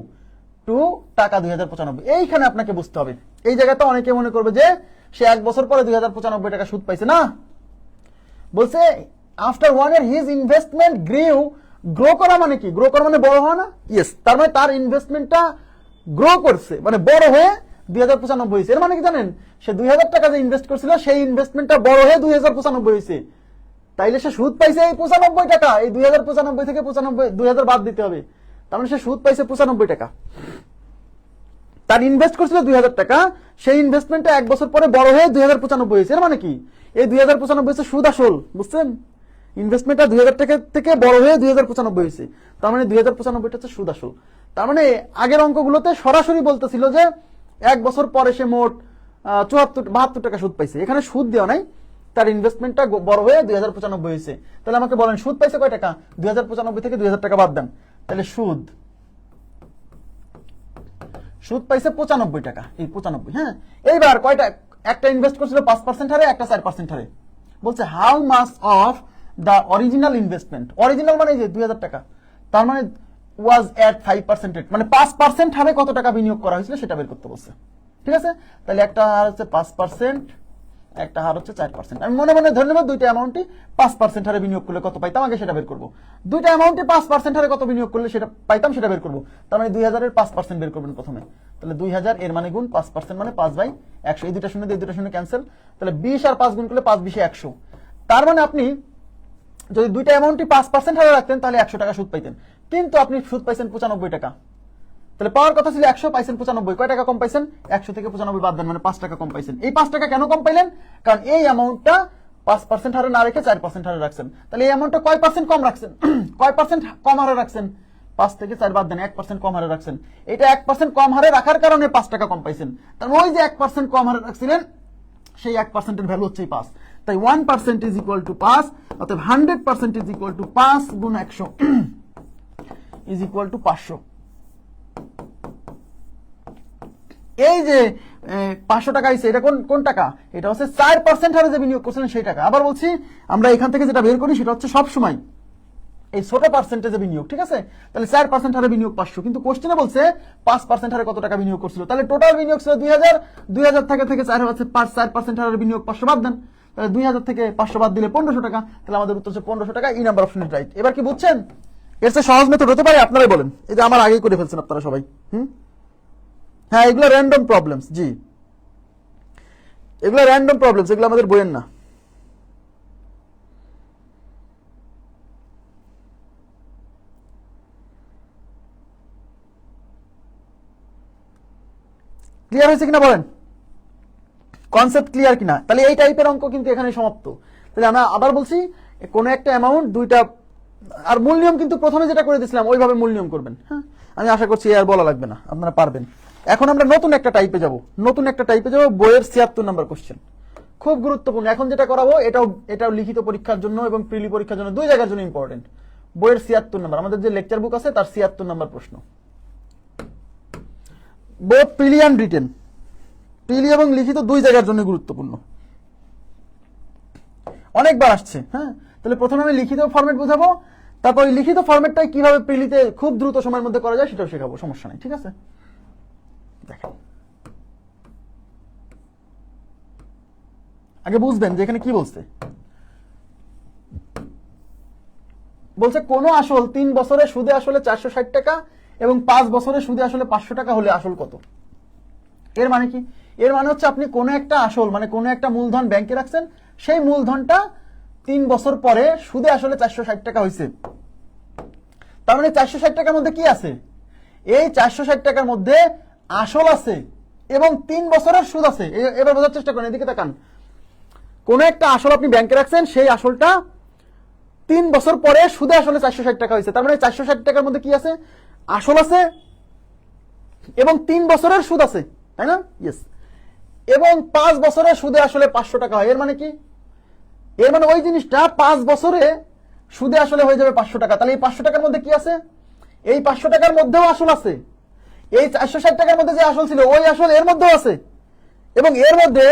টু টাকা 2095। এইখানে আপনাকে বুঝতে হবে, এই জায়গাতে অনেকে মনে করবে যে সে 1 বছর পরে 2095 টাকা সুদ পাইছে, না, বলছে আফটার 1 ইয়ার হিজ ইনভেস্টমেন্ট গ্রিউ। গ্রো করা মানে কি, গ্রো করা মানে বড় হওয়া না, ইয়েস, তার মানে তার ইনভেস্টমেন্টটা গ্রো করছে, মানে বড় হয়ে 2095 হয়েছে। এর মানে কি জানেন, সে 2000 টাকা যে ইনভেস্ট করছিল সেই ইনভেস্টমেন্টটা বড় হয়ে 2095 হয়েছে, তাইলে সে সুদ পাইছে এই 95 টাকা, এই 2095 থেকে 2000 বাদ দিতে হবে, তার মানে সে সুদ পাইছে 95 টাকা। তার ইনভেস্ট করছিল 2000 টাকা, সেই ইনভেস্টমেন্টটা 1 বছর পরে বড় হয়ে 2095 হয়েছে। এর মানে কি, এই 2095 হচ্ছে সুদ আসল, বুঝছেন, ইনভেস্টমেন্টটা 2000 টাকা থেকে বড় হয়ে 2095 হয়েছে, তার মানে 2095টা হচ্ছে সুদ আসল। তার মানে আগের অঙ্কগুলোতে সরাসরি বলতেছিল যে 1 বছর পরে সে মোট 72 টাকা সুদ পাইছে, এখানে সুদ দেওয়া নাই, তার ইনভেস্টমেন্টটা বড় হয়ে 2095 হয়েছে। তাহলে আমাকে বলেন সুদ পাইছে কয় টাকা, 2095 থেকে 2000 টাকা বাদ দেন, তাহলে সুদ পাইছে 95 টাকা, এই 95। হ্যাঁ, এইবার কয়টা, একটা ইনভেস্ট করছিল 5% হারে, একটা 4% হারে। বলছে how much of the original investment, original মানে এই যে 2000 টাকা, তার মানে ওয়াজ এট 5% রেট, মানে 5% হারে কত টাকা বিনিয়োগ করা হয়েছিল সেটা বের করতে বলছে। ঠিক আছে, তাহলে একটা হার হচ্ছে 5%, একটা হার হচ্ছে 4%। আমি মনে মনে ধরে নেব দুইটা অ্যামাউন্টই 5% হারে বিনিয়োগ করলে কত পাইতাম আগে সেটা বের করবো, দুইটা অ্যামাউন্টে 5% হারে কত বিনিয়োগ করলে সেটা পাইতাম সেটা বের করবো। তার মানে 2000-এর 5% বের করবেন প্রথমে, তাহলে 2000 এর মানে গুণ 5% মানে 5/100, এই দুটা শূন্য দিয়ে দুটা শূন্য ক্যান্সেল, তাহলে 20 আর 5 গুণ করলে 5-20 100। তার মানে আপনি যদি দুইটা অ্যামাউন্টই 5% হারে রাখতেন তাহলে 100 টাকা সুদ পাইতেন, কিন্তু আপনি সুদ পাইছেন 95 টাকা, তাহলে পাওয়ার কথা ছিল 100, পাইছেন 95, কয় টাকা কম পাইছেন, 100 থেকে 95 বাদ দেন, মানে 5 টাকা কম পাইছেন। এই 5 টাকা কেন কম পাইলেন, কারণ এই অ্যামাউন্টটা 5% হারে না রেখে 4% হারে রাখছেন। তাহলে এই অ্যামাউন্টটা কয় পার্সেন্ট কম রাখছেন, কয় পার্সেন্ট কম হারে রাখছেন, 5 থেকে 4 বাদ দেন, 1% কম হারে রাখছেন। এটা 1% কম হারে রাখার কারণে 5 টাকা কম পাইছেন, তার ওই যে 1% কম হারে রাখছিলেন সেই 1% এর ভ্যালু হচ্ছে 5, তাই 1% ইজ ইকুয়াল টু 5, অতএব 100% ইজ ইকুয়াল টু 5 গুণ 100 ইজ ইকুয়াল টু 500। এই যে 500 টাকা আইছে, এটা কোন টাকা? এটা হচ্ছে 4% হারে যে বিনিয়োগ করছিলেন সেই টাকা। আবার বলছি, আমরা এখান থেকে যেটা বের করি সেটা হচ্ছে সব সময় এই ছোট পার্সেন্টেজে বিনিয়োগ, ঠিক আছে? তাহলে 4% হারে বিনিয়োগ 500, কিন্তু কোশ্চেনে বলছে 5% হারে কত টাকা বিনিয়োগ করছিল। তাহলে টোটাল বিনিয়োগ ছিল 2000 থেকে 4% হারে বিনিয়োগ 500 বাদ দেন, তাহলে 2000 থেকে 500 বাদ দিলে 1500 টাকা। তাহলে আমাদের উত্তর হচ্ছে 1500 টাকা। E number option is right. এবার কি বুঝছেন? এর চেয়ে সহজ মেথড হতে পারে? আপনারাই বলেন। এই যে আমার আগেই করে ফেলছেন আপনারা সবাই। হ্যাঁ, এগুলো র্যান্ডম প্রবলেমস। জি, এগুলো র্যান্ডম প্রবলেমস, এগুলো আমাদের বইয়ের না। ক্লিয়ার হয়েছে কিনা বলেন? কনসেপ্ট ক্লিয়ার কিনা? তাহলে এই টাইপের অঙ্ক কিন্তু এখানে সমাপ্ত। তাহলে আমরা আবার বলছি, কোনো একটা অ্যামাউন্ট দুইটা, আর মূল নিয়ম কিন্তু প্রথমে যেটা করে দিয়েছিলাম ওইভাবে মূল নিয়ম করবেন। হ্যাঁ, আমি আশা করছি আর বলা লাগবে না, আপনারা পারবেন। এখন আমরা নতুন একটা টাইপে যাব, বইয়ের 76 নাম্বার কোশ্চেন। খুব গুরুত্বপূর্ণ। এখন যেটা করাবো এটাও লিখিত পরীক্ষার জন্য এবং প্রিলি পরীক্ষার জন্য, দুই জায়গার জন্য ইম্পর্টেন্ট। বইয়ের 76 নাম্বার, আমাদের যে লেকচার বুক আছে তার 76 নাম্বার প্রশ্ন। বোথ প্রিলি অ্যান্ড রিটেন, প্রিলি এবং লিখিত দুই জায়গার জন্য গুরুত্বপূর্ণ। অনেকবার আসছে। হ্যাঁ, তাহলে প্রথমে আমি লিখিত ফরম্যাট বোঝাবো, তারপর লিখিত ফরম্যাটটাই কিভাবে প্রিলিতে খুব দ্রুত সময়ের মধ্যে করা যায় সেটাও শেখাবো, সমস্যা নেই, ঠিক আছে? দেখেন, আগে বুঝবেন যে এখানে কি বলছে। বলছে কোন আসল 3 বছরে সুদে আসলে 460 টাকা এবং 5 বছরে সুদে আসলে 500 টাকা হলে আসল কত? এর মানে কি? এর মানে হচ্ছে আপনি কোন একটা আসল, মানে কোন একটা মূলধন ব্যাংকে রাখছেন, সেই মূলধনটা 3 বছর পরে সুদে আসলে 460 টাকা হয়েছে। তার মানে 460 টাকার মধ্যে কি আছে? এই 460 টাকার মধ্যে আসল আছে এবং 3 বছরের সুদ আছে। এবার বোঝার চেষ্টা করেন, এদিকে তাকান। কোন একটা আসল আপনি ব্যাংকে রাখছেন, সেই আসলটা 3 বছর পরে সুদে আসলে 460 টাকা হয়েছে। তার মানে 460 টাকার মধ্যে কি আছে? আসল আছে এবং 3 বছরের সুদ আছে, তাই না? ইয়েস। এবং 5 বছরের সুদে আসলে 500 টাকা হয়। এর মানে কি? এর মানে ওই জিনিসটা 5 বছরে সুদে আসলে হয়ে যাবে 500 টাকা। তাহলে এই 500 টাকার মধ্যে কি আছে? এই 500 টাকার মধ্যেও আসল আছে। এই 460 টাকার মধ্যে যে আসল ছিল ওই আসল এর মধ্যেও আছে এবং এর মধ্যে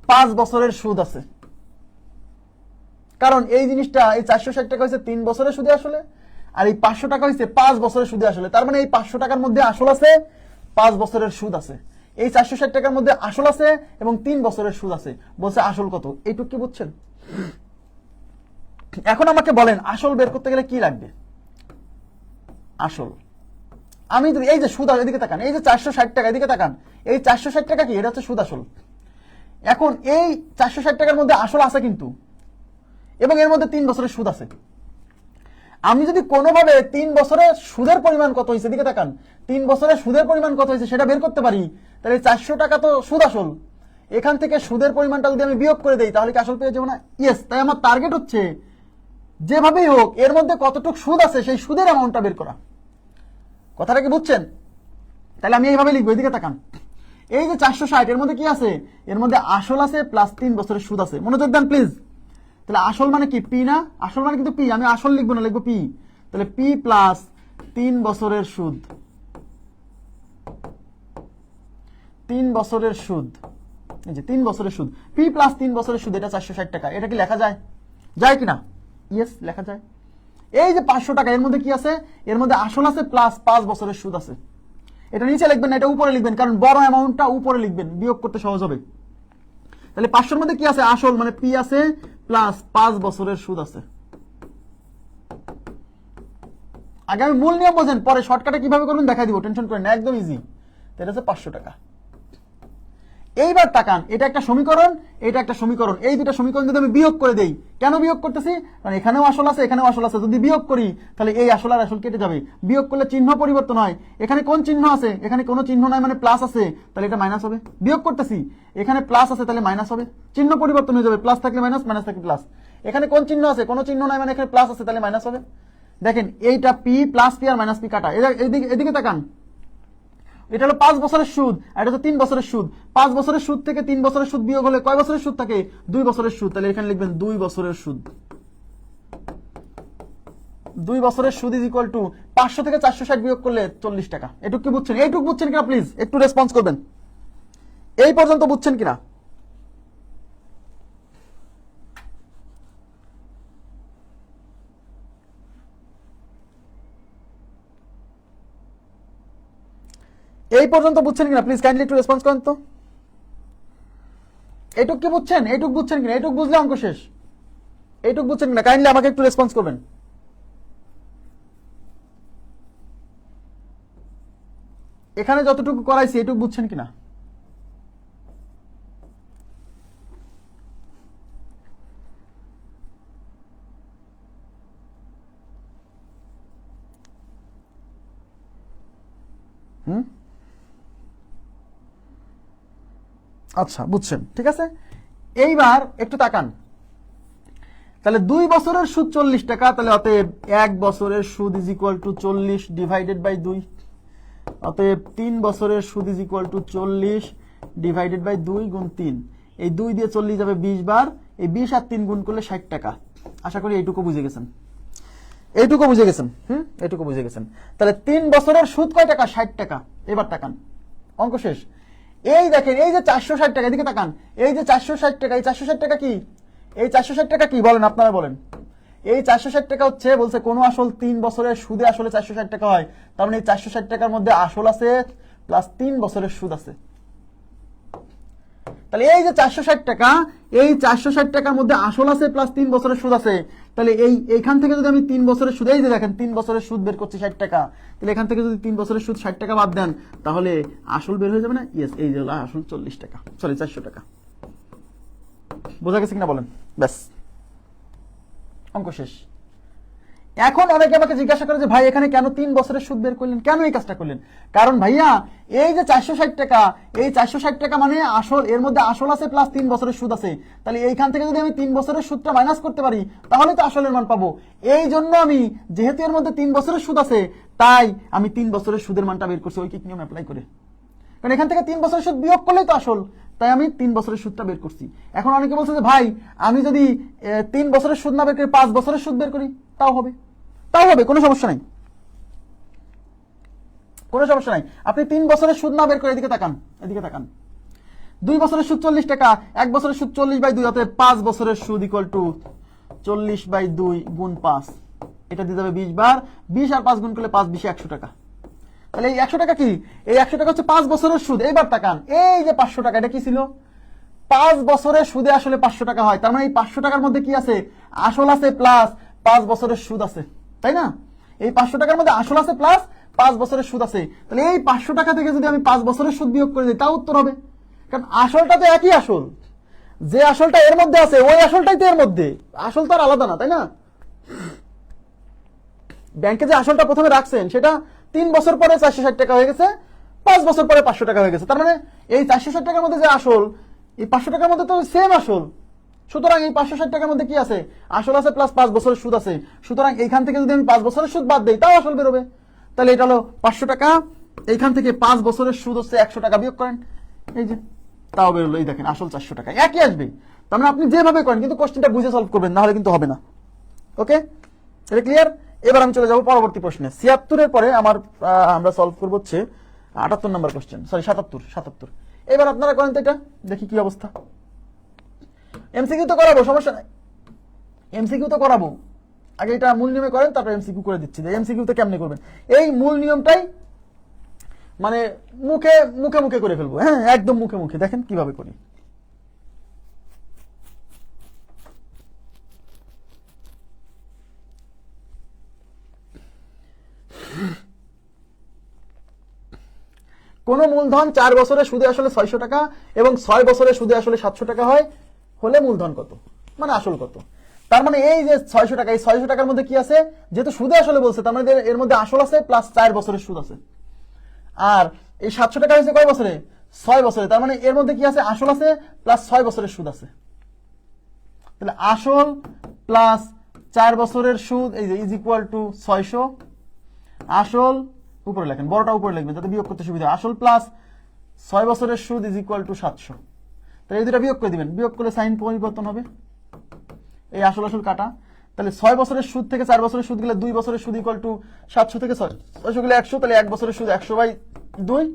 5 বছরের সুদ আছে। কারণ এই জিনিসটা, এই 460 টাকা হয়েছে 3 বছরের সুদে আসলে, আর এই 500 টাকা হয়েছে 5 বছরের সুদে আসলে। তার মানে এই 500 টাকার মধ্যে আসল আছে, 5 বছরের সুদ আছে। এই 460 টাকার মধ্যে আসল আছে এবং 3 বছরের সুদ আছে। বলছে আসল কত? এইটুকু কি বুঝছেন? এখন আমাকে বলেন, আসল বের করতে গেলে কি লাগবে? আসল আমি যদি এই যে সুদ, এদিকে তাকান, এই যে 460 টাকা, এদিকে তাকান, এই 460 টাকা কি? এটা হচ্ছে সুদ আসল। এখন এই 460 টাকার মধ্যে আসল আছে কিন্তু, এবং এর মধ্যে 3 বছরের সুদ আছে। আমি যদি কোনোভাবে 3 বছরের সুদের পরিমাণ কত হয়েছে, দিকে তাকান, 3 বছরের সুদের পরিমাণ কত হয়েছে সেটা বের করতে পারি, তাহলে 400 টাকা তো সুদ আসল, এখান থেকে সুদের পরিমাণটা যদি আমি বিয়োগ করে দেই তাহলে কি আসল পেয়ে যাবো না? ইয়েস। তাই আমার টার্গেট হচ্ছে যেভাবেই হোক এর মধ্যে কতটুকু সুদ আছে সেই সুদের অ্যামাউন্টটা বের করা। কথাটা কি বুঝছেন? তাহলে আমি এইভাবে লিখবো, এদিকে তাকান, এই যে 460 এর মধ্যে কি আছে? এর মধ্যে আসল আছে প্লাস 3 বছরের সুদ আছে। মনোযোগ দেন প্লিজ। তাহলে আসল মানে কি? পি না? আসল মানে কিন্তু পি। আমি আসল লিখবো না, লিখবো পি। তাহলে পি প্লাস 3 বছরের সুদ, 3 বছরের সুদ, এই যে 3 বছরের সুদ, পি প্লাস 3 বছরের সুদ, এটা 460 টাকা। এটা কি লেখা যায়? যায় কিনা? ইয়েস, লেখা যায়। এই যে 500 টাকা, এর মধ্যে কি আছে? এর মধ্যে আসল আছে প্লাস 5 বছরের সুদ আছে। এটা নিচে লিখবেন না, এটা উপরে লিখবেন, কারণ বড় অ্যামাউন্টটা উপরে লিখবেন, বিয়োগ করতে সহজ হবে। তাহলে 500-র মধ্যে কি আছে? আসল মানে পি আছে প্লাস 5 বছরের সুদ আছে। আগে আমি মূল নিয়ম বোঝেন, পরে শর্টকাটে কিভাবে করবেন দেখাই দিব, টেনশন করেন না, একদম ইজি। এটা হচ্ছে 500 টাকা। এইবার তাকান, এটা একটা সমীকরণ, এটা একটা সমীকরণ। এই দুটো সমীকরণ যদি আমি বিয়োগ করে দেই, কেন বিয়োগ করতেছি? কারণ এখানেও আসল আছে, এখানেও আসল আছে। যদি বিয়োগ করি তাহলে এই আসল আর আসল কেটে যাবে। বিয়োগ করলে চিহ্ন পরিবর্তন হয়। এখানে কোন চিহ্ন আছে? এখানে কোনো চিহ্ন নাই, মানে প্লাস আছে, তাহলে এটা মাইনাস হবে। বিয়োগ করতেছি, এখানে প্লাস আছে, তাহলে মাইনাস হবে। চিহ্ন পরিবর্তন হয়ে যাবে, প্লাস থাকলে মাইনাস, মাইনাস থাকলে প্লাস। এখানে কোন চিহ্ন আছে? কোনো চিহ্ন নাই, মানে এখানে প্লাস আছে, তাহলে মাইনাস হবে। দেখেন, এইটা P plus P R minus P কাটা। এদিকে তাকান, এটা হলো 5 বছরের সুদ, আর এটা হচ্ছে 3 বছরের সুদ। 5 বছরের সুদ থেকে 3 বছরের সুদ বিয়োগ হলে কয় বছরের সুদ থাকে? 2 বছরের সুদ। তাহলে এখানে লিখবেন 2 বছরের সুদ। 2 বছরের সুদ ইজ ইকুয়াল টু 500 থেকে 460 বিয়োগ করলে 40 টাকা। এটুকু কি বুঝছেন? এইটুকু বুঝছেন কিনা প্লিজ একটু রেসপন্স করবেন। এই পর্যন্ত বুঝছেন কিনা? এই পর্যন্ত বুঝছেন কিনা প্লিজ কাইন্ডলি একটু রেসপন্স করেন তো। এইটুক কি বুঝছেন? এইটুক বুঝছেন কিনা? এইটুক বুঝলে অঙ্ক শেষ। এইটুক বুঝছেন কিনা কাইন্ডলি আমাকে একটু রেসপন্স করবেন। এখানে যতটুকু করাইছি এইটুকু বুঝছেন কিনা? আচ্ছা বুঝছেন, ঠিক আছে। এইবার একটু তাকান, তাহলে 2 বছরের সুদ 40 টাকা, তাহলে অতএব 1 বছরের সুদ is equal to 40 divided by 2। অতএব 3 বছরের সুদ is equal to 40 divided by 2 গুণ 3। এই 2 দিয়ে 40 যাবে 20 বার, এই 20 আর 3 গুণ করলে 60 টাকা। আশা করি এইটুকু বুঝে গেছেন, এইটুকু বুঝে গেছেন। এইটুকু বুঝে গেছেন। তাহলে 3 বছরের সুদ কয় টাকা? 60 টাকা। এবার তাকান, অঙ্ক শেষ। এই দেখেন, এই যে 460 টাকা, এদিকে তাকান, এই যে 460 টাকা, এই 460 টাকা কি? এই 460 টাকা কি বলেন, আপনারা বলেন। এই 460 টাকা হচ্ছে, বলছে কোন আসল 3 বছরের সুদে আসলে 460 টাকা হয়, তার মানে এই 460 টাকার মধ্যে আসল আছে প্লাস 3 বছরের সুদ আছে। তাহলে এই যে 460 টাকা, এই 460 টাকার মধ্যে আসল আছে প্লাস 3 বছরের সুদ আছে। তাহলে এইখান থেকে যদি আমি 3 বছরের সুদ, এই যে দেখেন 3 বছরের সুদ বের করছি 60 টাকা, তাহলে এখান থেকে যদি 3 বছরের সুদ 60 টাকা বাদ দেন, তাহলে আসল বের হয়ে যাবে না? ইয়েস, এই যে আসল 40 টাকা, সরি 400 টাকা। বোঝা গেছে কিনা বলেন? ব্যাস, অঙ্ক শেষ। এখন অনেকে আমাকে জিজ্ঞাসা করে যে ভাই এখানে কেন 3 বছরের সুদ বের করলেন, কেন এই কাজটা করলেন? কারণ ভাইয়া এই যে 460 টাকা, এই 460 টাকা মানে আসল, এর মধ্যে আসল আছে প্লাস 3 বছরের সুদ আছে। তাহলে এইখান থেকে যদি আমি 3 বছরের সুদটা মাইনাস করতে পারি, তাহলে তো আসলের মান পাবো। এই জন্য আমি, যেহেতু এর মধ্যে 3 বছরের সুদ আছে, তাই আমি 3 বছরের সুদের মানটা বের করছি ঐকিক নিয়ম অ্যাপ্লাই করে। কারণ এখান থেকে 3 বছরের সুদ বিয়োগ করলেই তো আসল, তাই আমি 3 বছরের সুদটা বের করছি। এখন অনেকে বলছে যে ভাই আমি যদি 3 বছরের সুদ না বের করি, 5 বছরের সুদ বের করি, তাও হবে, তাও হবে, কোনো সমস্যা নাই, কোনো সমস্যা নাই। আপনি 3 বছরের সুদ না বের করে এদিকে তাকান, এদিকে তাকান। 2 বছরের সুদ 40 টাকা, 1 বছরের সুদ 40 বাই 2, অতএব 5 বছরের সুদ ইকুয়াল টু 40 বাই 2 গুণ 5। এটা দিয়ে যাবে 20 বার, 20 আর 5 গুণ করলে 5 20 100 টাকা। তাহলে এই 100 টাকা কি? এই 100 টাকা হচ্ছে 5 বছরের সুদ। এইবার তাকান, এই যে 500 টাকা, এটা কি ছিল? 5 বছরের সুদে আসলে 500 টাকা হয়, তার মানে এই 500 টাকার মধ্যে কি আছে? আসল আছে প্লাস 5 বছরের সুদ আছে, তাই না? এই 500 টাকার মধ্যে আসল আছে প্লাস 5 বছরের সুদ আছে। তাহলে এই 500 টাকা থেকে যদি আমি 5 বছরের সুদ বিয়োগ করে দিই, তাও উত্তর হবে। কারণ আসলটা তো একই আসল, যে আসলটা এর মধ্যে আছে ওই আসলটাই তো এর মধ্যে, আসল তো আর আলাদা না, তাই না? ব্যাংকে যে আসলটা প্রথমে রাখছেন সেটা 3 বছর পরে 460 টাকা হয়ে গেছে, 5 বছর পরে 500 টাকা হয়ে গেছে। তার মানে এই 460 টাকার মধ্যে যে আসল, এই 500 টাকার মধ্যে তো সেম আসল। সুতরাং এই 560 টাকার মধ্যে কি আছে? আসল আছে প্লাস 5 বছরের সুদ আছে। সুতরাং এইখান থেকে যদি আমি 5 বছরের সুদ বাদ দিই, তাও আসল বেরোবে। তাহলে এটা হলো 500 টাকা, এইখান থেকে 5 বছরের সুদ হচ্ছে 100 টাকা, বিয়োগ করেন, এই যে তাও বেরোলো। এই দেখেন আসল 400 টাকা, একই আসবে। তার মানে আপনি যেভাবে করেন, কিন্তু কোশ্চেনটা বুঝে সলভ করবেন, না হলে কিন্তু হবে না। ওকে, এটা ক্লিয়ার? এবার আমি চলে যাব পরবর্তী প্রশ্নে। 76 এর পরে আমরা সলভ করব হচ্ছে 78 নম্বর কোশ্চেন, সরি 77। এবার আপনারা করেন তো, এটা দেখি কি অবস্থা। এমসিকিউ তো করাবো, সমস্যা নাই, এমসিকিউ তো করাবো। আগে এটা মূল নিয়মে করেন, তারপর এমসিকিউ করে দিচ্ছি। যে এমসিকিউ তে কেমনে করবেন, এই মূল নিয়মটাই মানে মুখে মুখে মুখে করে ফেলবো। হ্যাঁ, একদম মুখে মুখে, দেখেন কিভাবে করি। কোন মূলধন 4 বছরের সুদে আসলে 600 টাকা এবং 6 বছরের সুদে আসলে 700 টাকা হয়, হলে মূলধন কত, মানে আসল কত? তার মানে এই যে 600 টাকা, এই 600 টাকার মধ্যে কি আছে? যেহেতু সুদে আসলে বলছে, তার মানে এর মধ্যে আসল আছে প্লাস 4 বছরের সুদ আছে। আর এই 700 টাকা হয়েছে কয় বছরে? 6 বছরে। তার মানে এর মধ্যে কি আছে? আসল আছে প্লাস 6 বছরের সুদ আছে। তাহলে আসল প্লাস 4 বছরের সুদ, এই যে ইজ ইকুয়াল টু 600। আসল উপরে লেখেন, বড়টা উপরে লিখবেন যাতে বিয়োগ করতে সুবিধা। আসল প্লাস 6 বছরের সুদ ইজ ইকুয়াল টু 700। তাহলে এই দুটা বিয়োগ করে দিবেন, বিয়োগ করলে সাইন পরিবর্তন হবে, এই আসল আসল কাটা। তাহলে 6 বছরের সুদ থেকে 4 বছরের সুদ গেলে 2 বছরের সুদ ইকুয়াল টু 700 থেকে 600 গেলে 100, তাহলে 1 বছরের সুদ 100/2।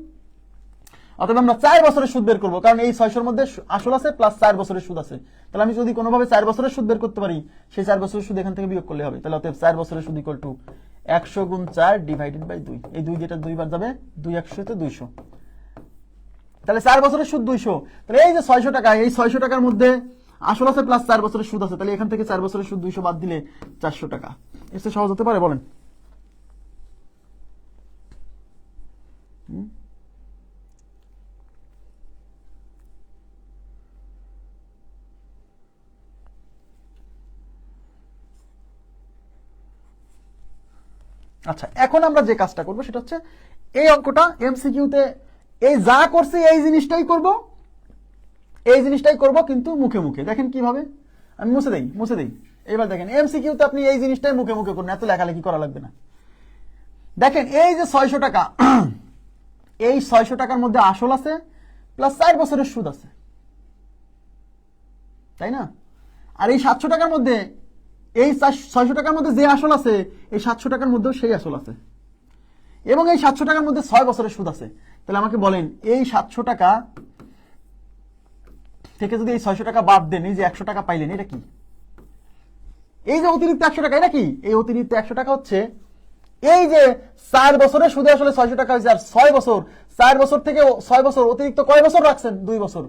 অতএব আমরা 4 বছরের সুদ বের করবো, কারণ এই 600-র মধ্যে আসল আছে প্লাস 4 বছরের সুদ আছে। তাহলে আমি যদি কোনোভাবে 4 বছরের সুদ বের করতে পারি, সেই 4 বছরের সুদ এখান থেকে বিয়োগ করলে হবে। তাহলে অতএব 4 বছরের সুদ ইকুয়াল টু 100 গুণ 4 ডিভাইডেড বাই 2। এই 2 যেটা 2 বার যাবে, 2 100 তে 200। তাহলে 4 বছরের সুদ 200। তাহলে এই যে 600 টাকা, এই 600 টাকার মধ্যে আসল আছে প্লাস 4 বছরের সুদ আছে। তাহলে এখান থেকে 4 বছরের সুদ 200 বাদ দিলে 400 টাকা। এর চেয়ে সহজ হতে পারে বলেন? আচ্ছা, এখন আমরা যে কাজটা করবো সেটা হচ্ছে এই অঙ্কটা এমসিকিউতে এই যা করছি এই জিনিসটাই করব, কিন্তু মুখে মুখে। দেখেন কিভাবে, আমি মুছে দেই। এবার দেখেন এমসিকিউতে আপনি এই জিনিসটাই মুখে মুখে করুন, এত লেখালেখি করা লাগবে না। দেখেন এই যে 600 টাকা, এই 600 টাকার মধ্যে আসল আছে প্লাস 4 বছরের সুদ আছে, তাই না? আর এই 700 টাকার মধ্যে, এই 600 টাকার মধ্যে যে আসল আছে, এই 700 টাকার মধ্যেও সেই আসল আছে, এবং এই 700 টাকার মধ্যে 6 বছরের সুদ আছে। তাহলে আমাকে বলেন এই 700 টাকা থেকে যদি এই 600 টাকা বাদ দেন, এই যে 100 টাকা পাইলেন, এটা কি? এই যে অতিরিক্ত 100 টাকা, এটা কি? এই অতিরিক্ত 100 টাকা হচ্ছে এই যে 4 বছরের সুদে আসলে 600 টাকা হয়েছে, আর 6 বছর, 4 বছর থেকে 6 বছর অতিরিক্ত কয় বছর রাখছেন? 2 বছর।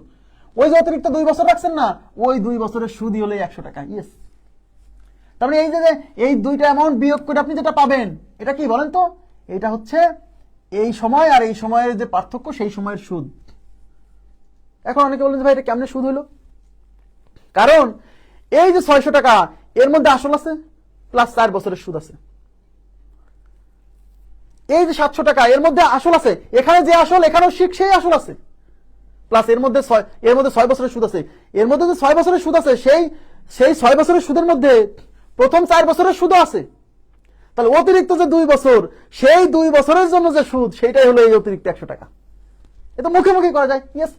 ওই যে অতিরিক্ত 2 বছর রাখছেন না, ওই 2 বছরের সুদই হলো 100 টাকা। ইয়েস। তার মানে এই যে এই দুইটা অ্যামাউন্ট বিয়োগ করে আপনি যেটা পাবেন, এটা কি বলেন তো? এটা হচ্ছে এই সময় আর এই সময়ের যে পার্থক্য, সেই সময়ের সুদ। এখন অনেকে বলেন যে ভাই এটা কেমনে সুদ হলো? কারণ এই যে 600 টাকা, এর মধ্যে আসল আছে প্লাস 4 বছরের সুদ আছে। এই যে 700 টাকা, এর মধ্যে আসল আছে, এখানে যে আসল, এখানেও সেই আসল আছে, প্লাস এর মধ্যে 6 বছরের সুদ আছে। এর মধ্যে যে 6 বছরের সুদ আছে, সেই 6 বছরের সুদের মধ্যে প্রথম 4 বছরের সুদও আছে। তাহলে অতিরিক্ত যে 2 বছর, সেই 2 বছরের জন্য যে সুদ, সেইটাই হলো এই অতিরিক্ত 100 টাকা। এটা মুখে মুখে করা যায়। ইয়েস।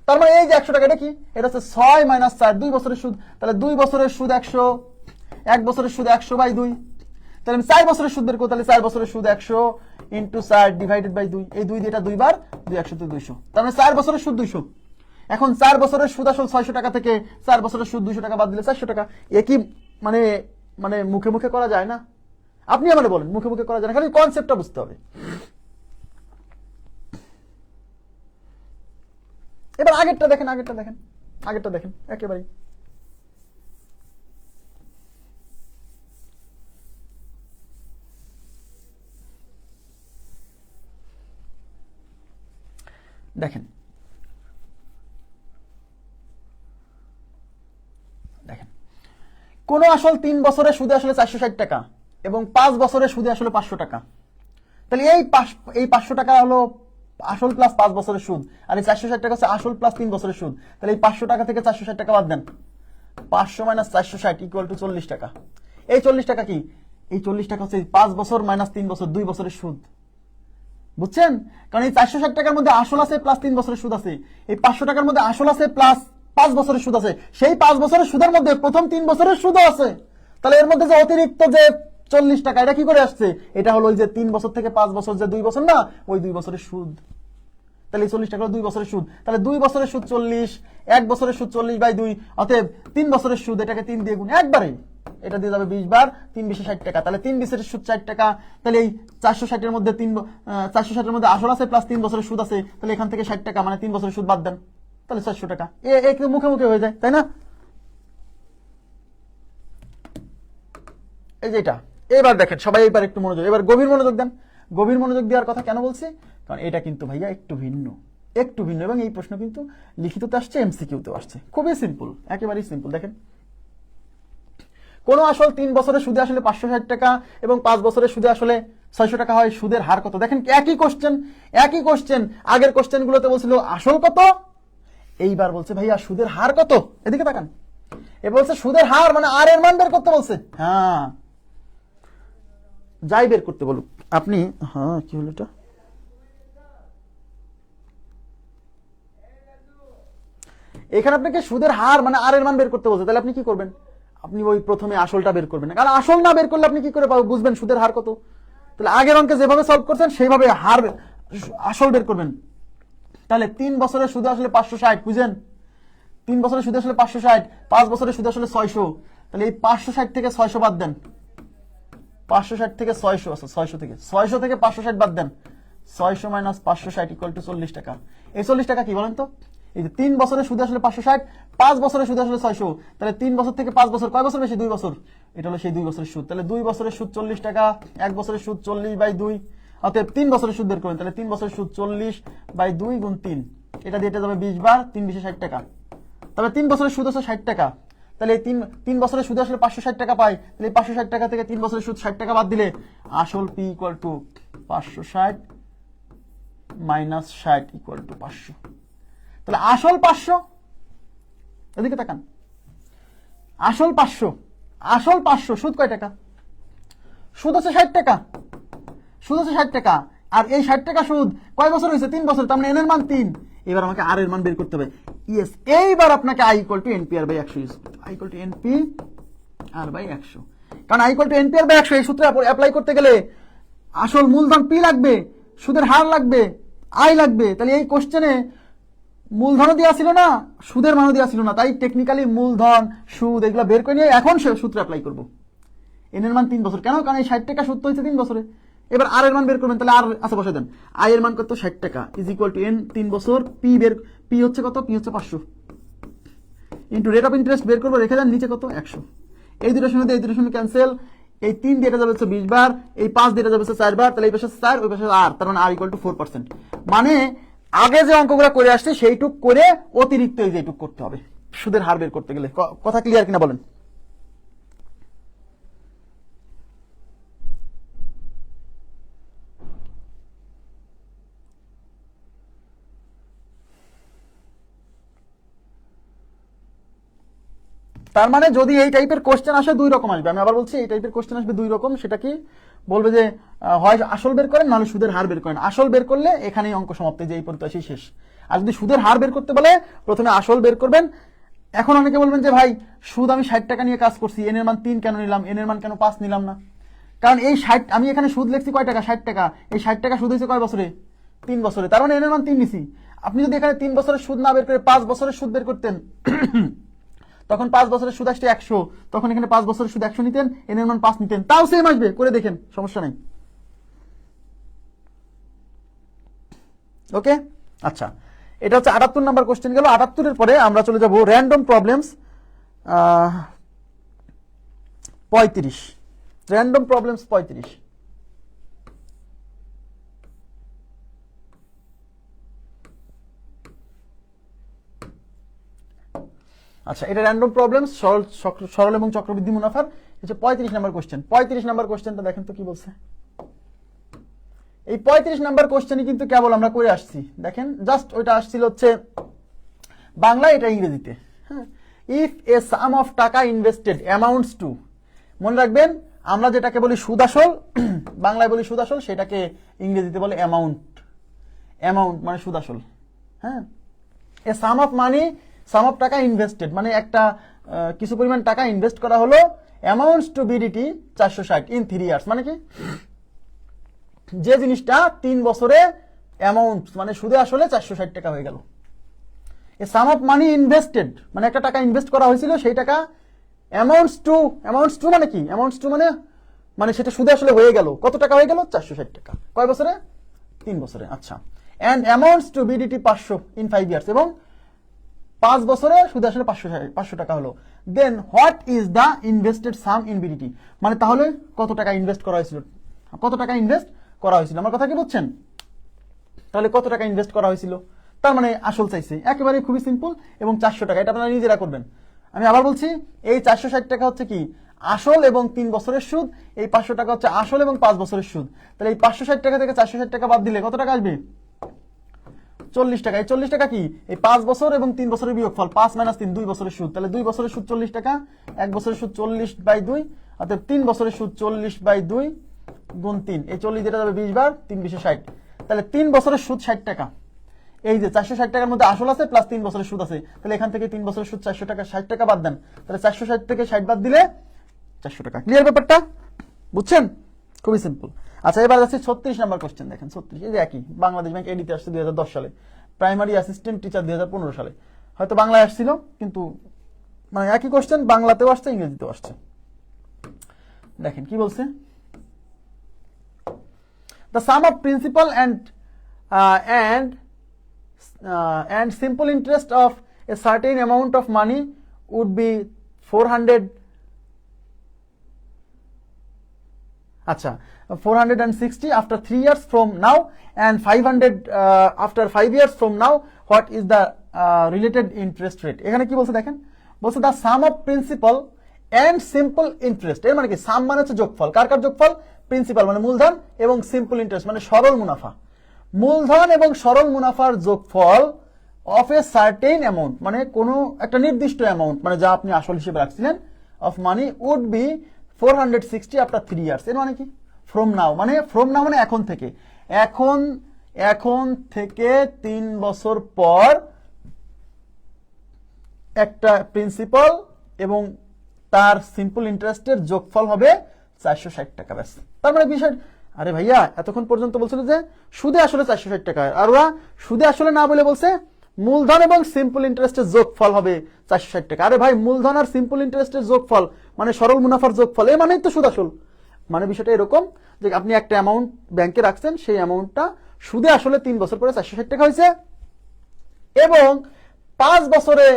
তার মানে এই যে 100 টাকা, এটা কি? এটা হচ্ছে 6 - 4, 2 বছরের সুদ। তাহলে 2 বছরের সুদ 100, 1 বছরের সুদ 100/2। তাহলে আমি 4 বছরের সুদ বের করব, তাহলে 4 বছরের সুদ 100 × 4 ডিভাইডেড বাই 2। এই 2 দিয়ে এটা 2 বার, 2 100 তে 200। তার মানে 4 বছরের সুদ 200। এখন 4 বছরের সুদ আসল 600 টাকা থেকে 4 বছরের সুদ 200 টাকা বাদ দিলে 400 টাকা। এ কি মানে মুখে মুখে করা যায় না? আপনি আমাকে বলেন, মুখে মুখে করা যায় না? খালি কনসেপ্টটা বুঝতে হবে। এবার আগেরটা দেখেন একেবারে দেখেন। কোন আসল 3 বছরের সুদে আসলে 460 টাকা এবং 5 বছরের সুদে আসলে 500 টাকা। তাহলে এই 500 টাকা হলো আসল প্লাস 5 বছরের সুদ, আর এই 460 টাকা হচ্ছে আসল প্লাস 3 বছরের সুদ। তাহলে এই 500 টাকা থেকে 460 টাকা বাদ দেন, 500 - 460 ইকুয়াল টু 40 টাকা। এই 40 টাকা কি? এই 40 টাকা হচ্ছে 5 বছর - 3 বছর, 2 বছরের সুদ। বুঝছেন? কারণ এই 460 টাকার মধ্যে আসল আছে প্লাস 3 বছরের সুদ আছে, এই 500 টাকার মধ্যে আসল আছে প্লাস 5 বছরের সুদ আছে, সেই 5 বছরের সুদের মধ্যে প্রথম 3 বছরের সুদও আছে। তাহলে এর মধ্যে যে অতিরিক্ত যে 40 টাকা, এটা কি করে আসছে? এটা হলো ওই যে 3 বছর থেকে 5 বছর, যে 2 বছর না, ওই 2 বছরের সুদ। তাহলে এই 40 টাকা হলো 2 বছরের সুদ। তাহলে 2 বছরের সুদ 40, 1 বছরের সুদ 40/2। অতএব 3 বছরের সুদ, এটাকে 3 দিয়ে গুণ, একবারে এটা দিয়ে যাবে 20 বার, 3 × 20 = 60 টাকা। তাহলে 3 বছরের সুদ 60 টাকা। তাহলে এই 460 এর মধ্যে 460 এর মধ্যে আসল আছে প্লাস 3 বছরের সুদ আছে। তাহলে এখান থেকে 60 টাকা, মানে 3 বছরের সুদ বাদ দেন, তাহলে 400 টাকা। একটু মুখে মুখে হয়ে যায়, তাই না? এই যে এটা। এবার দেখেন সবাই, এবার একটু মনোযোগ, এবার গভীর মনোযোগ দেন। গভীর মনোযোগ দেওয়ার কথা কেন বলছি? কারণ এটা কিন্তু ভাইয়া একটু ভিন্ন, এবং এই প্রশ্ন কিন্তু লিখিততে আসছে, এমসিকিউতেও আসছে। খুবই সিম্পল, একেবারেই সিম্পল। দেখেন, কোন আসল 3 বছরের সুদে আসলে 560 টাকা এবং 5 বছরের সুদে আসলে 600 টাকা হয়, সুদের হার কত? দেখেন একই কোশ্চেন। আগের কোশ্চেন গুলোতে বলছিল আসল কত, এইবার বলছে ভাইয়া সুদের হার কত। এদিকে তাকান, এ বলছে সুদের হার, মানে আর এর মান বের করতে বলছে। হ্যাঁ, যাই বের করতে বলুক আপনি। হ্যাঁ, কি হলো এটা? এখানে আপনাকে সুদের হার মানে আর এর মান বের করতে বলছে। তাহলে আপনি কি করবেন? আপনি ওই প্রথমে আসলটা বের করবেন না, কারণ আসল না বের করলে আপনি কি করে বুঝবেন সুদের হার কত। তাহলে আগের অঙ্কে যেভাবে সলভ করছেন সেইভাবে হার আসল বের করবেন। তাহলে 3 বছরের সুদ আসলে 560, বুঝেন? 3 বছরের সুদ আসলে 560, 5 বছরের সুদ আসলে 600। তাহলে এই 560 থেকে 600 বাদ দেন, 560 থেকে 600 আছে, 600 থেকে 560 বাদ দেন, 600 মাইনাস 560 ইকুয়াল টু 40 টাকা। এই 40 টাকা কি বলেন তো? এই যে 3 বছরের সুদ আসলে 560, 5 বছরের সুদ আসলে 600। তাহলে 3 বছর থেকে 5 বছর কয় বছর বেশি? 2 বছর। এটা হলো সেই 2 বছরের সুদ। তাহলে 2 বছরের সুদ 40 টাকা, 1 বছরের সুদ 40/2। অতএব 3 বছরের সুদ বের করবেন। তাহলে 3 বছরের সুদ 40/2 গুণ 3, এটা দিয়ে যাবে 20 বার, 3 20 60 টাকা। তবে 3 বছরের সুদ আছে 60 টাকা। তাহলে এই 3 বছরের সুদ আসলে 560 টাকা পাই। তাহলে এই 560 টাকা থেকে 3 বছরের সুদ 60 টাকা বাদ দিলে আসল P equal to 560 minus 60 equal to 500। তাহলে আসল 500, এদিকে তাকান, আসল 500, আসল 500, সুদ কয় টাকা? সুদ আছে 60 টাকা, সুদ আছে 60 টাকা। আর এই 60 টাকা সুদ কয় বছর হয়েছে? 3 বছর। তার মানে এন এর মান 3। এবার আমাকে আর এর মান বের করতে হবে। ইয়েস, এইবার আপনাকে I equal to NPR by 100 use করতে হবে। I equal to NPR by 100, কারণ I equal to NPR by 100 এই সূত্রে অ্যাপ্লাই করতে গেলে আসল মূলধন পি লাগবে, সুদের হার লাগবে, আই লাগবে। তাহলে এই কোশ্চেনে মূলধনও দেওয়া ছিল না, সুদের মানও দেওয়া ছিল না। তাই টেকনিক্যালি মূলধন, সুদ এগুলো বের করে নিয়ে এখন সে সূত্রে অ্যাপ্লাই করবো। এন এর মান 3 বছর, কেন? কারণ এই 60 টাকা সুদ তো হয়েছে 3 বছরে। এবার আর এর মান বের করবেন। তাহলে আর আচ্ছা বসে দেন, আই এর মান কত? 60 টাকা ইজ ইকুয়াল টু এন 3 বছর, পি হচ্ছে কত? পি হচ্ছে 500 ইন্টু রেট অফ ইন্টারেস্ট বের করবো, রেখে দেন নিচে কত? 100। এই দুটো শূন্য দিয়ে এই দুটো শূন্য ক্যান্সেল, এই 3 দিয়ে যাবে হচ্ছে 20 বার, এই 5 দিয়ে যাবে হচ্ছে 4 বার। তাহলে এই পাশে 4, ওই পাশে আর, তার মানে আর ইকুয়াল টু 4%। মানে আগে যে অঙ্কগুলো করে আসছে সেইটুক করে অতিরিক্ত এই যে এইটুক করতে হবে সুদের হার বের করতে গেলে। কথা ক্লিয়ার কিনা বলেন? তার মানে যদি এই টাইপের কোশ্চেন আসে 2 রকম আসবে। আমি আবার বলছি, এই টাইপের কোশ্চেন আসবে 2 রকম। সেটা কি বলবে যে হয় আসল বের করেন, নাহলে সুদের হার বের করেন। আসল বের করলে এখানেই অঙ্ক সমাপ্ত, যে এই পর্যন্ত আসি শেষ। আর যদি সুদের হার বের করতে বলে প্রথমে আসল বের করবেন। এখন অনেকে বলবেন যে ভাই সুদ আমি 60 টাকা নিয়ে কাজ করছি, এন এর মান 3 কেন নিলাম, এন এর মান কেন 5 নিলাম না? কারণ এই 60, আমি এখানে সুদ লিখছি কয় টাকা? 60 টাকা। এই 60 টাকা সুদ হয়েছে কয় বছরে? 3 বছরে। তার মানে এন এর মান 3 নিছি। আপনি যদি এখানে 3 বছরের সুদ না বের করে 5 বছরের সুদ বের করতেন, তখন 5 বছরের সুদ আসছে 100, তখন এখানে 5 বছরের সুদ 100 নিতেন, এন এর মান 5 নিতেন, তাও সেম আসবে। করে দেখেন, সমস্যা নেই। ওকে, আচ্ছা, এটা হচ্ছে 78 নাম্বার কোশ্চেন গেল। 78 এর পরে আমরা চলে যাব র্যান্ডম প্রবলেমস 35, র্যান্ডম প্রবলেমস 35। আচ্ছা, এটা র্যান্ডম প্রবলেমস, সরল এবং চক্রবৃদ্ধি মুনাফার হচ্ছে 35 নাম্বার কোশ্চেন। 35 নাম্বার কোশ্চেনটা দেখেন তো কি বলছে। এই 35 নাম্বার কোশ্চেনই কিন্তু কেবল আমরা করে আসছি। দেখেন, জাস্ট ওইটা আসছিল হচ্ছে বাংলা, এটা ইংরেজিতে। হ্যাঁ, ইফ এ সাম অফ টাকা ইনভেস্টেড অ্যামাউন্টস টু, মনে রাখবেন আমরা যেটাকে বলি সুদ আসল, বাংলায় বলি সুদ আসল, সেটাকে ইংরেজিতে বলে অ্যামাউন্ট। অ্যামাউন্ট মানে সুদ আসল। হ্যাঁ, এ sum of money, some of টাকা ইনভেস্টেড মানে একটা কিছু পরিমাণ টাকা ইনভেস্ট করা হলো, amounts to BDT 460 in 3 years. মানে কি, যে জিনিসটা 3 বছরে অ্যামাউন্ট মানে সুদে আসলে 460 টাকা হয়ে গেল। এ সাম অফ মানি ইনভেস্টেড মানে একটা টাকা ইনভেস্ট করা হয়েছিল, সেই টাকা অ্যামাউন্টস টু মানে কি, অ্যামাউন্টস টু মানে সেটা সুদে আসলে হয়ে গেল। কত টাকা হয়ে গেল? 460 টাকা। কয় বছরে? 3 বছরে। আচ্ছা, and amounts to BDT 500 in 5 years, এবং 5 বছরে সুদে আসলে 500 টাকা হলো। Then what is the invested sum in BDT, মানে তাহলে কত টাকা ইনভেস্ট করা হয়েছিল, কত টাকা ইনভেস্ট করা হয়েছিল। আমার কথা কি বুঝছেন? তাহলে কত টাকা ইনভেস্ট করা হয়েছিল, তার মানে আসল চাইছে। একেবারে খুবই সিম্পল, এবং 400 টাকা, এটা আপনারা নিজেরা করবেন। আমি আবার বলছি, এই 460 টাকা হচ্ছে কি আসল এবং 3 বছরের সুদ, এই 500 টাকা হচ্ছে আসল এবং 5 বছরের সুদ। তাহলে এই 560 টাকা থেকে 460 টাকা বাদ দিলে কত টাকা আসবে? 40 টাকা। এই 40 টাকা কি, এই 5 বছর এবং 3 বছরের বিয়োগফল, 5 - 3 2 বছরের সুদ। তাহলে 2 বছরের সুদ 40 টাকা, 1 বছরের সুদ 40/2, অর্থাৎ 3 বছরের সুদ 40/2 গুণ 3, এই 40 যেটা যাবে 20 বার, 3 20 60। তাহলে 3 বছরের সুদ 60 টাকা, এই যে 460 টাকার মধ্যে আসল আছে প্লাস 3 বছরের সুদ আছে, তাহলে এখান থেকে 3 বছরের সুদ 400 টাকা, 60 টাকা বাদ দেন, তাহলে 460 থেকে 60 বাদ দিলে 400 টাকা। ক্লিয়ার ব্যাপারটা? বুঝছেন? খুবই সিম্পল। আচ্ছা, এবার যাচ্ছে 36 নাম্বার কোশ্চেন। দেখেন 36, এই যে একই, বাংলাদেশ ব্যাংক এডিতে আসছে 2010 সালে, প্রাইমারি অ্যাসিস্ট্যান্ট টিচার 2015 সালে। হয়তো বাংলায় আসছিল, কিন্তু মানে একই কোশ্চেন, বাংলাতেও আসছে ইংরেজিতেও আসছে। দেখেন কি বলছে, the sum of principal and simple interest of a certain amount of money would be 400, acha, 460 after 3 years from now and 500 after 5 years from now. What is the related interest rate? এখানে কি বলছে দেখেন, বলছে the sum of principal and simple interest। এর মানে কি, সাম মানে হচ্ছে যোগফল, কার কার যোগফল, প্রিন্সিপাল মানে মূলধন এবং সিম্পল ইন্টারেস্ট মানে সরল মুনাফা। মূলধন এবং সরল মুনাফার যোগফল অফ এ সার্টেন অ্যামাউন্ট মানে কোনো একটা নির্দিষ্ট অ্যামাউন্ট, মানে যা আপনি আসল হিসেবে রাখছিলেন, of money would be 460 after 3 years. এর মানে কি, ফ্রম নাও মানে, ফ্রম নাও মানে এখন থেকে, এখন থেকে 3 বছর পর একটা প্রিন্সিপাল এবং তার সিম্পল ইন্টারেস্টের যোগফল হবে 460 টাকা। ব্যাস। তার মানে বিষয়, আরে ভাইয়া এতক্ষণ পর্যন্ত বলছিল যে সুদে আসলে 460 টাকা, আর ওরা সুদে আসলে না বলে বলছে মূলধন এবং সিম্পল ইন্টারেস্টের যোগফল হবে 460 টাকা। আরে ভাই, মূলধন আর সিম্পল ইন্টারেস্টের যোগফল মানে সরল মুনাফার যোগফল, এ মানেই তো সুদ আসল। মানে বিষয়টা এরকম যে আপনি একটা অ্যামাউন্ট ব্যাংকে রাখছেন, সেই অ্যামাউন্টটা সুদে আসলে 3 বছর পরে 460 টাকা হয়েছে এবং 5 বছরে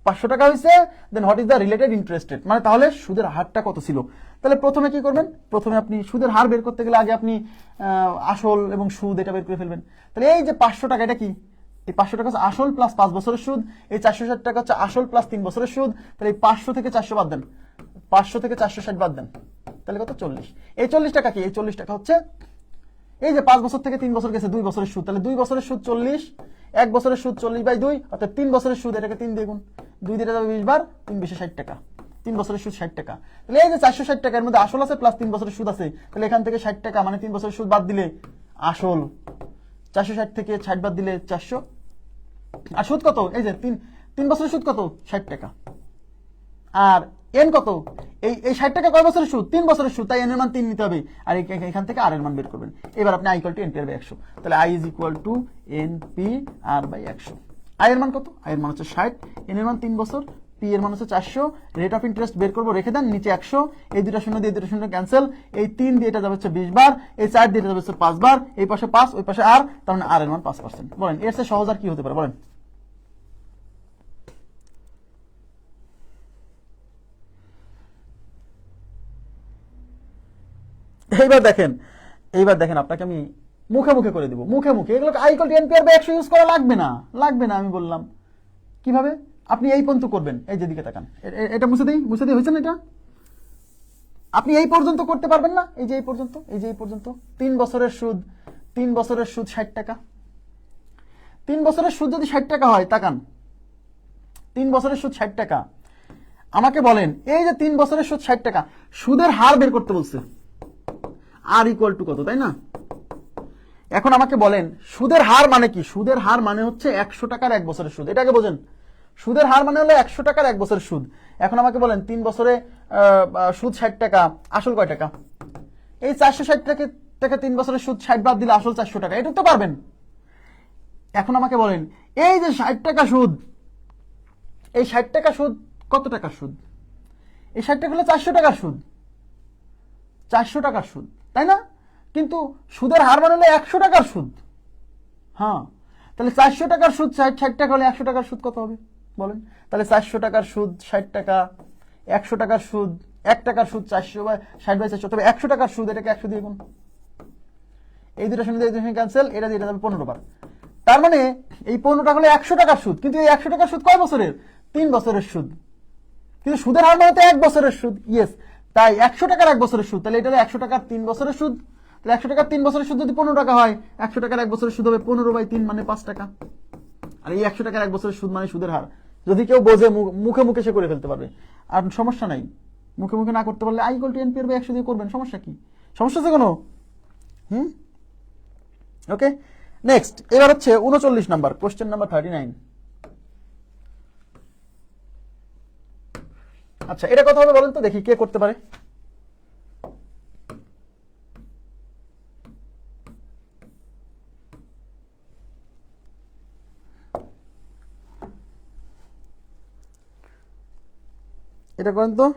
500 টাকা হয়েছে। Then what is the related interest rate, মানে তাহলে সুদের হারটা কত ছিল। তাহলে প্রথমে কি করবেন, প্রথমে আপনি সুদের হার বের করতে গেলে আগে আপনি আসল এবং সুদ এটা বের করে ফেলবেন। তাহলে এই যে 500 টাকা, এটা কি, এই 500 টাকা হচ্ছে আসল প্লাস 5 বছরের সুদ, এই 460 টাকা হচ্ছে আসল প্লাস 3 বছরের সুদ। তাহলে এই 500 থেকে 400 বাদ দেন, 500 থেকে 460 বাদ দেন, তাহলে কত, 40। এই 40 টাকা কি, এই 40 টাকা হচ্ছে এই যে 5 বছর থেকে 3 বছর গেছে 2 বছরের সুদ, তাহলে 2 বছরের সুদ 40, 1 বছরের সুদ 40/2, অর্থাৎ 3 বছরের সুদ, এটাকে 3 দিয়ে গুণ, 2 দিয়ে যাবে 20 বার, 3 20 60 টাকা, 3 বছরের সুদ 60 টাকা। তাহলে এই যে 460 টাকার মধ্যে আসল আছে প্লাস 3 বছরের সুদ আছে, তাহলে এখান থেকে 60 টাকা মানে 3 বছরের সুদ বাদ দিলে আসল 460 থেকে 60 বাদ দিলে 400, আর সুদ কত, এই যে 3 বছরের সুদ কত, 60 টাকা। আর এন কত, এই 60 টাকা কয় বছরের সুদ, 3 বছরের সুদ, তাই এন এর মান 3 নিতে হবে, আর এখান থেকে আর এর মান বের করবেন। এবার আপনি I equal to NP R by 100, তাহলে I is equal to NP R by 100। I এর মান কত, আই এর মান হচ্ছে 60, এন এর মান 3 বছর, পি এর মান হচ্ছে 400, রেট অফ ইন্টারেস্ট বের করবো, রেখে দেন নিচে 100, এই দুটো শূন্য দিয়ে দুটো শূন্য ক্যান্সেল, এই 3 দিয়ে এটা যাবে হচ্ছে 20 বার, এই 4 দিয়ে এটা যাবে হচ্ছে 5 বার, এই পাশে 5 ওই পাশে আর, তার মানে আর এর মান 5%। বলেন এর চেয়ে সহজ আর কি হতে পারে, বলেন। এইবার দেখেন আপনাকে আমি মুখে মুখে করে দিব, মুখে মুখে, এগুলো I equal to NP R by 100 use করা লাগবে না, আমি বললাম কিভাবে আপনি এই পর্যন্ত করবেন। এই যেদিকে তাকান, এটা মুছে দিই হয়েছে না, এটা আপনি এই পর্যন্ত করতে পারবেন না, এই যে এই পর্যন্ত 3 বছরের সুদ 60 টাকা। 3 বছরের সুদ যদি 60 টাকা হয়, তাকান 3 বছরের সুদ 60 টাকা, আমাকে বলেন এই যে 3 বছরের সুদ 60 টাকা, সুদের হার বের করতে বলছে, আর ইকুয়াল টু কত, তাই না? এখন আমাকে বলেন সুদের হার মানে কি, সুদের হার মানে হচ্ছে 100 টাকার 1 বছরের সুদ, এটাকে বোঝেন। সুদের হার মানে হলো 100 টাকার 1 বছরের সুদ। এখন আমাকে বলেন 3 বছরে সুদ 60 টাকা, আসল কয় টাকা, এই 460 টাকা 3 বছরের সুদ 60 বাদ দিলে আসল 400 টাকা, এটা তো পারবেন। এখন আমাকে বলেন এই যে 60 টাকা সুদ, এই 60 টাকা সুদ কত টাকার সুদ, এই 60 টাকা হলো 400 টাকার সুদ, 400 টাকার সুদ, তাই না? কিন্তু সুদের হার মানে হলো 100 টাকার সুদ। হ্যাঁ, তাহলে 400 টাকার সুদ 60 টাকা হলে 100 টাকার সুদ কত হবে বলেন? তাহলে 400 টাকার সুদ 60 টাকা, 100 টাকার সুদ 1 টাকার সুদ 400 বা 60/400, তবে 100 টাকার সুদ, এটাকে 100 দিয়ে গুণ, এই দুটো শূন্য দিয়ে দুটো ক্যান্সেল, এটা দিয়ে যাবে 15 বার। তার মানে এই 15 টাকা হলো 100 টাকার সুদ, কিন্তু এই 100 টাকার সুদ কয় বছরের, 3 বছরের সুদ, কিন্তু সুদের হার মানে তো 1 বছরের সুদ। ইয়েস, তাই 100 টাকার 1 বছরের সুদ, তাহলে এটা হলো 100 টাকার 3 বছরের সুদ। তাহলে 100 টাকার 3 বছরের সুদ যদি 15 টাকা হয়, 100 টাকার 1 বছরের সুদ হবে 15/3 মানে 5 টাকা। আর এই 100 টাকার 1 বছরের সুদ মানে সুদের হার। যদি কেউ বোঝে মুখে মুখে সে করে ফেলতে পারবে, আর সমস্যা নাই। মুখে মুখে না করতে পারলে I equal to NP R by 100 দিয়ে করবেন, সমস্যা কি, সমস্যা আছে কোনো? ওকে, নেক্সট, এবার হচ্ছে 39 নাম্বার, কোশ্চেন নাম্বার 39। আচ্ছা, এটা কথা হবে বলেন তো, দেখি কে করতে পারে। এটা করেন তো।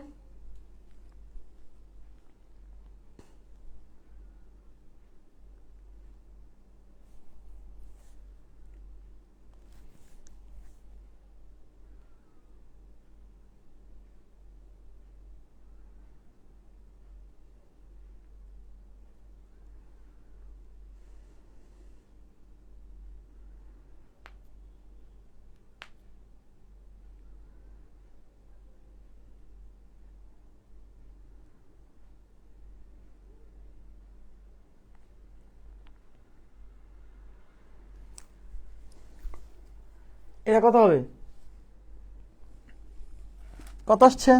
এটা কত হবে, কত আসছে?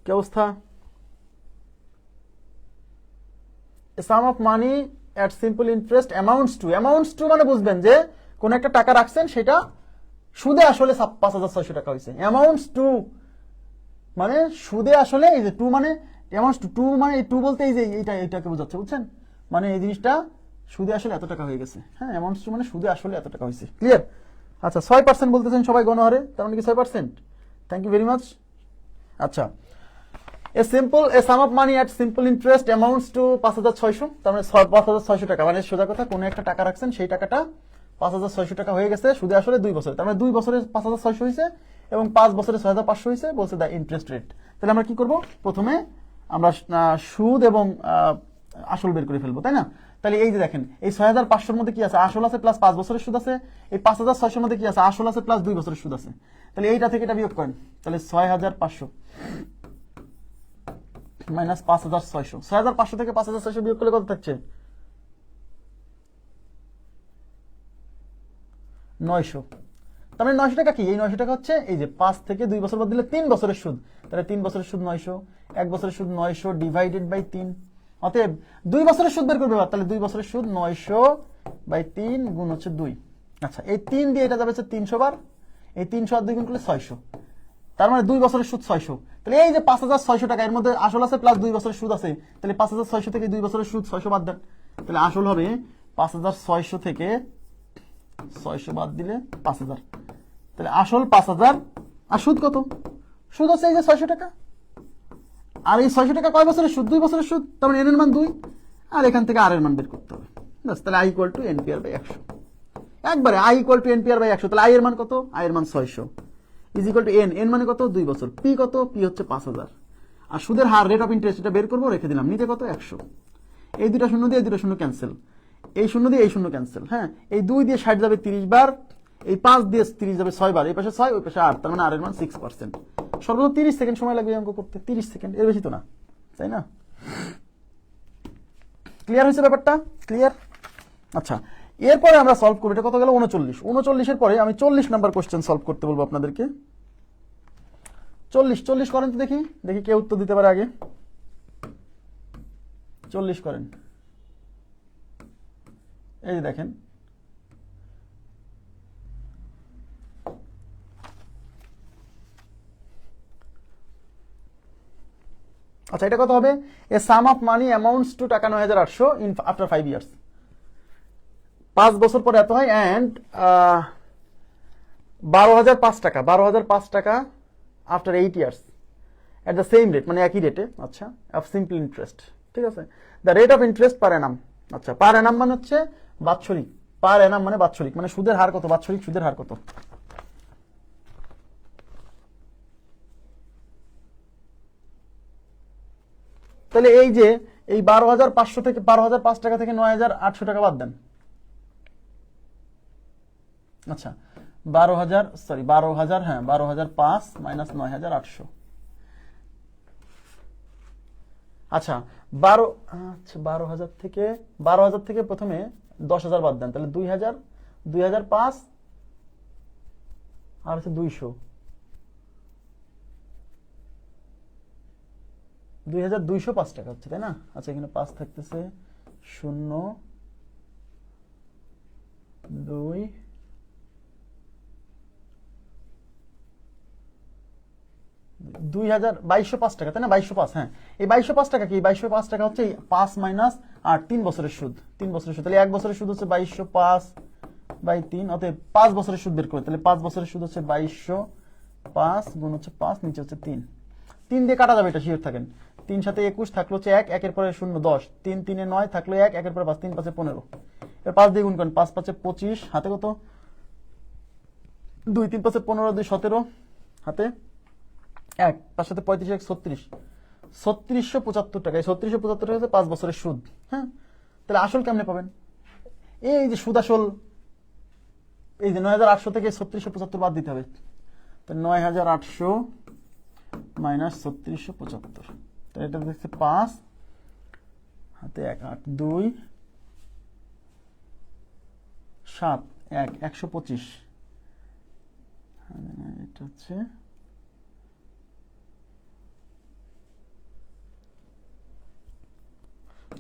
কি অবস্থা? Sum of money at simple interest amounts to মানে বুঝবেন যে কোন একটা টাকা রাখছেন, সেটা সুদে আসলে 5,600 টাকা হয়েছে। অ্যামাউন্টস টু মানে সুদে আসলে, এই যে টু মানে অ্যামাউন্টস টু মানে এই টু বলতে এই যে এইটাকে বোঝাচ্ছে, বুঝছেন? মানে এই জিনিসটা সুদে আসলে এত টাকা হয়ে গেছে। হ্যাঁ, অ্যামাউন্টস টু মানে সুদে আসলে এত টাকা হয়েছে। ক্লিয়ার? আচ্ছা, 6% বলতেছেন সবাই গণহারে, তার মানে কি 6%? Thank you very much. আচ্ছা, a sum of money at simple interest amounts to 5,600, তার মানে 5,600 টাকা। মানে সোজা কথা, কোনো একটা টাকা রাখছেন, সেই টাকাটা 5,600 টাকা হয়ে গেছে সুদে আসলে 2 বছর। তার মানে 2 বছরে 5,600 হয়েছে এবং 5 বছরে 6,500 হয়েছে। বলছে দ্য ইন্টারেস্ট রেট। তাহলে আমরা কি করব? প্রথমে আমরা সুদ এবং আসল বের করে ফেলবো, তাই না? তাহলে এই যে দেখেন, এই 6,500-র মধ্যে কি আছে? আসল আছে প্লাস 5 বছরের সুদ আছে। এই 5,600-র মধ্যে কি আছে? আসল আছে প্লাস 2 বছরের সুদ আছে। তাহলে এইটা থেকে এটা বিয়োগ করেন, তাহলে 6,500 মাইনাস 5,600। 6,500 থেকে 5,600 বিয়োগ করলে কত থাকছে? 900। তার মানে 900 টাকা কি? এই 900 টাকা হচ্ছে এই যে 5 থেকে 2 বছর বাদ দিলে 3 বছরের সুদ। তাহলে 3 বছরের সুদ 900, 1 বছরের সুদ 900 ডিভাইডেড বাই 3। অতএব 2 বছরের সুদ বের করবে। তাহলে 2 বছরের সুদ 900 বাই 3 গুণ হচ্ছে 2। আচ্ছা, এই 3 দিয়ে এটা যাবে হচ্ছে 300 বার। এই 300 আর 2 গুণ করলে 600। তার মানে 2 বছরের সুদ 600। তাহলে এই যে 5,600 টাকা, এর মধ্যে আসল আছে প্লাস 2 বছরের সুদ আছে। তাহলে 5,600 থেকে 2 বছরের সুদ 600 বাদ দেন। তাহলে আসল হবে 5,600 থেকে 600 বাদ দিলে 5,000। তাহলে আসল 5,000 আর সুদ কত? সুদ হচ্ছে এই যে 600 টাকা। আর এই 600 টাকা কয় বছরের সুদ? 2 বছরের সুদ। তার মানে এন এর মান 2, আর এখান থেকে আর এর মান বের করতে হবে। বাস, তাহলে I equal to NPR by 100। একবারে I equal to NPR by 100। তাহলে আই এর মান কত? আই এর মান 600 ইজ ইকুয়াল টু এন মানে কত? 2 বছর। পি কত? পি হচ্ছে 5,000। আর সুদের হার, রেট অফ ইন্টারেস্ট, এটা বের করবো, রেখে দিলাম। নিচে কত? 100। এই দুটা শূন্য দিয়ে এই দুটা শূন্য ক্যান্সেল, এই শূন্য দিয়ে এই শূন্য ক্যান্সেল। হ্যাঁ, এই 2 দিয়ে 60 যাবে 30 বার, এই 5 দিয়ে 30 যাবে 6 বার, এই পাশে 6 ওই পাশে 8। তার মানে আর এর মান 6%। সর্বোচ্চ 30 সেকেন্ড সময় লাগবে অঙ্ক করতে। 30 সেকেন্ড, এর বেশি তো না, তাই না? ক্লিয়ার হয়েছে ব্যাপারটা? ক্লিয়ার? আচ্ছা, এরপরে আমরা সলভ করবো। এটা কত গেল? 39। 39-এর পরে আমি 40 নাম্বার কোশ্চেন সলভ করতে বলবো আপনাদেরকে। 40 করেন তো, দেখি দেখি কে উত্তর দিতে পারে আগে। 40 করেন। এই যে দেখেন, আচ্ছা, এটা কত হবে? এ sum of money amounts two টাকা 9,800 ইন আফটার 5 ইয়ার্স। 5 বছর পরে এত হয়। অ্যান্ড 12,005 টাকা, 12,005 টাকা after 8 years at the same rate, মানে একই রেটে। আচ্ছা, অফ সিম্পল ইন্টারেস্ট। ঠিক আছে, দ্য রেট অফ ইন্টারেস্ট পার অ্যানাম। আচ্ছা, পার অ্যানাম মানে হচ্ছে বাৎসরিক, পার অ্যানাম মানে বাৎসরিক, মানে সুদের হার কত? বাৎসরিক সুদের হার কত? তাহলে এই যে এই 12,500 থেকে 12,005 টাকা থেকে 9,800 টাকা বাদ দেন। আচ্ছা, 12,000 হ্যাঁ 12,005 মাইনাস 9,800। আচ্ছা, 12,000 থেকে প্রথমে 10,000 বাদ দেন। তাহলে 2,000, 2,005 আর হচ্ছে 200, 2205 টাকা হচ্ছে, তাই না? আচ্ছা, এখানে 5 থাকতেছে, 0 2 2205 টাকা, তাই না? 2205, হ্যাঁ। এই 2205 টাকা কি? 2205 টাকা হচ্ছে 5 মাইনাস 8, 3 বছরের সুদ, 3 বছরের সুদ। তাহলে 1 বছরের সুদ হচ্ছে 2205/3, অতএব 5 বছরের সুদ বের করে। তাহলে 5 বছরের সুদ হচ্ছে 2205 গুণ হচ্ছে 5, নিচে হচ্ছে 3। 3 দিয়ে কাটা যাবে, এটা শিওর থাকেন। 3 সাথে 21 থাকলো হচ্ছে 1, 1 এর পরে 0 10, 3 3 এ 9 থাকলো 1, 1 এর পরে 5, 3 5 এ 15। এবার 5 দিয়ে গুণ করেন, 5 5 এ 25, হাতে কত? 2 3 5 এ 15, 2 17, হাতে 1, 5 সাথে 35, 1 36, 3675 টাকা। এই 3675 টাকা হচ্ছে 5 বছরের সুদ, হ্যাঁ। তাহলে আসল কেমনে পাবেন? এই যে সুদ আসল, এই যে 9800 থেকে 3675 বাদ দিতে হবে। তো 9800 মাইনাস 3675, তো এটা দেখছে 5, হাতে 1 8 2 7 1 125, এটা হচ্ছে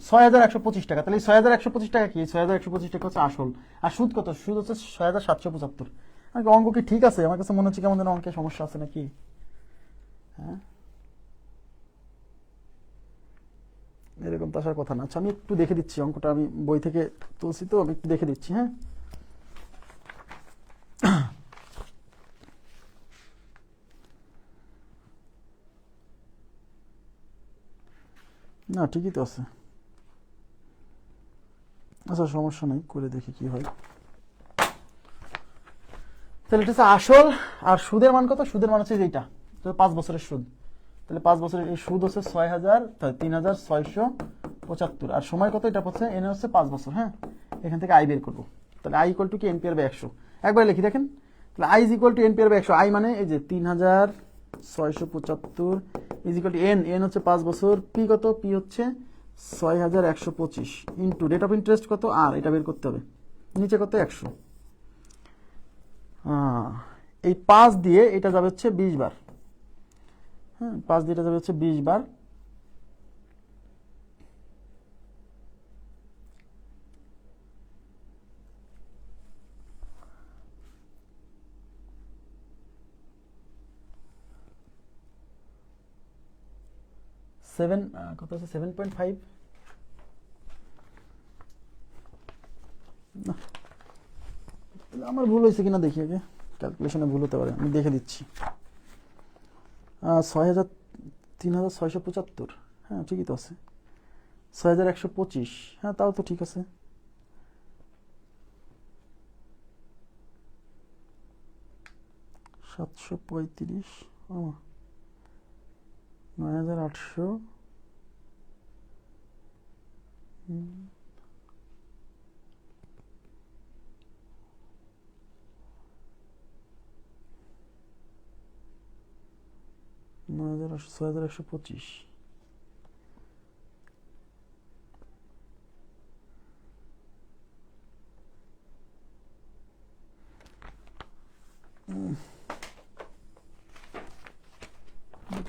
6125 টাকা। তাহলে 6125 টাকা কি? 6125 টাকা হচ্ছে আসল। আর সুদ কত? সুদ হচ্ছে 6775। অঙ্ক কি ঠিক আছে? আমার কাছে মনে হচ্ছে কেমন যেন অঙ্কের সমস্যা আছে নাকি, হ্যাঁ? এরকম তো আসার কথা না। আচ্ছা, আমি একটু দেখে দিচ্ছি অঙ্কটা, আমি বই থেকে তুলছি তো, আমি একটু দেখে দিচ্ছি, হ্যাঁ। না, ঠিকই তো আছে। আচ্ছা, সমস্যা নেই, করে দেখি কি হয়। তাহলে এটা হচ্ছে আসল। আর সুদের মান কত? সুদের মান হচ্ছে এইটা, 5 বছরের সুদ। তাহলে 5 বছরের এই সুদ হচ্ছে 6000, 3675। আর সময় কত? এটা হচ্ছে এনে হচ্ছে 5 বছর, হ্যাঁ। এখান থেকে আই বের করবো। তাহলে আই ইকুয়াল টু কি? NPR by 100। একবার লিখি দেখেন। তাহলে I is equal to NPR by 100। I মানে এই যে 3675 ইজ ইকুয়াল টু এন হচ্ছে 5 বছর, পি কত? পি হচ্ছে 6125 ইন্টু রেট অফ ইন্টারেস্ট কত? আর এটা বের করতে হবে, নিচে কত? 100। এই 5 দিয়ে এটা যাবে হচ্ছে 20 বার, হ্যাঁ। 5 দিয়ে এটা যাবে হচ্ছে 20 বার। কত আছে? 7.5। আমার ভুল হয়েছে কিনা দেখি আগে, ক্যালকুলেশনে ভুল হতে পারে, আমি দেখে দিচ্ছি। 3675, হ্যাঁ ঠিকই তো আছে। 6125, হ্যাঁ তাও তো ঠিক আছে। সাতশো 9800,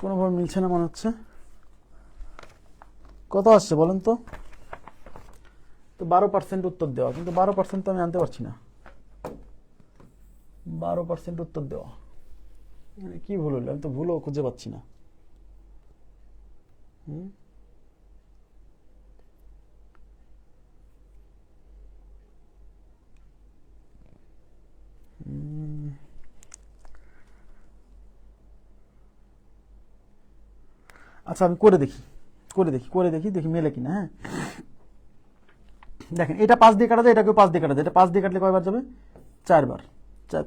কোনো কোনোভাবে মিলছে না মনে হচ্ছে। কত আসছে বলেন তো? 12% উত্তর দেওয়া, কিন্তু 12% তো আমি আনতে পারছি না। 12% উত্তর দেওয়া মানে কি ভুল হলো? আমি তো ভুলও খুঁজে পাচ্ছি না। আচ্ছা, আমি করে দেখি দেখি মেলে কিনা, হ্যাঁ। দেখেন, এটা 5 দিয়ে কাটা যায়, এটাকেও 5 দিয়ে কাটা যায়। এটা 5 দিয়ে কাটলে কয়বার যাবে? 4 বার।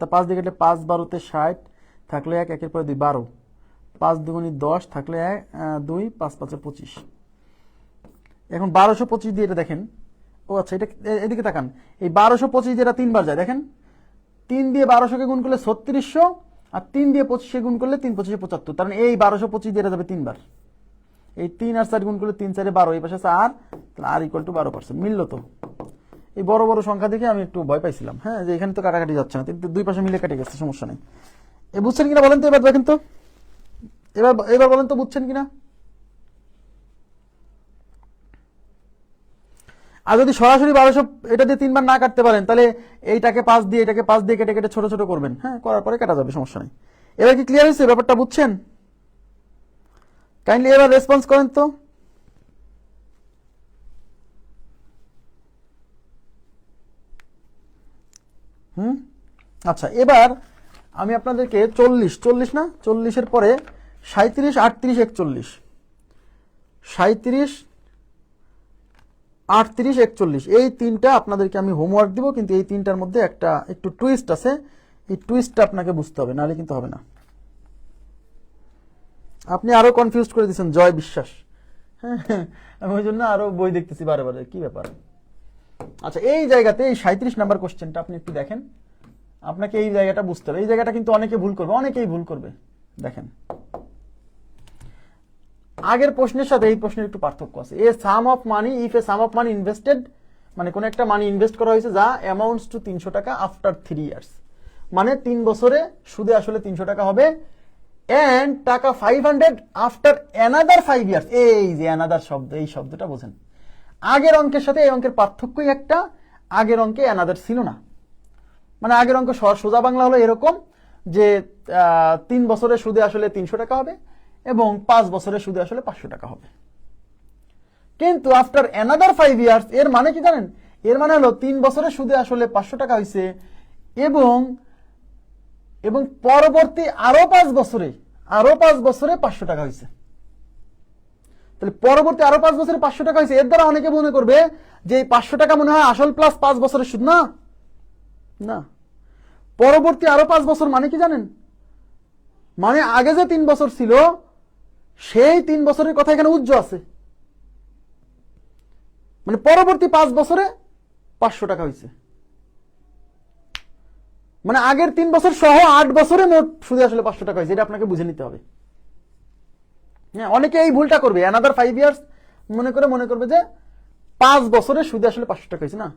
তা 5 দিয়ে কাটলে 5 12 60, থাকলে 1, 1 এর পরে 2 12, 5 দুগুণি 10, থাকলে 2, 5 5 25। এখন 1225 দিয়ে এটা দেখেন। ও আচ্ছা, এটা এদিকে তাকান। এই 1225 দিয়ে এটা 3 বার যায়, দেখেন। 3 দিয়ে 1200-কে গুণ করলে 3600, আর 3 দিয়ে 25-কে গুণ করলে 3 25 75। তার মানে এই 1225 দিয়ে এটা যাবে 3 বার। এই 3 আর 4 গুণ করলে 3 4 12, এই পাশে আছে আর, তাহলে আর ইকুয়াল টু 12%। মিললো তো? এই বড় বড় সংখ্যা দেখে আমি একটু ভয় পাইছিলাম, হ্যাঁ, যে এখানে তো কাটাকাটি যাচ্ছে না, কিন্তু দুই পাশে মিলে কেটে গেছে, সমস্যা নেই। বুঝছেন কিনা বলেন তো, এবার দেখেন তো, এবার বলেন তো বুঝছেন কিনা। আর যদি সরাসরি 1200 এটা দিয়ে 3 বার না কাটতে পারেন, তাহলে এইটাকে 5 দিয়ে এটাকে 5 দিয়ে কেটে কেটে ছোট ছোট করবেন, হ্যাঁ, করার পরে কাটা যাবে, সমস্যা নেই। এবার কি ক্লিয়ার হয়েছে, ব্যাপারটা বুঝছেন? কাইন্ডলি এবার রেসপন্স করেন তো। আচ্ছা, এবার আমি আপনাদেরকে 40 না, 40-এর পরে 37, 38, 41, 37, 38, 41 এই তিনটা আপনাদেরকে আমি হোমওয়ার্ক দিব, কিন্তু এই তিনটার মধ্যে একটা একটু টুইস্ট আছে, এই টুইস্টটা আপনাকে বুঝতে হবে, নাহলে কিন্তু হবে না। আপনি আরো কনফিউজ করে দিচ্ছেন জয় বিশ্বাস, হ্যাঁ, আমি ওই জন্য আরো বই দেখতেছি বারে বারে, কি ব্যাপার। আচ্ছা, এই জায়গাতে এই 37 নাম্বার কোশ্চেনটা আপনি একটু দেখেন, আপনাকে এই জায়গাটা বুঝতে হবে। এই জায়গাটা কিন্তু অনেকে ভুল করবে, অনেকেই ভুল করবে। দেখেন, আগের প্রশ্নের সাথে এই প্রশ্নের একটু পার্থক্য আছে। A sum of money, if a sum of money invested, মানে কোন একটা মানি ইনভেস্ট করা হয়েছে যা অ্যামাউন্টস টু 300 টাকা আফটার 3 ইয়ার্স, মানে 3 বছরে সুদে আসলে 300 টাকা হবে, এন্ড টাকা 500 আফটার অ্যানাদার 5 ইয়ার্স। এই যে অ্যানাদার শব্দ, এই শব্দটা বোঝেন, আগের অঙ্কের সাথে এই অঙ্কের পার্থক্যই একটা, আগের অঙ্কে অ্যানাদার ছিল না। মানে আগের অঙ্ক সোজা বাংলা হলো এরকম যে 3 বছরের সুদে আসলে 300 টাকা হবে এবং 5 বছরের সুদে আসলে 500 টাকা হবে। কিন্তু আফটার অ্যানাদার 5 ইয়ার্স, এর মানে কি জানেন? এর মানে হলো 3 বছরের সুদে আসলে 500 টাকা হয়েছে এবং পরবর্তী আরো 5 বছরে 500 টাকা হয়েছে। তাহলে পরবর্তী আরো 5 বছরে 500 টাকা হয়েছে, এর দ্বারা অনেকে মনে করবে যে এই 500 টাকা মনে হয় আসল প্লাস 5 বছরের সুদ। না না, পরবর্তী আরো 5 বছর মানে কি জানেন? মানে আগে যে 3 বছর ছিল সেই 3 বছরের কথা এখানে উজ্জ্ব আছে, মানে পরবর্তী 5 বছরে 500 টাকা হয়েছে, মানে আগের 3 বছর সহ 8 বছরে মোট সুদে আসলে 500 টাকা হয়েছে। এটা আপনাকে বুঝে নিতে হবে। হ্যাঁ, অনেকে এই ভুলটা করবে, অ্যানাদার 5 ইয়ার্স মনে করবে যে 5 বছরে সুদে আসলে 500 টাকা হয়েছে। না,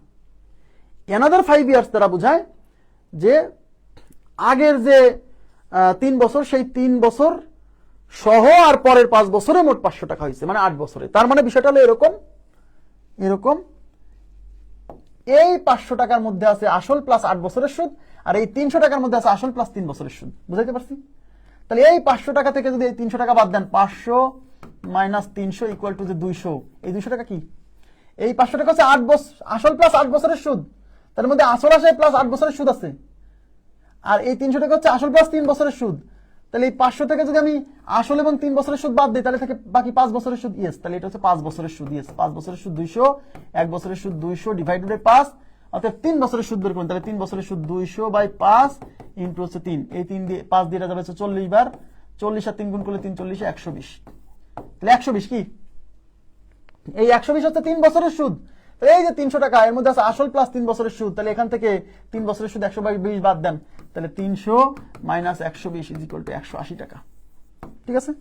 অ্যানাদার 5 ইয়ার্স দ্বারা বোঝায় যে আগের যে 3 বছর, সেই 3 বছর সহ আর পরের 5 বছরে মোট 500 টাকা হয়েছে, মানে 8 বছরে। তার মানে বিষয়টা হলো এরকম, এই 500 টাকার মধ্যে আছে আসল প্লাস 8 বছরের সুদ, আর এই 300 টাকার মধ্যে আছে আসল প্লাস 3 বছরের সুদ। বুঝাইতে পারছি? তাহলে এই 500 টাকা থেকে যদি এই 300 টাকা বাদ দেন, 500 মাইনাস 300 ইকুয়াল টু যে 200, এই 200 টাকা কি? এই 500 টাকা হচ্ছে 8 বছর আসল প্লাস 8 বছরের সুদ, তার মধ্যে আসল আসে প্লাস 8 বছরের সুদ আছে, আর এই 300 টাকা হচ্ছে আসল প্লাস 3 বছরের সুদ। তাহলে এই 500 থেকে যদি আমি আসল এবং 3 বছরের সুদ বাদ দিই, তাহলে থাকে বাকি 5 বছরের সুদ। ইয়েস, তাহলে এটা হচ্ছে 5 বছরের সুদ। ইয়েস, 5 বছরের সুদ 200, 1 বছরের সুদ 200 ডিভাইডেড বাই 5, অর্থাৎ 3 বছরের সুদ বের করুন। তাহলে 3 বছরের সুদ 200 বাই 5 ইন্টু হচ্ছে 3, এই 3 দিয়ে 5 দিয়ে যাবে হচ্ছে 40 বার, 40 আর 3 গুণ করলে 3 40 120। তাহলে 120 কি? এই 120 হচ্ছে 3 বছরের সুদ। এই যে 300 টাকা, এর মধ্যে আছে আসল প্লাস 3 বছরের সুদ, তাহলে এখান থেকে 3 বছরের সুদ 120 বাদ দেন, তাহলে 300 মাইনাস 120 ইজ ইকুয়াল টু 180 টাকা। ঠিক আছে?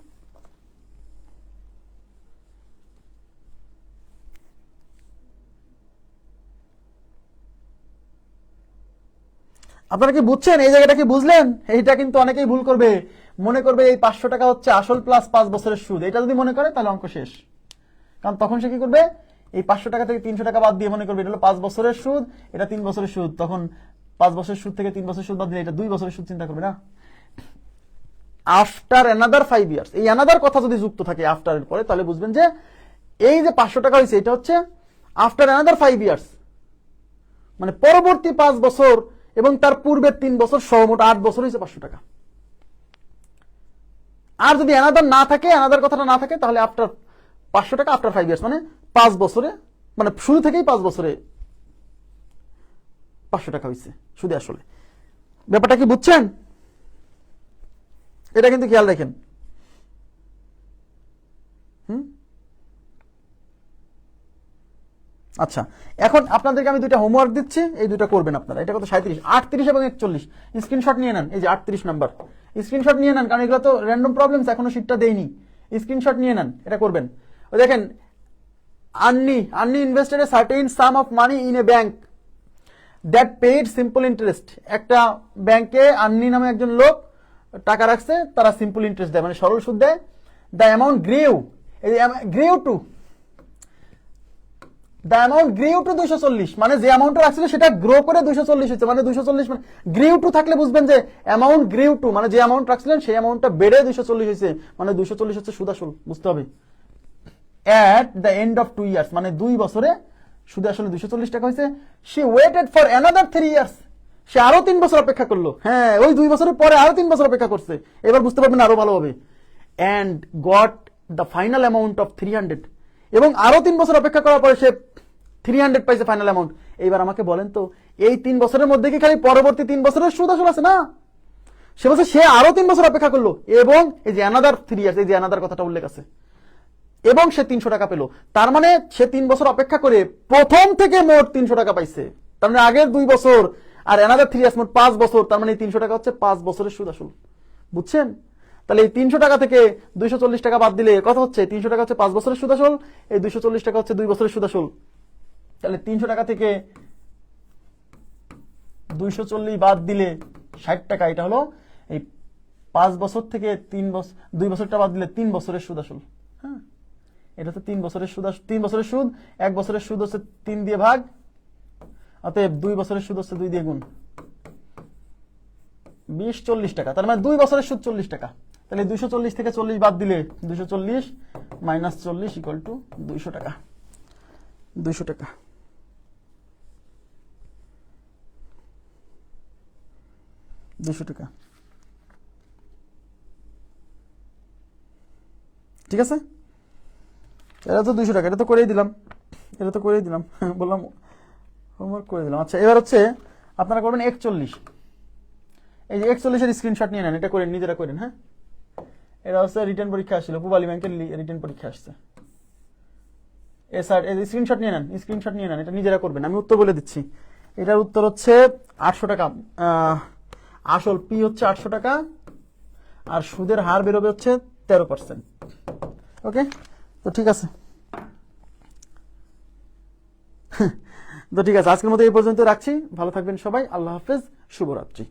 আপনারা কি বুঝছেন? এই জায়গাটা কি বুঝলেন? এইটা কিন্তু অনেকেই ভুল করবে, মনে করবে এই 500 টাকা হচ্ছে আসল প্লাস 5 বছরের সুদ। এটা যদি মনে করে তাহলে অঙ্ক শেষ, কারণ তখন সে কি করবে, এই 500 টাকা থেকে 300 টাকা বাদ দিয়ে মনে করবে এটা হলো 5 বছরের সুদ, এটা 3 বছরের সুদ, তখন 5 বছরের সুদ থেকে 3 বছরের সুদ বাদ দিলে এটা 2 বছরের সুদ চিন্তা করবে না। আফটার অ্যানাদার 5 ইয়ার্স, এই অ্যানাদার কথা যদি যুক্ত থাকে আফটার এর পরে, তাহলে বুঝবেন যে এই যে 500 টাকা হয়েছে এটা হচ্ছে আফটার অ্যানাদার 5 ইয়ার্স, মানে পরবর্তী 5 বছর এবং তার পূর্বের 3 বছর সহ মোট 8 বছর হয়েছে 500 টাকা। আর যদি অ্যানাদার না থাকে, অ্যানাদার কথাটা না থাকে, তাহলে আফটার 500 টাকা আফটার 5 ইয়ার্স, মানে 5 বছরে, মানে শুরু থেকেই 5 বছরে 500 টাকা হয়েছে শুধু। আসলে ব্যাপারটা কি বুঝছেন? এটা কিন্তু খেয়াল রাখেন। আচ্ছা, এখন আপনাদেরকে আমি দুইটা হোমওয়ার্ক দিচ্ছি, এই দুইটা করবেন আপনারা। এটা কত? 37, 38 এবং 41। স্ক্রিনশট নিয়ে নেন, এই যে 38 নাম্বার, স্ক্রিনশট নিয়ে নেন, কারণ এগুলো তো র্যান্ডম প্রবলেমস, এখনো শীটটা দেইনি। স্ক্রিনশট নিয়ে নেন, এটা করবেন। ওই দেখেন, আন্নি invested a certain some of money in a bank that paid simple interest. একটা ব্যাংকে আন্নি নামে একজন লোক টাকা রাখছে তারা সিম্পল ইন্টারেস্ট দেয়, মানে সরল সুদ দেয়। The amount grew, grew to, the amount grew to 240, মানে যে অ্যামাউন্ট রাখছিল সেটা গ্রো করে 240 হচ্ছে, মানে 240 মানে গ্রিউ টু থাকলে বুঝবেন যে অ্যামাউন্ট গ্রিউ টু মানে যে অ্যামাউন্ট রাখছিলেন সেই অ্যামাউন্টটা বেড়ে 240 হয়েছে, মানে 240 হচ্ছে সুদ আসল, বুঝতে হবে। At the end of 2 years, মানে 2 বছরে সুদ আসলে 240 টাকা হয়েছে। She waited for another 3 years, সে আরো 3 বছর অপেক্ষা করলো, হ্যাঁ ওই 2 বছরের পরে আরো 3 বছর অপেক্ষা করছে, এবার বুঝতে পারবেন আরো ভালোভাবে। And got the final amount of 300, এবং আরো 3 বছর অপেক্ষা করার পরে সে 300 পাইছে ফাইনাল অ্যামাউন্ট। এইবার আমাকে বলেন তো এই 3 বছরের মধ্যে কি খালি পরবর্তী 3 বছরের সুদ আসল আছে? না, সে বলছে সে আরো 3 বছর অপেক্ষা করলো, এবং এই যে অ্যানাদার 3 ইয়ার্স, এই যে অ্যানাদার কথাটা উল্লেখ আছে, এবং সে 300 টাকা পেল। তার মানে সে 3 বছর অপেক্ষা করে প্রথম থেকে মোট 300 টাকা পাইছে, তার মানে আগের 2 বছর আর অ্যানাদার 3 ইয়ার্স মোট 5 বছর, তার মানে এই 300 টাকা হচ্ছে 5 বছরের সুদ আসল, বুঝছেন? তাহলে এই 300 টাকা থেকে 240 টাকা বাদ দিলে কত হচ্ছে? 300 টাকা হচ্ছে 5 বছরের সুদ আসল, এই 240 টাকা হচ্ছে 2 বছরের সুদ আসল। তাহলে 300 টাকা থেকে 240 বাদ দিলে 60 টাকা, এটা হলো এই 5 বছর থেকে 2 বছরটা বাদ দিলে 3 বছরের সুদ আসল। হ্যাঁ, এটা তো 3 বছরের সুদ, 3 বছরের সুদ, 1 বছরের সুদ হচ্ছে 3 দিয়ে ভাগ, অতএব 2 বছরের সুদ হচ্ছে 2 দিয়ে গুণ, 20 40 টাকা, তার মানে 2 বছরের সুদ 40 টাকা। তাহলে 240 থেকে 40 বাদ দিলে 240 মাইনাস 40 ইকুয়াল টু 200 টাকা, 200 টাকা। ঠিক আছে, এটা তো 200 টাকা, এটা তো করেই দিলাম, বললাম হোমওয়ার্ক করে দিলাম। আচ্ছা, এবার হচ্ছে আপনারা করবেন 41, এই যে 41 এর স্ক্রিনশট নিয়ে নেন, এটা করেন, নিজেরা করেন। হ্যাঁ, এটা হচ্ছে রিটার্ন পরীক্ষা আসছিল, পূবালী ব্যাংকের রিটার্ন পরীক্ষা আসছে। স্ক্রিনশট নিয়ে নেন, এটা নিজেরা করবেন, আমি উত্তর বলে দিচ্ছি। এটার উত্তর হচ্ছে 800 টাকা, আসল পি হচ্ছে 800 টাকা, আর সুদের হার বেরোবে হচ্ছে 13%। ওকে, তো ঠিক আছে, আজকের মতো এই পর্যন্ত রাখছি। ভালো থাকবেন সবাই, আল্লাহ হাফেজ, শুভরাত্রি।